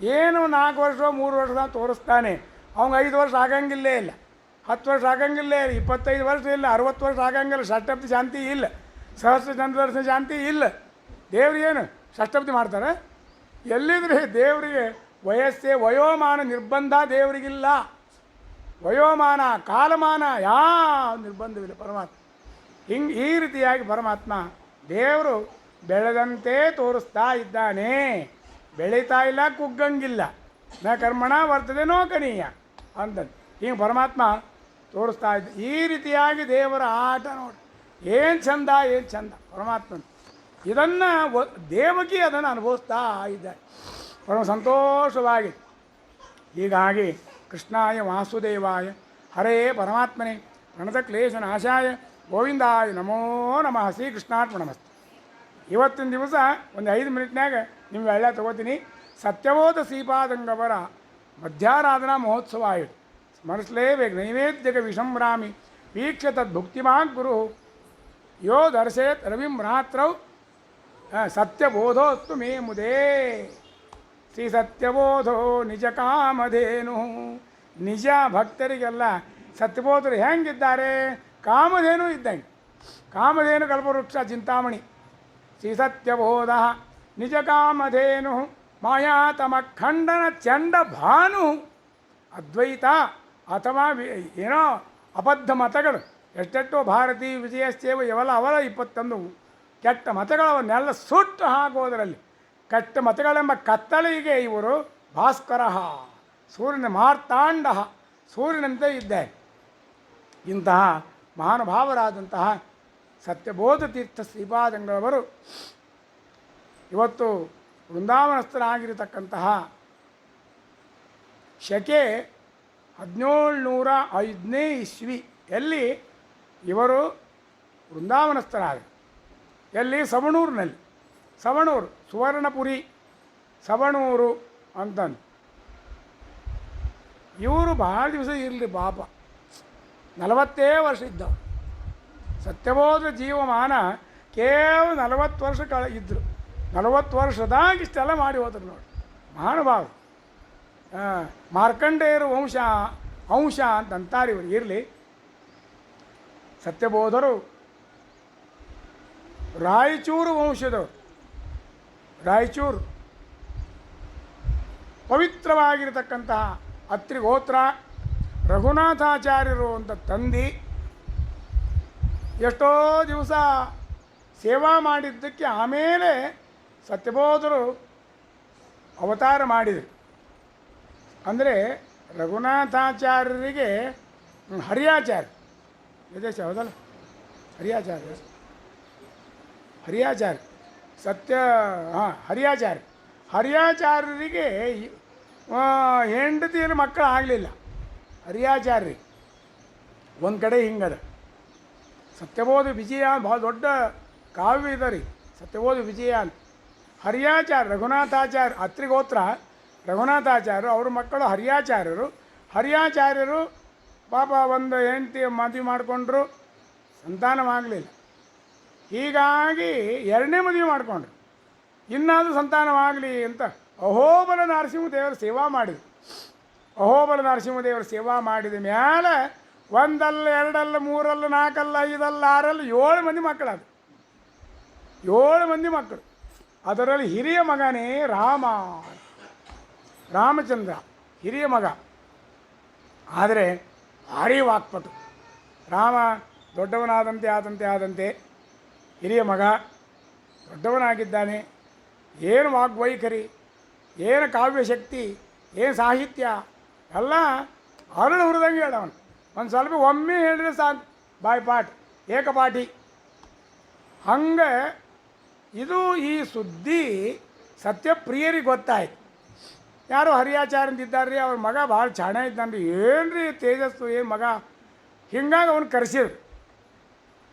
ಏನು 4 ವರ್ಷ 3 ವರ್ಷ ತೋರಿಸ್ತಾನೆ. ಅವ್ನಿಗೆ 5 ವರ್ಷ ಆಗಂಗಿಲ್ಲೇ ಇಲ್ಲ, 10 ವರ್ಷ ಆಗಂಗಿಲ್ಲೇ ಇಲ್ಲ, 25 ವರ್ಷ ಇಲ್ಲ, 60 ವರ್ಷ ಆಗಂಗಿಲ್ಲ. ಷಷ್ಠಬ್ದಿ ಶಾಂತಿ ಇಲ್ಲ, ಸಹಸ್ರ ಚಂದ್ರದರ್ಶನ ಶಾಂತಿ ಇಲ್ಲ. ದೇವ್ರಿಗೇನು ಷಷ್ಠಬ್ದಿ ಮಾಡ್ತಾರೆ? ಎಲ್ಲಿದ್ರೆ ದೇವರಿಗೆ ವಯೋಮಾನ ನಿರ್ಬಂಧ ದೇವರಿಗಿಲ್ಲ. ವಯೋಮಾನ ಕಾಲಮಾನ ಯಾವ ನಿರ್ಬಂಧವಿಲ್ಲ ಪರಮಾತ್ಮ. ಈ ರೀತಿಯಾಗಿ ಪರಮಾತ್ಮ ದೇವರು ಬೆಳೆದಂತೆ ತೋರಿಸ್ತಾ ಇದ್ದಾನೆ. ಬೆಳೀತಾ ಇಲ್ಲ, ಕುಗ್ಗಂಗಿಲ್ಲ. ನ ಕರ್ಮಣ ವರ್ತದೆ ನೋ ಕನೀಯ ಅಂತಂದು ಹಿಂಗೆ ಪರಮಾತ್ಮ ತೋರಿಸ್ತಾ ಇದ್ದ. ಈ ರೀತಿಯಾಗಿ ದೇವರ ಆಟ ನೋಡಿ ಏನು ಚಂದ ಪರಮಾತ್ಮನ. ಇದನ್ನು ದೇವಕಿ ಅದನ್ನು ಅನುಭವಿಸ್ತಾ ಇದ್ದಾರೆ ಪರಮ ಸಂತೋಷವಾಗಿ. ಹೀಗಾಗಿ ಕೃಷ್ಣಾಯ ವಾಸುದೇವಾಯ ಹರೇ ಪರಮಾತ್ಮನೇ ಪ್ರಣತ ಕ್ಲೇಶ ನಾಶಾಯ ಗೋವಿಂದಾಯ ನಮೋ ನಮಃ. ಶ್ರೀಕೃಷ್ಣಾರ್ಪಣಮಸ್ತು. ಇವತ್ತಿನ ದಿವಸ ಒಂದು 5 ಮಿನಿಟ್ನಾಗ ನಿಮ್ಗೆ ಎಲ್ಲ ತೊಗೋತೀನಿ. ಸತ್ಯವೋಧ ಶ್ರೀಪಾದಂಗವರ ಮಧ್ಯಾರಾಧನಾ ಮಹೋತ್ಸವ ಆಯಿತು. ಸ್ಮರಿಸಲೇಬೇಕು. ನೈವೇದ್ಯಕ ವಿಷಂಭ್ರಾಮಿ ವೀಕ್ಷ ತದ್ಭುಕ್ತಿಮಾನ್ ಗುರು ಯೋ ದರ್ಶೇತ್ ರವಿಂ ರಾತ್ರೌ ಸತ್ಯಬೋಧೋಸ್ತು ಮೇ ಮುದೇ. ಶ್ರೀ ಸತ್ಯಬೋಧೋ ನಿಜ ಕಾಮಧೇನು. ನಿಜ ಭಕ್ತರಿಗೆಲ್ಲ ಸತ್ಯಬೋಧರು ಹೆಂಗಿದ್ದಾರೆ? ಕಾಮಧೇನು ಇದ್ದಂಗೆ. ಕಾಮಧೇನು ಕಲ್ಪವೃಕ್ಷ ಚಿಂತಾಮಣಿ. ಶ್ರೀ ಸತ್ಯಬೋಧ ನಿಜ ಕಾಮಧೇನು ಮಾಯಾತಮ ಖಂಡನ ಚಂಡ ಭಾನು. ಅದ್ವೈತ ಅಥವಾ ಏನೋ ಅಬದ್ಧ ಮತಗಳು ಎಷ್ಟೆಷ್ಟೋ ಭಾರತೀ ವಿಜಯಶ್ಚೇವ ಇವೆಲ್ಲ ಅವರ 21 ಕೆಟ್ಟ ಮತಗಳವನ್ನೆಲ್ಲ ಸುಟ್ಟು ಹಾಕೋದರಲ್ಲಿ ಕೆಟ್ಟ ಮತಗಳೆಂಬ ಕತ್ತಲಿಗೆ ಇವರು ಭಾಸ್ಕರ ಸೂರ್ಯನ ಮಾರ್ತಾಂಡ ಸೂರ್ಯನಂತೆ ಇದ್ದಾರೆ. ಇಂತಹ ಮಹಾನುಭಾವರಾದಂತಹ ಸತ್ಯಬೋಧ ತೀರ್ಥ ಶ್ರೀಪಾದಂಗಳವರು ಇವತ್ತು ವೃಂದಾವನಸ್ಥರಾಗಿರತಕ್ಕಂತಹ ಶಕೆ 1705ನೇ ಇಸ್ವಿಯಲ್ಲಿ ಇವರು ವೃಂದಾವನಸ್ಥರಾದರು. ಎಲ್ಲಿ? ಸವಣೂರಿನಲ್ಲಿ. ಸವಣೂರು ಸುವರ್ಣಪುರಿ ಸವಣೂರು ಅಂತಂದು. ಇವರು ಭಾಳ ದಿವಸ ಇರಲಿ ಪಾಪ, 40 ವರ್ಷ ಇದ್ದವು. ಸತ್ಯಬೋಧ ಜೀವಮಾನ ಕೇವಲ 40 ವರ್ಷ ಇದ್ದರು. 40 ವರ್ಷದಾಗ ಇಷ್ಟೆಲ್ಲ ಮಾಡಿ ಹೋದ್ರು ನೋಡಿ ಮಹಾನುಭಾವ. ಮಾರ್ಕಂಡೇಯರು ಅಂಶ ಅಂತಂತಾರೆ ಇವರು. ಇರಲಿ, ಸತ್ಯಬೋಧರು ರಾಯಚೂರು ವಂಶದವರು. ರಾಯಚೂರು ಪವಿತ್ರವಾಗಿರತಕ್ಕಂತಹ ಅತ್ರಿಗೋತ್ರ ರಘುನಾಥಾಚಾರ್ಯರು ಅಂತ ತಂದು ಎಷ್ಟೋ ದಿವಸ ಸೇವಾ ಮಾಡಿದ್ದಕ್ಕೆ ಆಮೇಲೆ ಸತ್ಯಬೋಧರು ಅವತಾರ ಮಾಡಿದರು. ಅಂದರೆ ರಘುನಾಥಾಚಾರ್ಯರಿಗೆ ಹರಿಯಾಚಾರ್ಯ ವಿದೇಶ ಹೌದಲ್ಲ, ಹರಿಯಾಚಾರ್ಯ ಸತ್ಯ ಹರಿಯಾಚಾರ್ಯರಿಗೆ ಹೆಂಡತಿಯಲ್ಲಿ ಮಕ್ಕಳು ಆಗಲಿಲ್ಲ. ಹರಿಯಾಚಾರ್ಯರಿಗೆ ಒಂದು ಕಡೆ ಹಿಂಗದ. ಸತ್ಯಬೋಧ ವಿಜಯ ಭಾಳ ದೊಡ್ಡ ಕಾವ್ಯ ಇದೆ ರೀ, ಸತ್ಯಬೋಧ ವಿಜಯ ಅಂತ. ಹರಿಯಾಚಾರ್ಯ ರಘುನಾಥಾಚಾರ್ಯ ಅತ್ರಿಗೋತ್ರ ರಘುನಾಥಾಚಾರ್ಯರು, ಅವ್ರ ಮಕ್ಕಳು ಹರಿಯಾಚಾರ್ಯರು ಪಾಪ ಒಂದು ಹೆಂಡತಿ ಮದುವೆ ಮಾಡಿಕೊಂಡ್ರು, ಸಂತಾನವಾಗಲಿಲ್ಲ. ಹೀಗಾಗಿ ಎರಡನೇ ಮದುವೆ ಮಾಡಿಕೊಂಡ್ರು, ಇನ್ನಾದರೂ ಸಂತಾನವಾಗಲಿ ಅಂತ ಅಹೋಬಲ ನರಸಿಂಹದೇವರ ಸೇವಾ ಮಾಡಿದರು. ಅಹೋಬಲ ನರಸಿಂಹದೇವರ ಸೇವಾ ಮಾಡಿದ ಮೇಲೆ ಒಂದಲ್ಲ, ಎರಡಲ್ಲ, ಮೂರಲ್ಲ, ನಾಲ್ಕಲ್ಲ, ಐದಲ್ಲ, ಆರಲ್ಲ, 7 ಮಂದಿ ಮಕ್ಕಳದು. 7 ಮಂದಿ ಮಕ್ಕಳು. ಅದರಲ್ಲಿ ಹಿರಿಯ ಮಗನೇ ರಾಮಚಂದ್ರ ಹಿರಿಯ ಮಗ. ಆದರೆ ಭಾರೀ ವಾಕ್ಪಟು. ರಾಮ ದೊಡ್ಡವನಾದಂತೆ ಹಿರಿಯ ಮಗ ದೊಡ್ಡವನಾಗಿದ್ದಾನೆ. ಏನು ವಾಗ್ವೈಖರಿ, ಏನು ಕಾವ್ಯಶಕ್ತಿ, ಏನು ಸಾಹಿತ್ಯ ಎಲ್ಲ ಅರಳು ಹುರಿದಂಗೆ ಹೇಳವನು. ಒಂದು ಸ್ವಲ್ಪ ಒಮ್ಮೆ ಹೇಳಿದ್ರೆ ಸಾಕು, ಬಾಯ್ಪಾಠ ಏಕಪಾಠಿ. ಹಂಗೆ ಇದು ಈ ಸುದ್ದಿ ಸತ್ಯಪ್ರಿಯರಿಗೆ ಗೊತ್ತಾಯ್ತು. ಯಾರೋ ಹರಿಯಾಚಾರ್ಯಂತಿದ್ದಾರೆ ರೀ, ಅವ್ರ ಮಗ ಭಾಳ ಚಾಣ ಇದ್ದಾನೆ ರೀ, ಏನು ರೀ ತೇಜಸ್ಸು, ಏನು ಮಗ, ಹಿಂಗಾಗಿ ಅವನು ಕರೆಸಿದ್ರು.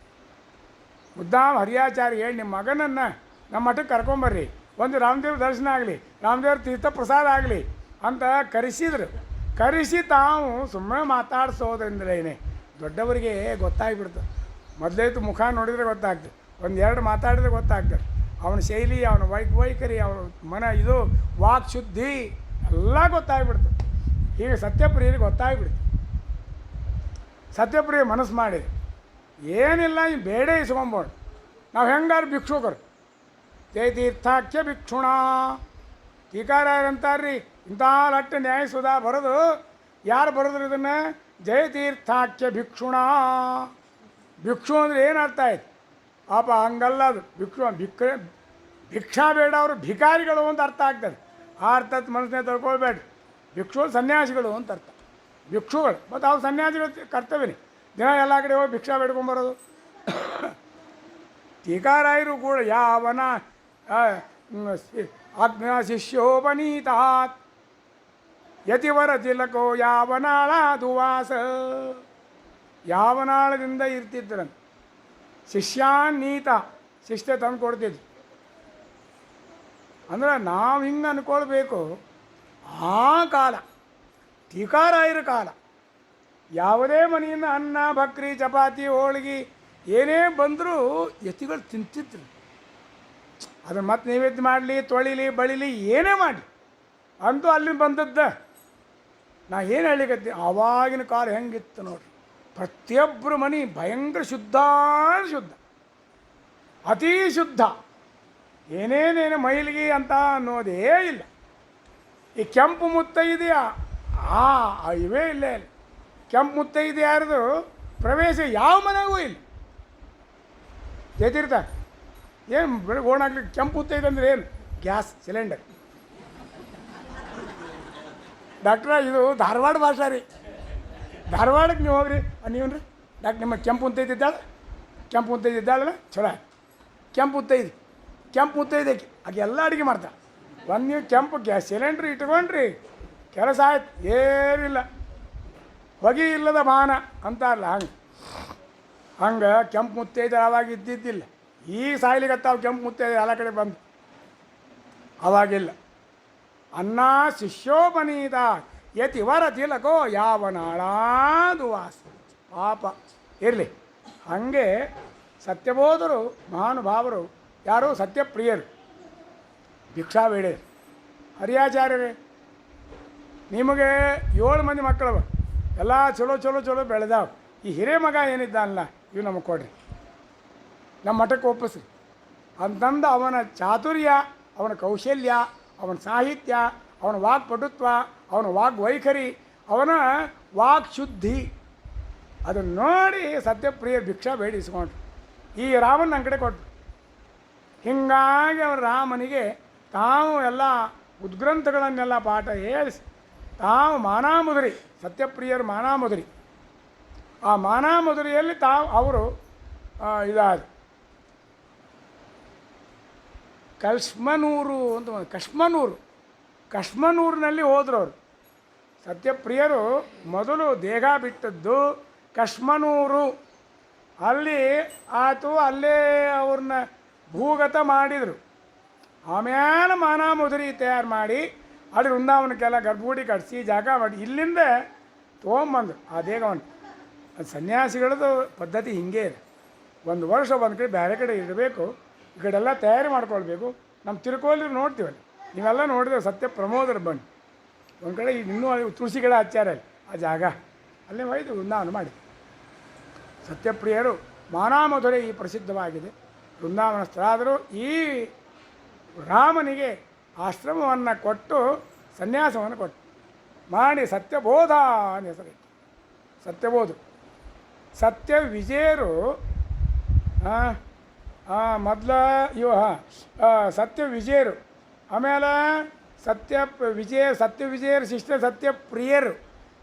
ಮುದ್ದಾಮ್ ಹರಿಯಾಚಾರ್ಯ ಹೇಳಿ ನಿಮ್ಮ ಮಗನನ್ನು ನಮ್ಮ ಮಠಕ್ಕೆ ಕರ್ಕೊಂಬರ್ರಿ, ಒಂದು ರಾಮದೇವ್ರ ದರ್ಶನ ಆಗಲಿ, ರಾಮದೇವ್ರ ತೀರ್ಥ ಪ್ರಸಾದ ಆಗಲಿ ಅಂತ ಕರೆಸಿದ್ರು. ಕರೆಸಿ ತಾವು ಸುಮ್ಮನೆ ಮಾತಾಡಿಸೋದ್ರಿಂದಲೇ ದೊಡ್ಡವರಿಗೆ ಗೊತ್ತಾಗ್ಬಿಡ್ತದೆ. ಮೊದಲೇತು ಮುಖ ನೋಡಿದರೆ ಗೊತ್ತಾಗ್ತದೆ, ಒಂದೆರಡು ಮಾತಾಡಿದ್ರೆ ಗೊತ್ತಾಗ್ತದೆ. ಅವನ ಶೈಲಿ, ಅವನ ವೈಖರಿ, ಅವನ ಇದು ವಾಕ್ ಶುದ್ಧಿ ಎಲ್ಲ ಗೊತ್ತಾಗ್ಬಿಡ್ತದೆ. ಹೀಗೆ ಸತ್ಯಪ್ರಿಯರಿಗೆ ಗೊತ್ತಾಗ್ಬಿಡ್ತು. ಸತ್ಯಪ್ರಿಯ ಮನಸ್ಸು ಮಾಡಿದೆ, ಏನಿಲ್ಲ ಈ ಬೇಡ ಇಸ್ಕೊಂಬೋಣ, ನಾವು ಹೆಂಗಾರು ಭಿಕ್ಷುಕರು. ತೀರ್ಥಾಖ್ಯ ಭಿಕ್ಷುಣ ಟೀಕಾರಾಯರಂತಾರ್ರಿ, ಇಂಥ ಲಟ್ಟ ನ್ಯಾಯಸುಧಾ ಬರೋದು. ಯಾರು ಬರೋದ್ರು ಇದನ್ನು? ಜಯತೀರ್ಥಾಖ್ಯ ಭಿಕ್ಷುಣ. ಭಿಕ್ಷು ಅಂದರೆ ಏನು ಅರ್ಥ ಆಯ್ತು? ಪಾಪ ಹಂಗಲ್ಲ ಅದು. ಭಿಕ್ಷಾ ಬೇಡ, ಅವರು ಭಿಕಾರಿಗಳು ಅಂತ ಅರ್ಥ ಆಗ್ತದೆ. ಆ ಅರ್ಥದ ಮನಸ್ಸನ್ನೇ ತಿಳ್ಕೊಳ್ಬೇಡ್ರಿ. ಭಿಕ್ಷು ಸನ್ಯಾಸಿಗಳು ಅಂತ ಅರ್ಥ. ಭಿಕ್ಷುಗಳು ಮತ್ತು ಅವ್ರು ಸನ್ಯಾಸಿಗಳು ಕರ್ತವ್ಯನೇ, ದಿನ ಎಲ್ಲ ಕಡೆ ಹೋಗಿ ಭಿಕ್ಷಾ ಬೇಡ್ಕೊಂಬರೋದು. ಟೀಕಾರಾಯರು ಕೂಡ ಯಾವನ ಆಜ್ಞಾ ಶಿಷ್ಯೋಪನೀತಾತ್ ಯತಿವರ ತಿಲಕೋ ಯಾವನಾಳ ದುವಾಸ. ಯಾವನಾಳದಿಂದ ಇರ್ತಿದ್ರಂತೆ. ಶಿಷ್ಯಾನ್ನೀತ, ಶಿಷ್ಯ ತಂದು ಕೊಡ್ತಿದ್ರು. ಅಂದ್ರೆ ನಾವು ಹಿಂಗೆ ಅಂದ್ಕೊಳ್ಬೇಕು. ಆ ಕಾಲ ಟೀಕಾರಾಯರ ಕಾಲ, ಯಾವುದೇ ಮನೆಯಿಂದ ಅನ್ನ, ಬಕ್ರಿ, ಚಪಾತಿ, ಹೋಳಿಗೆ ಏನೇ ಬಂದರೂ ಯತಿಗಳು ತಿಂತಿದ್ರು. ಅದನ್ನು ಮತ್ತೆ ನೈವೇದ್ಯ ಮಾಡಲಿ, ತೊಳಿಲಿ, ಬಳಿಲಿ, ಏನೇ ಮಾಡಿ ಅಂತೂ ಅಲ್ಲಿ ಬಂದದ್ದ. ನಾ ಏನು ಹೇಳಿಕತ್ತಿ, ಆವಾಗಿನ ಕಾಲ ಹೆಂಗಿತ್ತು ನೋಡ್ರಿ. ಪ್ರತಿಯೊಬ್ಬರು ಮನೆ ಭಯಂಕರ ಶುದ್ಧ, ಅತೀ ಶುದ್ಧ. ಏನೇನೇನು ಮೈಲಿಗೆ ಅಂತ ಅನ್ನೋದೇ ಇಲ್ಲ. ಈ ಕೆಂಪು ಮುತ್ತೈದೆಯಾ ಇವೇ ಇಲ್ಲ. ಕೆಂಪು ಮುತ್ತೈದೆ ಯಾರ್ದು ಪ್ರವೇಶ ಯಾವ ಮನೆಗೂ ಇಲ್ಲ. ಜಯತೀರ್ಥ ಏನು ಬೆಳಗ್ಗೆ ಓಣಾಗ್ಲಿಕ್ಕೆ ಕೆಂಪು ಮುತ್ತೈದೆ ಅಂದರೆ ಏನು? Gas cylinder. ಡಾಕ್ಟ್ರ ಇದು ಧಾರವಾಡ ಭಾಷೆ ರೀ. ಧಾರವಾಡಕ್ಕೆ ನೀವು ಹೋಗ್ರಿ, ನೀವನ್ರಿ ಡಾಕ್ಟ್ರ್ ನಿಮ್ಮ ಕೆಂಪು ಮುತ್ತೈದಿದ್ದಾಳೆ, ಕೆಂಪು ಮುತ್ತೈದಿದ್ದಾಳೆ ಚಲೋ ಆಯ್ತು. ಕೆಂಪು ಮುತ್ತೈದೆ ಆಕೆ ಎಲ್ಲ ಅಡುಗೆ ಮಾಡ್ತಾಳೆ. ಒಂದು ನೀವು ಕೆಂಪು ಗ್ಯಾಸ್ ಸಿಲಿಂಡ್ರ್ ಇಟ್ಕೊಂಡ್ರಿ, ಕೆಲಸ ಆಯ್ತು, ಏನಿಲ್ಲ. ಹೊಗೆ ಇಲ್ಲದ ಬಾನ ಅಂತಾರಲ್ಲ ಹಂಗೆ ಕೆಂಪು ಮುತ್ತೈದೆ ಅವಾಗ ಇದ್ದಿದ್ದಿಲ್ಲ. ಈಗ ಸಾಯ್ಲಿಗತ್ತಾವ ಕೆಂಪು ಮುತ್ತೈದೆ ಎಲ್ಲ ಕಡೆ ಬಂದು. ಅವಾಗಿಲ್ಲ. ಅನ್ನ ಶಿಷ್ಯೋಪನೀತ ಯತಿವರ ತಿಲಕೋ ಯಾವನಾಳಾದು ವಾಸ. ಪಾಪ ಇರಲಿ. ಹಾಗೆ ಸತ್ಯಬೋಧರು ಮಹಾನುಭಾವರು ಯಾರು? ಸತ್ಯಪ್ರಿಯರು, ಭಿಕ್ಷಾ ಬೇಡರು. ಹರಿಯಾಚಾರ್ಯರೇ, ನಿಮಗೆ 7 ಮಂದಿ ಮಕ್ಕಳವ, ಎಲ್ಲ ಚಲೋ ಬೆಳೆದಾವ. ಈ ಹಿರೇ ಮಗ ಏನಿದ್ದಾನಲ್ಲ, ಇವು ನಮಗೆ ಕೊಡ್ರಿ, ನಮ್ಮ ಮಠಕ್ಕೆ ಒಪ್ಪಿಸ್ರಿ ಅಂತಂದು ಅವನ ಚಾತುರ್ಯ, ಅವನ ಕೌಶಲ್ಯ, ಅವನ ಸಾಹಿತ್ಯ, ಅವನ ವಾಕ್ಪಟುತ್ವ, ಅವನ ವಾಗ್ವೈಖರಿ, ಅವನ ವಾಕ್ ಶುದ್ಧಿ ಅದನ್ನು ನೋಡಿ ಸತ್ಯಪ್ರಿಯರು ಭಿಕ್ಷಾ ಬೇಡಿಸ್ಕೊಂಡ್ರು. ಈ ರಾಮನ ನನ್ನ ಕಡೆ ಕೊಟ್ಟರು. ಹೀಗಾಗಿ ಅವರು ರಾಮನಿಗೆ ತಾವು ಎಲ್ಲ ಉದ್ಗ್ರಂಥಗಳನ್ನೆಲ್ಲ ಪಾಠ ಹೇಳಿಸಿ ತಾವು ಮಾನಾಮಧುರಿ, ಸತ್ಯಪ್ರಿಯರು ಮಾನಾಮಧುರಿ, ಆ ಮಾನಾಮಧುರಿಯಲ್ಲಿ ತಾವು ಅವರು ಇದಾದ ಕಶ್ಮನೂರು ಅಂತ ಕಶ್ಮನೂರಿನಲ್ಲಿ ಹೋದರು ಅವರು. ಸತ್ಯಪ್ರಿಯರು ಮೊದಲು ದೇಹ ಬಿಟ್ಟದ್ದು ಕಶ್ಮನೂರು, ಅಲ್ಲಿ ಆತು, ಅಲ್ಲೇ ಅವ್ರನ್ನ ಭೂಗತ ಮಾಡಿದರು. ಆಮೇಲೆ ಮಾನಾಮಧುರಿ ತಯಾರು ಮಾಡಿ ಅಲ್ಲಿ ವೃಂದಾವನಕ್ಕೆಲ್ಲ ಗರ್ಭಗುಡಿ ಕಟ್ಟಿಸಿ ಜಾಗ ಮಾಡಿ ಇಲ್ಲಿಂದ ತೊಗೊಂಬಂದರು ಆ ದೇಹವನ್ನು. ಅದು ಸನ್ಯಾಸಿಗಳದ್ದು ಪದ್ಧತಿ ಹಿಂಗೆ ಇದೆ. ಒಂದು ವರ್ಷ ಒಂದು ಕಡೆ ಬೇರೆ ಕಡೆ ಇರಬೇಕು, ಈ ಕಡೆಲ್ಲ ತಯಾರಿ ಮಾಡ್ಕೊಳ್ಬೇಕು. ನಮ್ಮ ತಿರುಕೋಲಿ ನೋಡ್ತೀವಲ್ಲ, ನೀವೆಲ್ಲ ನೋಡಿದ್ರೆ ಸತ್ಯ ಪ್ರಮೋದರ ಬನ್ನಿ ಒಂದು ಕಡೆ ಇನ್ನೂ ತುಳಸಿ ಗಿಡ ಹಚ್ಚಾರ ಆ ಜಾಗ, ಅಲ್ಲೇ ಒಯ್ದು ವೃಂದಾವನ ಮಾಡಿ. ಸತ್ಯಪ್ರಿಯರು ಮಾನಾಮಧುರೆ ಈ ಪ್ರಸಿದ್ಧವಾಗಿದೆ, ವೃಂದಾವನಸ್ಥರಾದರು. ಈ ರಾಮನಿಗೆ ಆಶ್ರಮವನ್ನು ಕೊಟ್ಟು ಸನ್ಯಾಸವನ್ನು ಕೊಟ್ಟು ಮಾಡಿ ಸತ್ಯಬೋಧ ಅಂತ ಹೆಸರಿತ್ತು. ಸತ್ಯಬೋಧ ಸತ್ಯ ವಿಜಯರು ಮೊದಲ ಸತ್ಯ ವಿಜಯರು, ಆಮೇಲೆ ಸತ್ಯವಿಜಯರ ಶಿಷ್ಟರು ಸತ್ಯಪ್ರಿಯರು,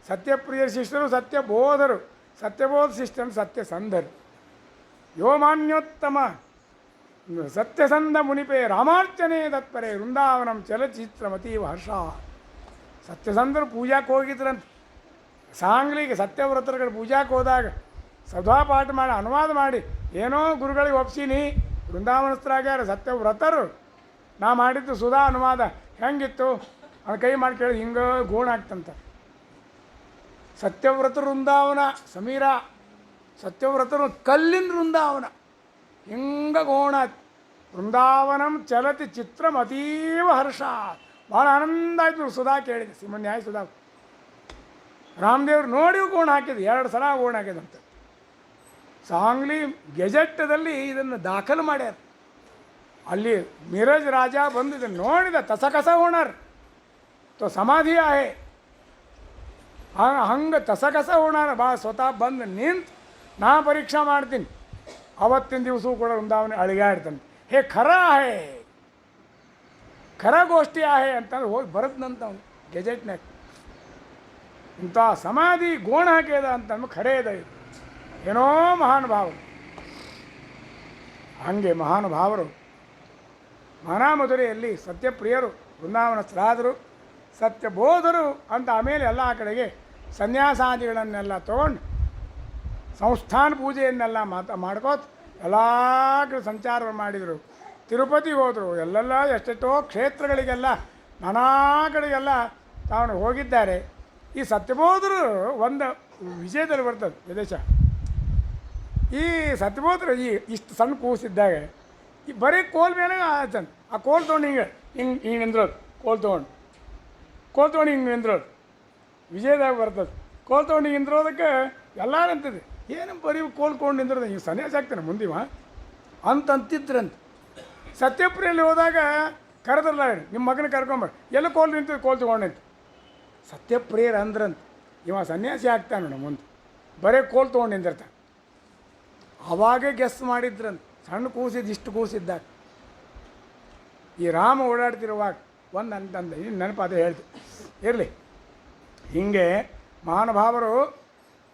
ಸತ್ಯಪ್ರಿಯರ ಶಿಷ್ಟರು ಸತ್ಯಬೋಧರು, ಸತ್ಯಬೋಧ ಶಿಷ್ಟರು ಸತ್ಯಸಂಧರು. ಯೋಮಾನ್ಯೋತ್ತಮ ಸತ್ಯಸಂಧ ಮುನಿಪೇ ರಾಮಾರ್ಚನೆ ತತ್ಪರೆ ವೃಂದಾವನಂ ಚಲಚಿತ್ರಮತೀವ ಹರ್ಷ. ಸತ್ಯಸಂಧರು ಪೂಜಾಕ್ಕೆ ಹೋಗಿದ್ರಂತ ಸಾಂಗ್ಲಿಗೆ, ಸತ್ಯವ್ರತರುಗಳ ಪೂಜಾಕ್ಕೆ ಹೋದಾಗ ಸದಾಪಾಠ ಮಾಡಿ ಅನುವಾದ ಮಾಡಿ ಏನೋ ಗುರುಗಳಿಗೆ ಒಪ್ಸೀನಿ, ವೃಂದಾವನಸ್ಥರಾಗ್ಯಾರ ಸತ್ಯವ್ರತರು. ನಾ ಮಾಡಿದ್ದು ಸುಧಾ ಅನುವಾದ ಹೆಂಗಿತ್ತು ಅವ್ನ ಕೈ ಮಾಡಿ ಕೇಳಿ ಹಿಂಗೆ ಗೋಣ ಆಗ್ತಂತ. ಸತ್ಯವ್ರತರು ವೃಂದಾವನ ಸಮೀರ, ಸತ್ಯವ್ರತರು ಕಲ್ಲಿನ ವೃಂದಾವನ ಹಿಂಗೆ ಗೋಣ. ವೃಂದಾವನಂ ಚಲತಿ ಚಿತ್ರಂ ಅತೀವ ಹರ್ಷ. ಭಾಳ ಆನಂದ ಆಯ್ತು ಸುಧಾ ಕೇಳಿದೆ, ಶ್ರೀಮನ್ಯಾಯ ಸುಧಾ. ರಾಮದೇವ್ರು ನೋಡಿ ಗೋಣ ಹಾಕಿದ್ದು, 2 ಸಲ ಗೋಣ ಹಾಕಿದಂತೆ. ಸಾಂಗ್ಲಿ ಗೆಜೆಟ್ಟದಲ್ಲಿ ಇದನ್ನು ದಾಖಲು ಮಾಡ್ಯಾರ. ಅಲ್ಲಿ ಮಿರಜ್ ರಾಜ ಬಂದು ಇದನ್ನು ನೋಡಿದ, ತಸಕಸ ಹೋಣರ್ ತೋ ಸಮಾಧಿ ಆಹೆ ಹಂಗೆ ತಸಕಸ ಹೋಣಾರ. ಭಾಳ ಸ್ವತಃ ಬಂದು ನಿಂತು ನಾ ಪರೀಕ್ಷಾ ಮಾಡ್ತೀನಿ. ಅವತ್ತಿನ ದಿವಸವೂ ಕೂಡ ವೃಂದಾವನ ಅಳಿಗಾಡ್ತಾನೆ. ಹೇ ಖರ ಆಹೆ, ಖರ ಗೋಷ್ಠಿ ಆಹೆ ಅಂತಂದ್ರೆ ಹೋಗಿ ಬರದ್ನಂತ ಅವನು ಗೆಜೆಟ್ನಾಗ. ಇಂಥ ಸಮಾಧಿ ಗೋಣ ಹಾಕಿದ ಅಂತಂದು ಖರೇ ಇದೆ. ಇದು ಏನೋ ಮಹಾನುಭಾವರು. ಹಾಗೆ ಮಹಾನುಭಾವರು ಮಾನಾಮಧುರೆಯಲ್ಲಿ ಸತ್ಯಪ್ರಿಯರು ವೃಂದಾವನಸ್ಥರಾದರು, ಸತ್ಯಬೋಧರು ಅಂತ. ಆಮೇಲೆ ಎಲ್ಲ ಆ ಕಡೆಗೆ ಸನ್ಯಾಸಾದಿಗಳನ್ನೆಲ್ಲ ತೊಗೊಂಡು ಸಂಸ್ಥಾನ ಪೂಜೆಯನ್ನೆಲ್ಲ ಮಾಡ್ಕೋತ ಎಲ್ಲ ಕಡೆ ಸಂಚಾರ ಮಾಡಿದರು. ತಿರುಪತಿಗೆ ಹೋದರು, ಎಲ್ಲೆಲ್ಲ ಎಷ್ಟೆಷ್ಟೋ ಕ್ಷೇತ್ರಗಳಿಗೆಲ್ಲ ನಾನಾ ಕಡೆಗೆಲ್ಲ ತಾವು ಹೋಗಿದ್ದಾರೆ. ಈ ಸತ್ಯಬೋಧರು ಒಂದು ವಿಜಯದಲ್ಲಿ ಬರ್ತದೆ ವಿದೇಶ. ಈ ಸತ್ಯಬೋಧರು ಇಷ್ಟು ಸಣ್ಣ ಕೂಸಿದ್ದಾಗ ಈ ಬರೀ ಕೋಲ್ ಮೇಲೆ ಆಯ್ತಂತ. ಆ ಕೋಲ್ ತೊಗೊಂಡು ಹಿಂಗೆ ನಿಂದ್ರೋದು, ಕೋಲ್ ತೊಗೊಂಡು ಹಿಂಗೆ ನಿಂದ್ರೋದು ವಿಜಯದಾಗ ಬರ್ತದೆ. ಕೋಲ್ ತೊಗೊಂಡು ಹಿಂಗೆ ನಿಂದ್ರೋದಕ್ಕೆ ಎಲ್ಲರೂ ಅಂತಿದೆ, ಏನು ಬರೀ ಕೋಲ್ ಕೊಂಡು ನಿಂದ್ರೋದು, ಹಿಂಗೆ ಸನ್ಯಾಸ ಆಗ್ತಾನೆ ಮುಂದಿವ ಅಂತಿದ್ರಂತ. ಸತ್ಯಪ್ರಿಯಲ್ಲಿ ಹೋದಾಗ ಕರೆದ್ರಲ್ಲ, ನಿಮ್ಮ ಮಗನ ಕರ್ಕೊಂಬರ್, ಎಲ್ಲ ಕೋಲ್ ನಿಂತು ಕೋಲ್ ತೊಗೊಂಡಂತ. ಸತ್ಯಪ್ರಿಯರು ಅಂದ್ರಂತ, ಇವ ಸನ್ಯಾಸಿ ಆಗ್ತಾನೆ ನೋಡ ಮುಂದೆ, ಬರೀ ಕೋಲ್ ತೊಗೊಂಡು ನಿಂದಿರ್ತಾನೆ. ಅವಾಗೇ ಗೆಸ್ ಮಾಡಿದ್ರಂತ, ಸಣ್ಣ ಕೂಸಿದ್ದು ಇಷ್ಟು ಕೂಸಿದ್ದಾಗ. ಈ ರಾಮ ಓಡಾಡ್ತಿರುವಾಗ ಒಂದು ಅಂತಂದ ಇನ್ನು ನೆನಪಾದ ಹೇಳ್ತು ಇರಲಿ. ಹೀಗೆ ಮಹಾನುಭಾವರು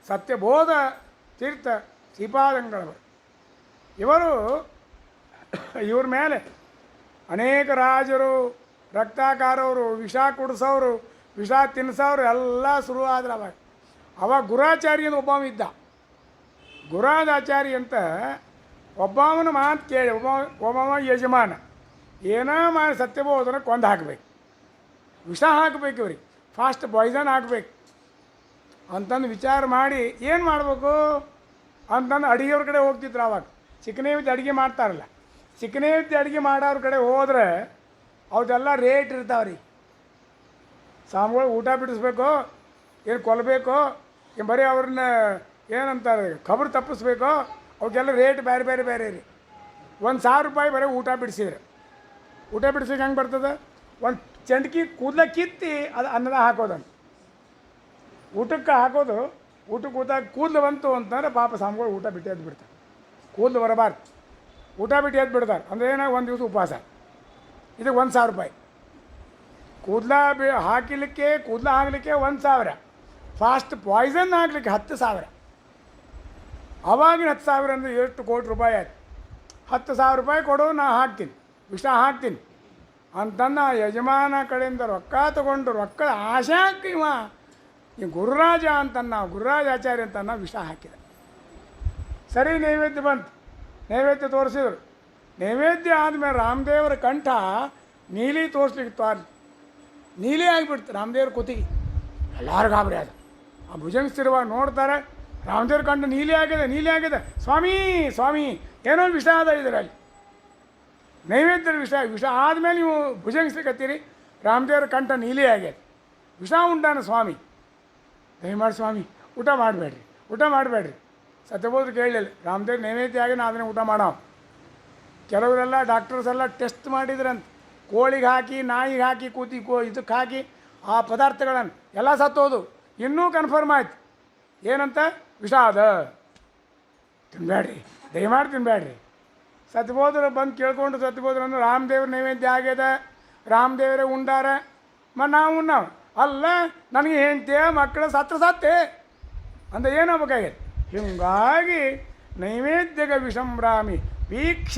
ಸತ್ಯಬೋಧ ತೀರ್ಥ ಶ್ರೀಪಾದಂಗಳವರು ಇವ್ರ ಮೇಲೆ ಅನೇಕ ರಾಜರು, ರಕ್ತಾಕಾರವರು, ವಿಷ ಕುಡಿಸೋರು, ವಿಷ ತಿನ್ನಿಸೋರು ಎಲ್ಲ ಶುರು ಆದ್ರೆ ಅವಾಗ ಗುರಾಚಾರಿ ಅಂತ ಒಬ್ಬವ ಇದ್ದ. ಗುರಾಚಾರಿ ಅಂತ ಒಬ್ಬವನ ಮಾತು ಕೇಳಿ ಒಬ್ಬವ ಯಜಮಾನ ಏನೋ ಮಾಡಿ ಸತ್ಯಬೋಧನ ಕೊಂದು ಹಾಕಬೇಕು, ವಿಷ ಹಾಕಬೇಕು, ಇವ್ರಿಗೆ ಫಾಸ್ಟ್ ಪಾಯ್ಸನ್ ಹಾಕಬೇಕು ಅಂತಂದು ವಿಚಾರ ಮಾಡಿ ಏನು ಮಾಡಬೇಕು ಅಂತಂದು ಅಡುಗೆಯವ್ರ ಕಡೆ ಹೋಗ್ತಿದ್ರು. ಆವಾಗ ಚಿಕ್ಕನೇವಿದ್ದ ಅಡುಗೆ ಮಾಡ್ತಾರಲ್ಲ, ಚಿಕ್ಕನೇವಿದ್ದ ಅಡುಗೆ ಮಾಡೋರ ಕಡೆ ಹೋದರೆ ಅವ್ರದ್ದೆಲ್ಲ ರೇಟ್ ಇರ್ತಾವ್ರಿ. ಸ್ವಾಮಿಗಳು ಊಟ ಬಿಡಿಸ್ಬೇಕು, ಏನು ಕೊಲ್ಲಬೇಕು, ಏನು ಬರೀ ಅವ್ರನ್ನ ಏನಂತಾರೆ ಖಬರ್ ತಪ್ಪಿಸ್ಬೇಕು, ಅವಕ್ಕೆಲ್ಲ ರೇಟ್ ಬೇರೆ ಬೇರೆ ಬೇರೆ ರೀ. 1,000 ರೂಪಾಯಿ ಬರೀ ಊಟ ಬಿಡಿಸಿದ್ರೆ, ಊಟ ಬಿಡಿಸೋಕೆ ಹೆಂಗೆ ಬರ್ತದೆ, ಒಂದು ಚಂಡ್ಕಿ ಕೂದಲ ಕಿತ್ತಿ ಅದು ಅನ್ನದ ಹಾಕೋದನ್ನು ಊಟಕ್ಕೆ ಹಾಕೋದು. ಊಟಕ್ಕೆ ಕೂದಾಗ ಕೂದಲು ಬಂತು ಅಂತಂದರೆ ಪಾಪ ಸ್ವಾಮಿಗಳು ಊಟ ಬಿಟ್ಟು ಎದ್ದು ಬಿಡ್ತಾರೆ. ಕೂದಲು ಬರಬಾರ್ದು, ಊಟ ಬಿಟ್ಟು ಎದ್ದು ಬಿಡ್ತಾರೆ ಅಂದರೆ ಏನೋ ಒಂದು ದಿವಸ ಉಪವಾಸ. ಇದಕ್ಕೆ 1,000 ರೂಪಾಯಿ. ಕೂದಲ ಹಾಕಲಿಕ್ಕೆ ಕೂದಲ ಹಾಕಲಿಕ್ಕೆ 1,000, ಫಾಸ್ಟ್ ಪಾಯ್ಸನ್ ಹಾಕಲಿಕ್ಕೆ 10,000. ಅವಾಗಿನ 10,000 ಅಂದರೆ ಎಷ್ಟು ಕೋಟಿ ರೂಪಾಯಿ ಆಯ್ತು. 10,000 ರೂಪಾಯಿ ಕೊಡು, ನಾ ಹಾಕ್ತೀನಿ, ವಿಷ ಹಾಕ್ತೀನಿ ಅಂತಂದು ಆ ಯಜಮಾನ ಕಡೆಯಿಂದ ರೊಕ್ಕ ತಗೊಂಡು ರೊಕ್ಕದ ಆಶಾಕ್ಕೆ ಈ ಗುರುರಾಜ ಅಂತನ್ನ ಗುರುರಾಜ ಆಚಾರ್ಯ ಅಂತನ್ನ ವಿಷ ಹಾಕಿದ. ಸರಿ, ನೈವೇದ್ಯ ಬಂತು, ನೈವೇದ್ಯ ತೋರಿಸಿದ್ರು. ನೈವೇದ್ಯ ಆದಮೇಲೆ ರಾಮದೇವರ ಕಂಠ ನೀಲಿ ತೋರಿಸ್ಲಿಕ್ಕೆ ನೀಲಿ ಆಗಿಬಿಡ್ತು ರಾಮದೇವ್ರ ಕುತ್ತಿಗೆ. ಎಲ್ಲರೂ ಗಾಬರಿ ಆದ. ಆ ಭುಜಂಗಿಸ್ತಿರುವಾಗ ನೋಡ್ತಾರೆ, ರಾಮದೇವ್ರ ಕಂಠ ನೀಲಿ ಆಗಿದೆ. ಸ್ವಾಮಿ ಸ್ವಾಮಿ ಏನೋ ವಿಷ ಅದ ಇದರಲ್ಲಿ, ನೈವೇದ್ಯದ ವಿಷ ಆದಮೇಲೆ ನೀವು ಭುಜಂಗಿಸ್ಲಿಕ್ಕತ್ತೀರಿ, ರಾಮದೇವ್ರ ಕಂಠ ನೀಲಿ ಆಗ್ಯದ, ವಿಷ ಉಂಟಾನ ಸ್ವಾಮಿ, ದಯಮಾಡಿ ಸ್ವಾಮಿ ಊಟ ಮಾಡಬೇಡ್ರಿ. ಸತ್ಯಬೋದ್ರು ಕೇಳಲಿಲ್ಲ. ರಾಮದೇವ್ರ ನೈವೇದ್ಯ ಆಗಿ ನಾವು ಅದನ್ನೇ ಊಟ ಮಾಡೋ. ಕೆಲವರೆಲ್ಲ ಡಾಕ್ಟರ್ಸ್ ಎಲ್ಲ ಟೆಸ್ಟ್ ಮಾಡಿದ್ರಂತ, ಕೋಳಿಗೆ ಹಾಕಿ ನಾಯಿಗೆ ಹಾಕಿ ಇದಕ್ಕೆ ಹಾಕಿ ಆ ಪದಾರ್ಥಗಳನ್ನು ಎಲ್ಲ ಸತ್ತೋದು. ಇನ್ನೂ ಕನ್ಫರ್ಮ್ ಆಯ್ತು ಏನಂತ, ವಿಷ ಅದ, ತಿನ್ಬೇಡ್ರಿ, ದಯಮಾಡಿ ತಿನ್ಬೇಡ್ರಿ. ಸತ್ಯಬೋದ್ರು ಬಂದು ಕೇಳ್ಕೊಂಡು ಸತ್ಯಬೋದ್ರು ಅಂದ್ರೆ ರಾಮದೇವ್ರ ನೈವೇದ್ಯ ಆಗ್ಯದ, ರಾಮದೇವರೇ ಉಂಡಾರ, ನಾವು ಉಣ್ಣಾವ. ಅಲ್ಲ, ನನಗೆ ಹೆಂಡ್ತಿಯ ಮಕ್ಕಳ ಸತ್ತೆ ಅಂತ ಏನಾಗಬೇಕಾಗ್ಯದ. ಹೀಗಾಗಿ ನೈವೇದ್ಯಗ ವಿಷಂಭ್ರಾಮಿ ವೀಕ್ಷ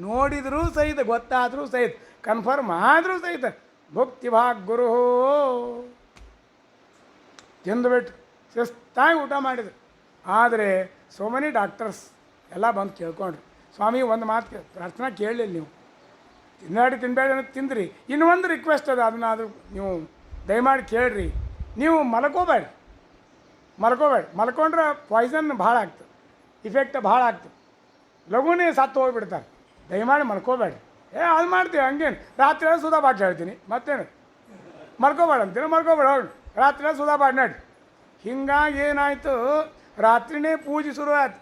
ನೋಡಿದರೂ ಸಹಿತ, ಗೊತ್ತಾದರೂ ಸಹಿತ, ಕನ್ಫರ್ಮ್ ಆದರೂ ಸಹಿತ ಭಕ್ತಿ ಭಾಗ್ ಗುರು ತಿಂದುಬಿಟ್ಟು ಶಿಸ್ತಾಗಿ ಊಟ ಮಾಡಿದ್ರು. ಆದರೆ ಸೋ ಮೆನಿ ಡಾಕ್ಟರ್ಸ್ ಎಲ್ಲ ಬಂದು ಕೇಳ್ಕೊಂಡ್ರು, ಸ್ವಾಮಿ ಒಂದು ಮಾತು ಪ್ರಾರ್ಥನಾ ಕೇಳಲಿಲ್ಲ, ನೀವು ತಿನ್ನಬೇಡಿ ಅನ್ನೋದು ತಿಂದ್ರಿ. ಇನ್ನೂ ಒಂದು ರಿಕ್ವೆಸ್ಟ್ ಅದ, ಅದನ್ನಾದರೂ ನೀವು ದಯಮಾಡಿ ಕೇಳ್ರಿ. ನೀವು ಮಲ್ಕೋಬೇಡಿ, ಮಲ್ಕೊಂಡ್ರೆ ಪಾಯ್ಸನ್ ಭಾಳ ಆಗ್ತದೆ, ಇಫೆಕ್ಟ್ ಭಾಳ ಆಗ್ತದೆ, ಲಘುನೇ ಸತ್ತು ಹೋಗಿಬಿಡ್ತಾರೆ. ದಯಮಾಡಿ ಮಲ್ಕೋಬೇಡಿ. ಅದು ಮಾಡ್ತೀವಿ ಹಂಗೇನು, ರಾತ್ರಿ ಸುಧಾ ಪಾಠ ಹೇಳ್ತೀನಿ, ಮತ್ತೇನು ಮಲ್ಕೋಬೇಡ ಅಂತೀನಿ, ಮಲ್ಕೋಬೇಡ ಹೋಗಿ ರಾತ್ರಿ ಸುಧಾ ಪಾಠ ನಡಿ. ಹಿಂಗಾಗಿ ಏನಾಯಿತು, ರಾತ್ರಿನೇ ಪೂಜೆ ಶುರು ಆಯ್ತು.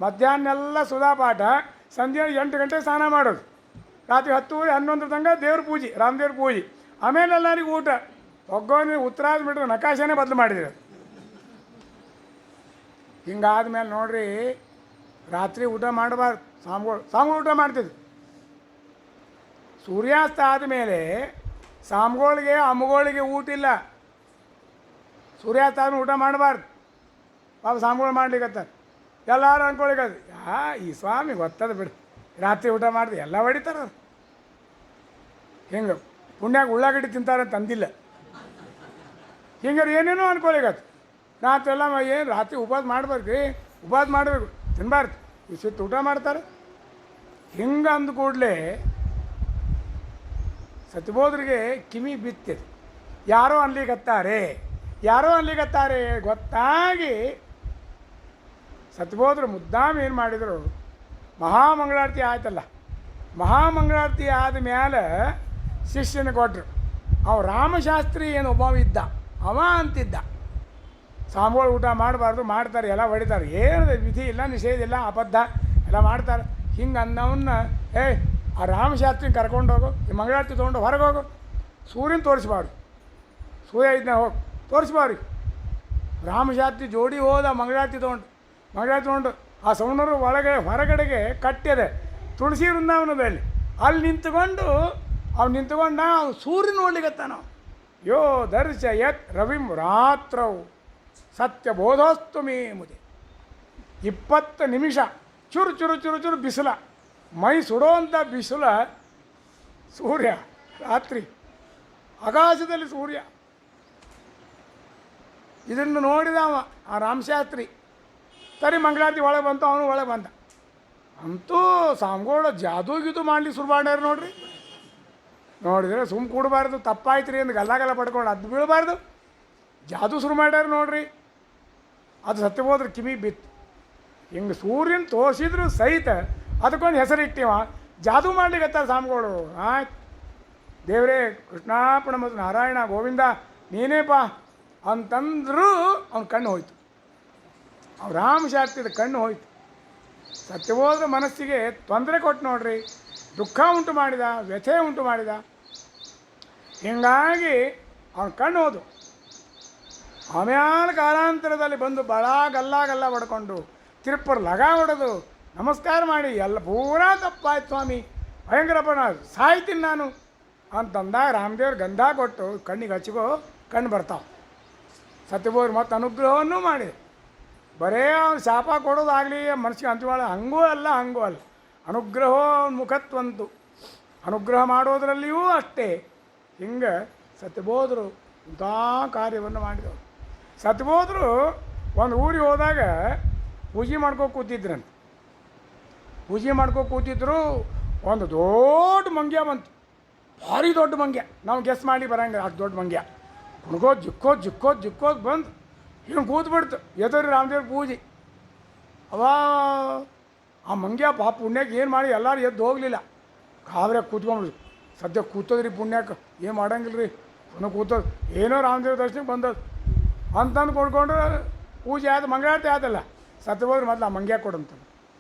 ಮಧ್ಯಾಹ್ನ ಎಲ್ಲ ಸುಧಾ ಪಾಠ, ಸಂಜೆ 8 ಗಂಟೆಗೆ ಸ್ನಾನ ಮಾಡೋದು, ರಾತ್ರಿ 10, 11 ತನಕ ದೇವ್ರ ಪೂಜೆ, ರಾಮದೇವ್ರ ಪೂಜೆ. ಆಮೇಲೆ ಎಲ್ಲರಿಗೂ ಊಟ. ಒಗ್ಗೋನಿ ಉತ್ತರಾದ ಬಿಟ್ಟರೆ ನಕಾಶನೇ ಬದಲು ಮಾಡಿದ್ರು. ಹಿಂಗಾದ್ಮೇಲೆ ನೋಡ್ರಿ, ರಾತ್ರಿ ಊಟ ಮಾಡಬಾರ್ದು. ಸಾಮ್ಗಳು ಊಟ ಮಾಡ್ತಿದ್ರು. ಸೂರ್ಯಾಸ್ತ ಆದಮೇಲೆ ಸಾಮ್ಗಳಿಗೆ ಅಮ್ಮಗಳಿಗೆ ಊಟ ಇಲ್ಲ. ಸೂರ್ಯಾಸ್ತ ಆದ್ಮೇಲೆ ಊಟ ಮಾಡಬಾರ್ದು. ಪಾಪ ಸಾಮ್ಗಳು ಮಾಡ್ಲಿಕ್ಕತ್ತಾರೆ. ಎಲ್ಲರೂ ಅಂದ್ಕೊಳಿಕದು, ಈ ಸ್ವಾಮಿ ಗೊತ್ತದ ಬಿಡು, ರಾತ್ರಿ ಊಟ ಮಾಡಿದೆ ಎಲ್ಲ ಹೊಡಿತಾರ. ಹಿಂಗೆ ಪುಣ್ಯಾಗ ಉಳ್ಳಾಗಡ್ಡಿ ತಿಂತಾರಂತ ಅಂದಿಲ್ಲ. ಹಿಂಗಾರು ಏನೇನೋ ಅನ್ಕೊಳಿಕತ್ತು. ರಾತ್ರಿ ಎಲ್ಲ ಏನು ರಾತ್ರಿ ಉಪವಾಸ ಮಾಡಬೇಕು, ತಿನ್ನಬಾರ್ದು, ಇಷ್ಟು ಊಟ ಮಾಡ್ತಾರೆ. ಹಿಂಗೆ ಅಂದ ಕೂಡಲೇ ಸತ್ಯಬೋಧರಿಗೆ ಕಿವಿ ಬಿತ್ತಿದೆ. ಯಾರೋ ಅನ್ಲಿಕತ್ತಾರೆ ಗೊತ್ತಾಗಿ ಸತ್ಯಬೋಧರು ಮುದ್ದಾಮ ಏನು ಮಾಡಿದರು, ಮಹಾಮಂಗಳಾರತಿ ಆಯ್ತಲ್ಲ, ಮಹಾಮಂಗಳಾರತಿ ಆದ ಮೇಲೆ ಶಿಷ್ಯನ ಕೊಟ್ಟರು. ಅವ ರಾಮಶಾಸ್ತ್ರಿ ಏನು ಒಬ್ಬ ಇದ್ದ, ಅವ ಅಂತಿದ್ದ, ಸಾಂಬೋಳು ಊಟ ಮಾಡಬಾರ್ದು, ಮಾಡ್ತಾರೆ, ಎಲ್ಲ ಹೊಡಿತಾರೆ, ಏನು ವಿಧಿ ಇಲ್ಲ, ನಿಷೇಧ ಇಲ್ಲ, ಅಬದ್ಧ ಎಲ್ಲ ಮಾಡ್ತಾರೆ. ಹಿಂಗೆ ಅನ್ನವನ್ನ ಆ ರಾಮಶಾಸ್ತ್ರಿನ ಕರ್ಕೊಂಡೋಗು, ಈ ಮಂಗಳಾರತಿ ತೊಗೊಂಡು ಹೊರಗೆ ಹೋಗು, ಸೂರ್ಯನ ತೋರಿಸ್ಬಾರ್ದು, ಸೂರ್ಯ ಇದನ್ನ ಹೋಗಿ ತೋರಿಸ್ಬಾರ್ದು. ರಾಮಶಾಸ್ತ್ರಿ ಜೋಡಿ ಹೋದ ಮಂಗಳಾರತಿ ತೊಗೊಂಡು ಆ ಸೌಣರು ಹೊರಗಡೆಗೆ ಕಟ್ಟಿದೆ ತುಳಸಿ ವೃಂದಾವನದಲ್ಲಿ. ಅಲ್ಲಿ ನಿಂತ್ಕೊಂಡು ಅವ್ನು ಸೂರ್ಯ ನೋಡ್ಲಿಕ್ಕತ್ತಾನ. ಯೋ ದರ್ಶ ಯತ್ ರವಿಂ ರಾತ್ರವು ಸತ್ಯಬೋಧೋಸ್ತು ಮೇ ಮುದೆ. 20 ನಿಮಿಷ ಚುರು ಬಿಸಿಲ, ಮೈ ಸುಡೋವಂಥ ಬಿಸಿಲ, ಸೂರ್ಯ ರಾತ್ರಿ ಆಕಾಶದಲ್ಲಿ ಸೂರ್ಯ. ಇದನ್ನು ನೋಡಿದ ಆ ರಾಮಶಾಸ್ತ್ರಿ ಸರಿ ಮಂಗಳಾರತಿ ಒಳಗೆ ಬಂತು, ಅವನು ಒಳಗೆ ಬಂದ. ಅಂತೂ ಸಾಮ್ಗೋಳ ಜಾದೂ ಮಾಡಲಿ ಶುರು ಮಾಡ್ಯಾರ ನೋಡಿದ್ರೆ ಸುಮ್ಮ ಕೂಡಬಾರ್ದು, ತಪ್ಪಾಯ್ತು ರೀ ಎಂದು ಗಲ್ಲ ಪಡ್ಕೊಂಡು ಅದು ಬೀಳಬಾರ್ದು, ಜಾದೂ ಶುರು ಮಾಡ್ಯಾರ ನೋಡ್ರಿ. ಅದು ಸತ್ಯಬೋದ್ರ ಕಿವಿ ಬಿತ್ತು. ಹಿಂಗೆ ಸೂರ್ಯನ ತೋರಿಸಿದ್ರು ಸಹಿತ ಅದಕ್ಕೊಂದು ಹೆಸರಿಟ್ಟಿವ, ಜಾದೂ ಮಾಡ್ಲಿಕ್ಕತ್ತಾರ ಸಾಮ್ಗಳು. ಆಯ್ತು ದೇವರೇ ಕೃಷ್ಣಾರ್ಪಣ ಮತ್ತು ನಾರಾಯಣ ಗೋವಿಂದ ನೀನೇಪ ಅಂತಂದ್ರೂ ಅವ್ನ ಕಣ್ಣು ಹೋಯ್ತು. ರಾಮಶಾಸ್ತ್ರಿದ ಕಣ್ಣು ಹೋಯ್ತು. ಸತ್ಯಬೋಧ ಮನಸ್ಸಿಗೆ ತೊಂದರೆ ಕೊಟ್ಟು ನೋಡ್ರಿ, ದುಃಖ ಉಂಟು ಮಾಡಿದ, ವ್ಯಥೆ ಉಂಟು ಮಾಡಿದ. ಹೀಗಾಗಿ ಅವನ ಕಣ್ಣು ಹೋದು. ಆಮ್ಯಾಲ ಕಾಲಾಂತರದಲ್ಲಿ ಬಂದು ಬಹಳ ಗಲ್ಲ ಬಡ್ಕೊಂಡು ತಿರುಪರು ಲಗ ಹೊಡೆದು ನಮಸ್ಕಾರ ಮಾಡಿ ಎಲ್ಲ ಪೂರಾ ತಪ್ಪಾಯ್ತು ಸ್ವಾಮಿ, ಭಯಂಕರಪ್ಪ ನಾನು ಸಾಯ್ತೀನಿ ನಾನು ಅಂತಂದಾಗ ರಾಮದೇವ್ರು ಗಂಧ ಕೊಟ್ಟು ಕಣ್ಣಿಗೆ ಹಚ್ಕೋ, ಕಣ್ಣು ಬರ್ತಾವೆ. ಸತ್ಯಬೋಧರು ಮತ್ತು ಅನುಗ್ರಹವನ್ನು ಮಾಡಿ ಬರೇ ಅವ್ನು ಶಾಪ ಕೊಡೋದಾಗಲಿ ಮನಸ್ಸಿಗೆ ಅಂತಿವಾಳ ಹಂಗೂ ಅಲ್ಲ ಹಂಗೂ ಅಲ್ಲ. ಅನುಗ್ರಹೋ ಮುಖತ್ವಂತು, ಅನುಗ್ರಹ ಮಾಡೋದರಲ್ಲಿಯೂ ಅಷ್ಟೇ. ಹಿಂಗೆ ಸತ್ಯಬೋಧರು ಇಂಥ ಕಾರ್ಯವನ್ನು ಮಾಡಿದವರು. ಸತ್ಯಬೋಧರು ಒಂದು ಊರಿಗೆ ಹೋದಾಗ ಪೂಜೆ ಮಾಡ್ಕೋ ಕೂತಿದ್ರಂತೆ. ಪೂಜೆ ಮಾಡ್ಕೋ ಕೂತಿದ್ರು, ಒಂದು ದೊಡ್ಡ ಮಂಗ್ಯ ಬಂತು, ಭಾರಿ ದೊಡ್ಡ ಮಂಗ್ಯ. ನಾವು ಗೆಸ್ ಮಾಡಿ ಬರಂಗೆ ಅಷ್ಟು ದೊಡ್ಡ ಮಂಗ್ಯ ಹುಡುಗೋದು ಜಿಕ್ಕೋದು ಬಂದು ಹಿಂಗೆ ಕೂತ್ಬಿಡ್ತು ಎದುರು ರಾಮದೇವ್ರ ಪೂಜೆ. ಅವಾ ಆ ಮಂಗ್ಯ ಪಾಪ ಪುಣ್ಯಕ್ಕೆ ಏನು ಮಾಡಿ ಎಲ್ಲರೂ ಎದ್ದು ಹೋಗಲಿಲ್ಲ, ಗಾಬ್ರ್ಯಾಗ ಕೂತ್ಕೊಂಡ್ಬಿಡ್ತು. ಸದ್ಯ ಕೂತದ್ರಿ ಪುಣ್ಯಕ್ಕೆ ಏನು ಮಾಡಂಗಿಲ್ಲ ರೀ, ಪುನಃ ಕೂತೋದು ಏನೋ ರಾಮದೇವ್ರ ದರ್ಶನಕ್ಕೆ ಬಂದದ್ದು ಅಂತಂದು ಕೊಡ್ಕೊಂಡು ಪೂಜೆ ಆದ ಮಂಗಳಾರತಿ ಆದಲ್ಲ. ಸತ್ಯಬೋಧರು ಮೊದಲು ಆ ಮಂಗ್ಯ ಕೊಡಂತ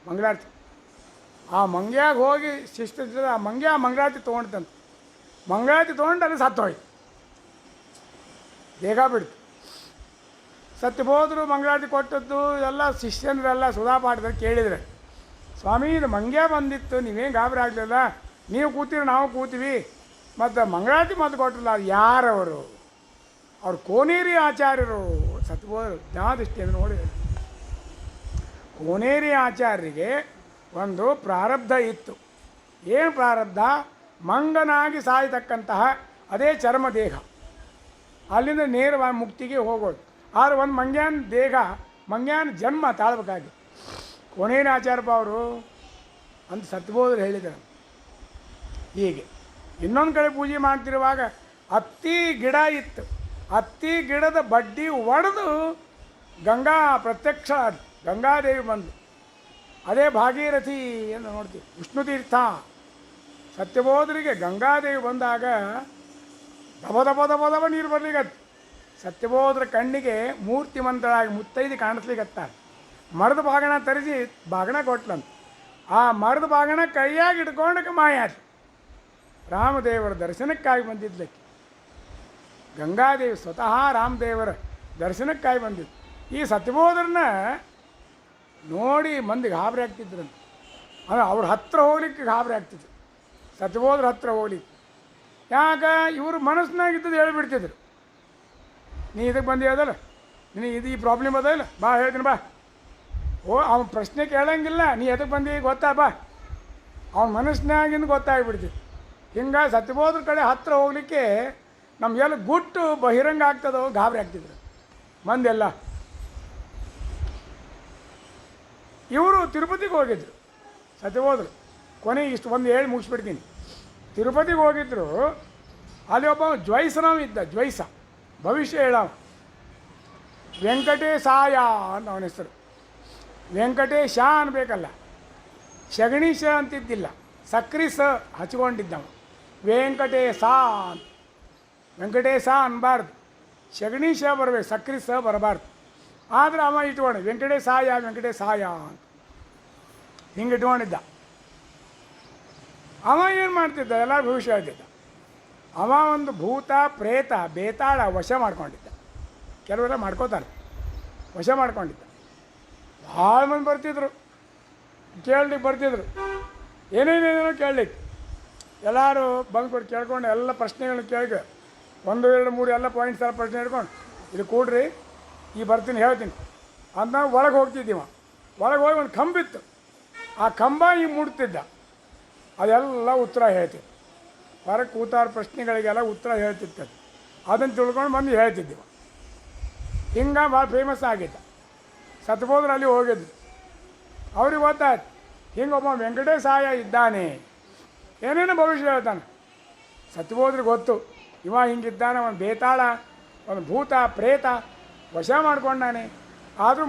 ಮಂಗಳಾರತಿ. ಆ ಮಂಗ್ಯಾಗ ಹೋಗಿ ಶಿಷ್ಟ ಆ ಮಂಗಳಾರತಿ ತೊಗೊಂಡ್ತಂತ. ಮಂಗಳಾರತಿ ತೊಗೊಂಡು ಅಲ್ಲಿ ಸತ್ತೋಯ್ತು, ಬೇಗ ಬಿಡ್ತು. ಸತ್ಯಬೋಧರು ಮಂಗಳಾರತಿ ಕೊಟ್ಟದ್ದು ಎಲ್ಲ ಶಿಷ್ಯನರೆಲ್ಲ ಸುಧಾಪಾಠದಲ್ಲಿ ಕೇಳಿದರೆ, ಸ್ವಾಮಿ ಇದು ಮಂಗ್ಯ ಬಂದಿತ್ತು, ನೀವೇನು ಗಾಬರಿ ಆಗಲಿಲ್ಲ, ನೀವು ಕೂತೀರಿ ನಾವು ಕೂತೀವಿ, ಮತ್ತು ಮಂಗಳಾರತಿ ಮತ್ತು ಕೊಟ್ಟಿಲ್ಲ. ಅದು ಯಾರವರು? ಅವ್ರು ಕೋನೇರಿ ಆಚಾರ್ಯರು. ಸತ್ಯಬೋಧರು ಜ್ಞಾನದೃಷ್ಟಿಯನ್ನು ನೋಡಿ, ಕೋನೇರಿ ಆಚಾರ್ಯರಿಗೆ ಒಂದು ಪ್ರಾರಬ್ಧ ಇತ್ತು. ಏನು ಪ್ರಾರಬ್ಧ? ಮಂಗನಾಗಿ ಸಾಯತಕ್ಕಂತಹ ಅದೇ ಚರ್ಮದೇಹ, ಅಲ್ಲಿಂದ ನೇರವಾಗಿ ಮುಕ್ತಿಗೆ ಹೋಗೋದು. ಆದರೆ ಒಂದು ಮಂಗ್ಯಾನ ದೇಹ, ಮಂಗ್ಯಾನ ಜನ್ಮ ತಾಳ್ಬೇಕಾಗಿ ಕೋನೇರಿ ಆಚಾರ್ಯಪ್ಪ ಅವರು ಅಂತ ಸತ್ಯಬೋಧರು ಹೇಳಿದರು. ಹೀಗೆ ಇನ್ನೊಂದು ಕಡೆ ಪೂಜೆ ಮಾಡ್ತಿರುವಾಗ ಹತ್ತಿ ಗಿಡ ಇತ್ತು, ಹತ್ತಿ ಗಿಡದ ಬಡ್ಡಿ ಒಡೆದು ಗಂಗಾ ಪ್ರತ್ಯಕ್ಷ ಗಂಗಾದೇವಿ ಬಂದು, ಅದೇ ಭಾಗೀರಥಿ ಎಂದು ನೋಡ್ತೀವಿ. ವಿಷ್ಣು ತೀರ್ಥ ಸತ್ಯಬೋಧರಿಗೆ ಗಂಗಾದೇವಿ ಬಂದಾಗ ದಬ ನೀರು ಬರ್ಲಿಕ್ಕತ್ತು. ಸತ್ಯಬೋಧರ ಕಣ್ಣಿಗೆ ಮೂರ್ತಿಮಂತಳಾಗಿ ಮುತ್ತೈದು ಕಾಣಿಸ್ಲಿಕ್ಕತ್ತಾಳೆ. ಮರದ ಬಾಗಣ ತರಿಸಿ ಬಾಗಣ ಕೊಟ್ಲಂತ. ಆ ಮರದ ಬಾಗಣ ಕೈಯಾಗಿ ಇಟ್ಕೊಂಡಕ್ಕೆ ಮಾಯಾತಿ. ರಾಮದೇವರ ದರ್ಶನಕ್ಕಾಗಿ ಬಂದಿದ್ಲಕ್ಕೆ ಗಂಗಾದೇವಿ, ಸ್ವತಃ ರಾಮದೇವರ ದರ್ಶನಕ್ಕಾಗಿ ಬಂದಿದ್ದು. ಈ ಸತ್ಯಬೋಧರನ್ನ ನೋಡಿ ಮಂದಿ ಗಾಬರಿ ಆಗ್ತಿದ್ರಂತೆ. ಅಂದರೆ ಅವ್ರ ಹತ್ರ ಹೋಗ್ಲಿಕ್ಕೆ ಗಾಬರಿ ಆಗ್ತಿದ್ರು, ಸತ್ಯಬೋಧರ ಹತ್ರ ಹೋಗ್ಲಿಕ್ಕೆ. ಯಾಕೆ? ಇವರು ಮನಸ್ಸಿನಾಗಿದ್ದದ್ದು ಹೇಳಿಬಿಡ್ತಿದ್ರು. ನೀ ಇದಕ್ಕೆ ಬಂದಿ ಅದಲ್ಲ, ನೀನು ಇದು ಈ ಪ್ರಾಬ್ಲಮ್ ಅದಲ್ಲ, ಬಾ ಹೇಳ್ತೀನಿ ಬಾ. ಅವ್ನ ಪ್ರಶ್ನೆ ಕೇಳಂಗಿಲ್ಲ, ನೀ ಎದಕ್ಕೆ ಬಂದಿ ಗೊತ್ತಾ ಬಾ, ಅವ್ನ ಮನಸ್ಸಿನಾಗಿಂದ ಗೊತ್ತಾಗ್ಬಿಡ್ತಿತ್ತು. ಹಿಂಗೆ ಸತ್ಯಬೋಧರ ಕಡೆ ಹತ್ರ ಹೋಗಲಿಕ್ಕೆ ನಮಗೆಲ್ಲ ಗುಟ್ಟು ಬಹಿರಂಗ ಆಗ್ತದೋ ಗಾಬರಿ ಆಗ್ತಿದ್ರು ಮಂದೆಲ್ಲ. ಇವರು ತಿರುಪತಿಗೆ ಹೋಗಿದ್ರು ಸತ್ಯಬೋಧರು. ಕೊನೆಗೆ ಇಷ್ಟು ಒಂದು ಹೇಳಿ ಮುಗಿಸ್ಬಿಡ್ತೀನಿ. ತಿರುಪತಿಗೆ ಹೋಗಿದ್ರು, ಅಲ್ಲಿ ಒಬ್ಬ ಜ್ವೈಸನವ ಇದ್ದ, ಜ್ವೈಸ, ಭವಿಷ್ಯ ಹೇಳವ. ವೆಂಕಟೇಶಾಯ ಅಂತ ಅವನ ಹೆಸರು. ವೆಂಕಟೇಶ ಅನ್ಬೇಕಲ್ಲ, ಶಗಣಿ ಶ ಅಂತಿದ್ದಿಲ್ಲ, ಸಕ್ರಿ ಸ ಹಚ್ಕೊಂಡಿದ್ದವ. ವೆಂಕಟೇಶ ಅಂತ, ವೆಂಕಟೇಶ ಅನ್ಬಾರ್ದು, ಶಗಣಿ ಶ ಬರಬೇಕು, ಸಕ್ರಿ ಸ ಬರಬಾರ್ದು. ಆದರೆ ಅವ ಇಟ್ಕೊಂಡು ವೆಂಕಟೇಶಾಯ ಅಂತ ಹಿಂಗೆ ಇಟ್ಕೊಂಡಿದ್ದ. ಅವ ಏನು ಮಾಡ್ತಿದ್ದ? ಎಲ್ಲ ಭವಿಷ್ಯ ಹೇಳ್ತಿದ್ದ. ಅವ ಒಂದು ಭೂತ ಪ್ರೇತ ಬೇತಾಳ ವಶ ಮಾಡ್ಕೊಂಡಿದ್ದ. ಕೆಲವೆಲ್ಲ ಮಾಡ್ಕೋತಾರೆ, ವಶ ಮಾಡ್ಕೊಂಡಿದ್ದ. ಭಾಳ ಮಂದಿ ಬರ್ತಿದ್ರು, ಕೇಳಲಿಕ್ಕೆ ಬರ್ತಿದ್ರು, ಏನೇನೇನೋ ಕೇಳಲಿಕ್ಕೆ. ಎಲ್ಲರೂ ಬಂದ್ಕೊಟ್ಟು ಕೇಳ್ಕೊಂಡು ಎಲ್ಲ ಪ್ರಶ್ನೆಗಳನ್ನ ಕೇಳಿಗೆ 1, 2, 3 ಎಲ್ಲ ಪಾಯಿಂಟ್ಸ್ ಎಲ್ಲ ಪ್ರಶ್ನೆ ಹಿಡ್ಕೊಂಡು ಇಲ್ಲಿ ಕೂಡ್ರಿ, ಈ ಬರ್ತೀನಿ ಹೇಳ್ತೀನಿ ಅಂತ ಒಳಗೆ ಹೋಗ್ತಿದ್ದೀವ. ಒಳಗೆ ಹೋಗಿ ಒಂದು ಕಂಬಿತ್ತು, ಆ ಕಂಬ ಹಿಂಗೆ ಮುಡ್ತಿದ್ದ, ಅದೆಲ್ಲ ಉತ್ತರ ಹೇಳ್ತಿದ್ದ. ಹೊರಗೆ ಕೂತಾರ ಪ್ರಶ್ನೆಗಳಿಗೆಲ್ಲ ಉತ್ತರ ಹೇಳ್ತಿತ್ತು. ಅದನ್ನು ತಿಳ್ಕೊಂಡು ಬಂದು ಹೇಳ್ತಿದ್ದೀವ. ಹಿಂಗೆ ಭಾಳ ಫೇಮಸ್ ಆಗಿದ್ದ. ಸತ್ಯಬೋಧರು ಅಲ್ಲಿ ಹೋಗಿದ್ದು. ಅವ್ರಿಗೆ ಗೊತ್ತಾಯ್ತು ಹಿಂಗೆ ಒಬ್ಬ ವೆಂಕಟೇಶಾಯ ಇದ್ದಾನೆ, ಏನೇನು ಭವಿಷ್ಯ ಹೇಳ್ತಾನೆ. ಸತ್ಯಬೋಧರಿಗೆ ಗೊತ್ತು ಇವ ಹಿಂಗಿದ್ದಾನೆ, ಒಂದು ಬೇತಾಳ, ಒಂದು ಭೂತ ಪ್ರೇತ ವಶ ಮಾಡ್ಕೊಂಡಾನೆ. ಆದರೂ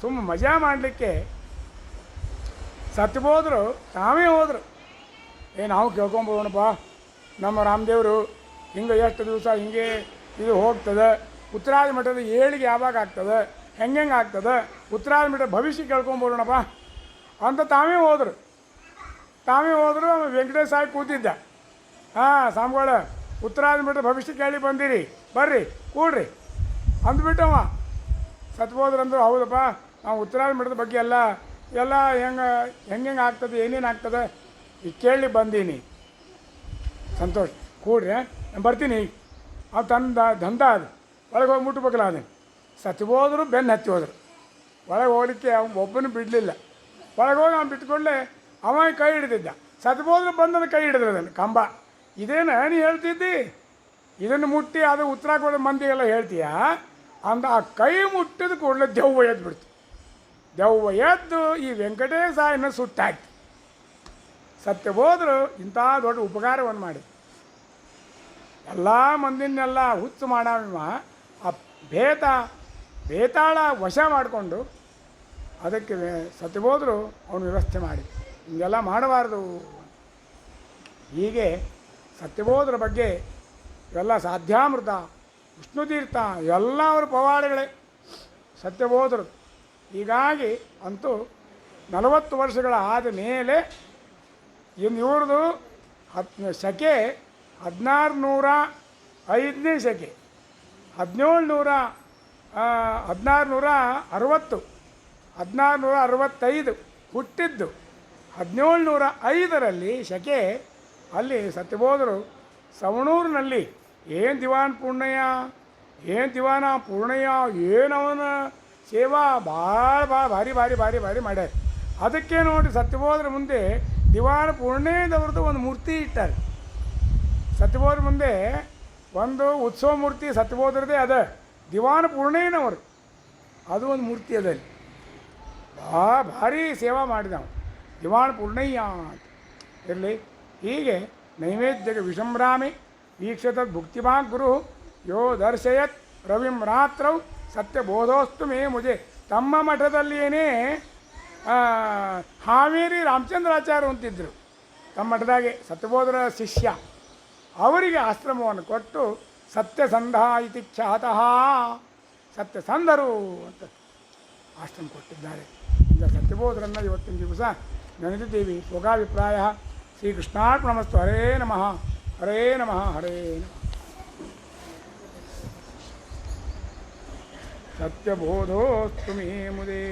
ಸುಮ್ಮ ಮಜಾ ಮಾಡಲಿಕ್ಕೆ ಸತ್ಯಬೋಧರು ತಾವೇ ಹೋದರು. ನಾವು ಕೇಳ್ಕೊಂಬೋಣಪ್ಪ, ನಮ್ಮ ರಾಮದೇವರು ಹಿಂಗೆ ಎಷ್ಟು ದಿವಸ ಹಿಂಗೆ ಇದು ಹೋಗ್ತದೆ, ಉತ್ತರಾದಿ ಮಠದ ಏಳಿಗೆ ಯಾವಾಗ ಆಗ್ತದೆ, ಹೆಂಗೆ ಆಗ್ತದೆ, ಉತ್ತರಾದಿ ಮಠದ ಭವಿಷ್ಯ ಕೇಳ್ಕೊಂಬೋಣಪ್ಪ ಅಂತ ತಾವೇ ಹೋದರು. ವೆಂಕಟೇಶ ಸಾಯಿ ಕೂತಿದ್ದ. ಸ್ವಾಮಿಗಳ ಉತ್ತರಾದಿ ಮಠದ ಭವಿಷ್ಯ ಕೇಳಿ ಬಂದಿರಿ, ಬರ್ರಿ ಕೂಡ್ರಿ ಅಂದ್ಬಿಟ್ಟವ. ಸತ್ಯಬೋಧರು ಅಂದರು, ಹೌದಪ್ಪ ನಾವು ಉತ್ತರಾದಿ ಮಠದ ಬಗ್ಗೆ ಎಲ್ಲ ಎಲ್ಲ ಹೆಂಗೆ ಆಗ್ತದೆ ಏನೇನು ಆಗ್ತದೆ ಈಗ ಕೇಳಿ ಬಂದೀನಿ. ಸಂತೋಷ ಕೂಡ್ರಿ, ನಾನು ಬರ್ತೀನಿ. ಅವು ತಂದ ದಂಧ ಅದು ಒಳಗೆ ಹೋಗಿ ಮುಟ್ಬೇಕಲ್ಲ ಅದನ್ನು. ಸತ್ತು ಹೋದ್ರು ಬೆನ್ನು ಹತ್ತಿ ಹೋದ್ರು. ಒಳಗೆ ಹೋಗ್ಲಿಕ್ಕೆ ಅವ್ನು ಒಬ್ಬನು ಬಿಡಲಿಲ್ಲ. ಒಳಗೆ ಹೋಗಿ ಅವ್ನು ಬಿಟ್ಕೊಂಡೆ ಅವ ಕೈ ಹಿಡಿದಿದ್ದ. ಸತ್ತು ಹೋದ್ರು ಬಂದನ್ನು ಕೈ ಹಿಡಿದ್ರು ಅದನ್ನು ಕಂಬ. ಇದೇನು ನೀ ಹೇಳ್ತಿದ್ದಿ, ಇದನ್ನು ಮುಟ್ಟಿ ಅದು ಉತ್ತರ ಕೊಡೋ ಮಂದಿಗೆಲ್ಲ ಹೇಳ್ತೀಯ ಅಂದ. ಆ ಕೈ ಮುಟ್ಟಿದ ಕೂಡಲೇ ದೆವ್ವ ಎದ್ದು ಬಿಡ್ತು. ದೆವ್ವ ಎದ್ದು ಈ ವೆಂಕಟೇಶ ಇನ್ನೂ ಸುಟ್ಟಾಯ್ತು. ಸತ್ಯ ಹೋದ್ರು ಇಂಥ ದೊಡ್ಡ ಉಪಕಾರವನ್ನು ಮಾಡಿ ಎಲ್ಲ ಮಂದಿನೆಲ್ಲ ಹುಚ್ಚು ಮಾಡವ ಆ ಬೇತಾಳ ವಶ ಮಾಡಿಕೊಂಡು ಅದಕ್ಕೆ ಸತ್ಯ ಹೋದ್ರು ಅವನು ವ್ಯವಸ್ಥೆ ಮಾಡಿ ಹಿಂಗೆಲ್ಲ ಮಾಡಬಾರ್ದು. ಹೀಗೆ ಸತ್ಯಬೋಧರ ಬಗ್ಗೆ ಇವೆಲ್ಲ ಸಾಧ್ಯಾಮೃತ, ವಿಷ್ಣುತೀರ್ಥ ಎಲ್ಲ ಅವರ ಪವಾಡಗಳೇ ಸತ್ಯಬೋಧರು. ಹೀಗಾಗಿ ಅಂತೂ 40 ವರ್ಷಗಳ ಆದ ಮೇಲೆ ಇನ್ನು ಇವ್ರದ್ದು ಶಕೆ 1605ನೇ ಶಕೆ 1665 ಹುಟ್ಟಿದ್ದು 1705ರಲ್ಲಿ ಶಕೆ. ಅಲ್ಲಿ ಸತ್ಯಬೋಧರು ಸವಣೂರಿನಲ್ಲಿ ಏನು ದಿವಾನ ಪೂರ್ಣಯ್ಯ ಏನವನ ಸೇವಾ ಭಾರಿ ಮಾಡ್ಯಾರ. ಅದಕ್ಕೆ ನೋಡಿ ಸತ್ಯಬೋಧರ ಮುಂದೆ ದಿವಾನ ಪೂರ್ಣಯ್ಯದವ್ರದ್ದು ಒಂದು ಮೂರ್ತಿ ಇಟ್ಟಾರೆ. ಸತ್ಯಬೋಧರ ಮುಂದೆ ಒಂದು ಉತ್ಸವ ಮೂರ್ತಿ ಸತ್ಯಬೋಧರದೇ ಅದ, ದಿವಾನ ಪೂರ್ಣಯ್ಯನವರು ಅದು ಒಂದು ಮೂರ್ತಿ ಅದಲ್ಲಿ ಭಾರಿ ಸೇವಾ ಮಾಡಿದವ ದಿವಾನ ಪೂರ್ಣಯ್ಯ ಅಂತ ಇರಲಿ. ಹೀಗೆ ನೈವೇದ್ಯಕ್ಕೆ ವಿಷಂಭ್ರಾಮಿ ವೀಕ್ಷತದ್ ಭುಕ್ತಿಮಾನ್ ಗುರು ಯೋ ದರ್ಶಯತ್ ರವಿಂ ರಾತ್ರೌ ಸತ್ಯಬೋಧೋಸ್ತು ಮೇ ಮುಜೆ. ತಮ್ಮ ಮಠದಲ್ಲಿಯೇ ಹಾವೇರಿ ರಾಮಚಂದ್ರಾಚಾರ್ಯ ಅಂತಿದ್ದರು. ತಮ್ಮ ಮಠದಾಗೆ ಸತ್ಯಬೋಧರ ಶಿಷ್ಯ. ಅವರಿಗೆ ಆಶ್ರಮವನ್ನು ಕೊಟ್ಟು ಸತ್ಯಸಂಧ ಇತಿ ಖ್ಯಾತಃ ಸತ್ಯಸಂಧರು ಅಂತ ಆಶ್ರಮ ಕೊಟ್ಟಿದ್ದಾರೆ. ಈಗ ಸತ್ಯಬೋಧರನ್ನು ಇವತ್ತಿನ ದಿವಸ ನೆನೆದಿದ್ದೀವಿ. ಸ್ವಗಾಭಿಪ್ರಾಯ ಶ್ರೀಕೃಷ್ಣಾರ್ಪಣಮಸ್ತು. ಹರೇ ನಮಃ ಹರೇ ನಮಃ ಹರೇ ನಮಃ. ಸತ್ಯಬೋಧೋಸ್ತು ಮೇ ಮುದೇ.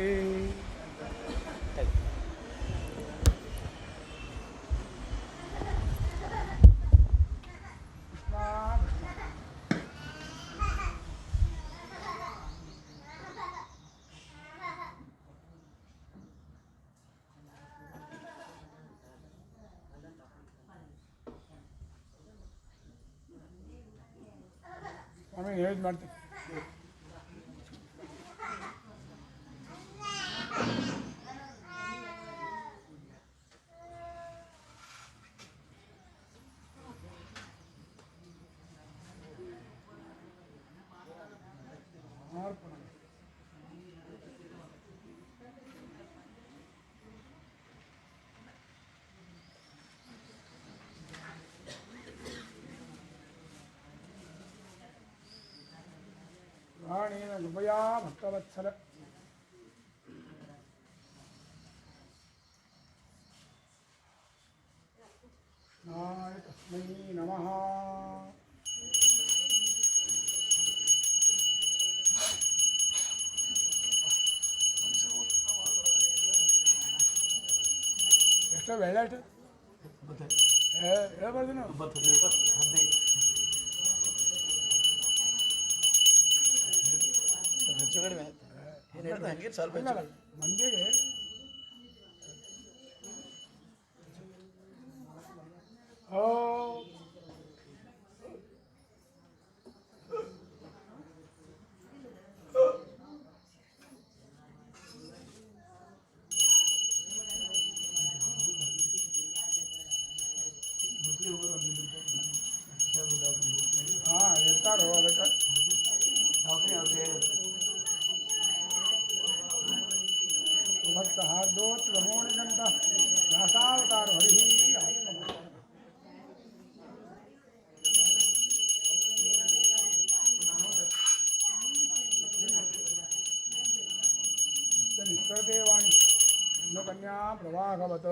ಆಮೇಲೆ ಹೇಳಿ ಮಾಡ್ತೀನಿ. ಪ್ರಾಣೇನ ಕೃಪಯಾ ಭಕ್ತವತ್ಸಲ ನಾಯ ತಸ್ಮೈ ನಮಃ. ಎಷ್ಟೋ ಬೆಳೆ ಅಷ್ಟು ಹೇಳ್ಬಾರ್ದು ನಾವು. ಮಂದಿಗೆ ಇರ್ತಾರೋ ಅದಕ್ಕೆ ಭಕ್ತ ಹಾರ್ದೋತ್ ರಮೋಣಿಗಂತ ವ್ಯಾಸಾವತಾರ ಹರಿ. ನಿಷ್ಕೃತೇವಾಣಿ ಕನ್ಯಾ ಪ್ರವಾಹವತ್.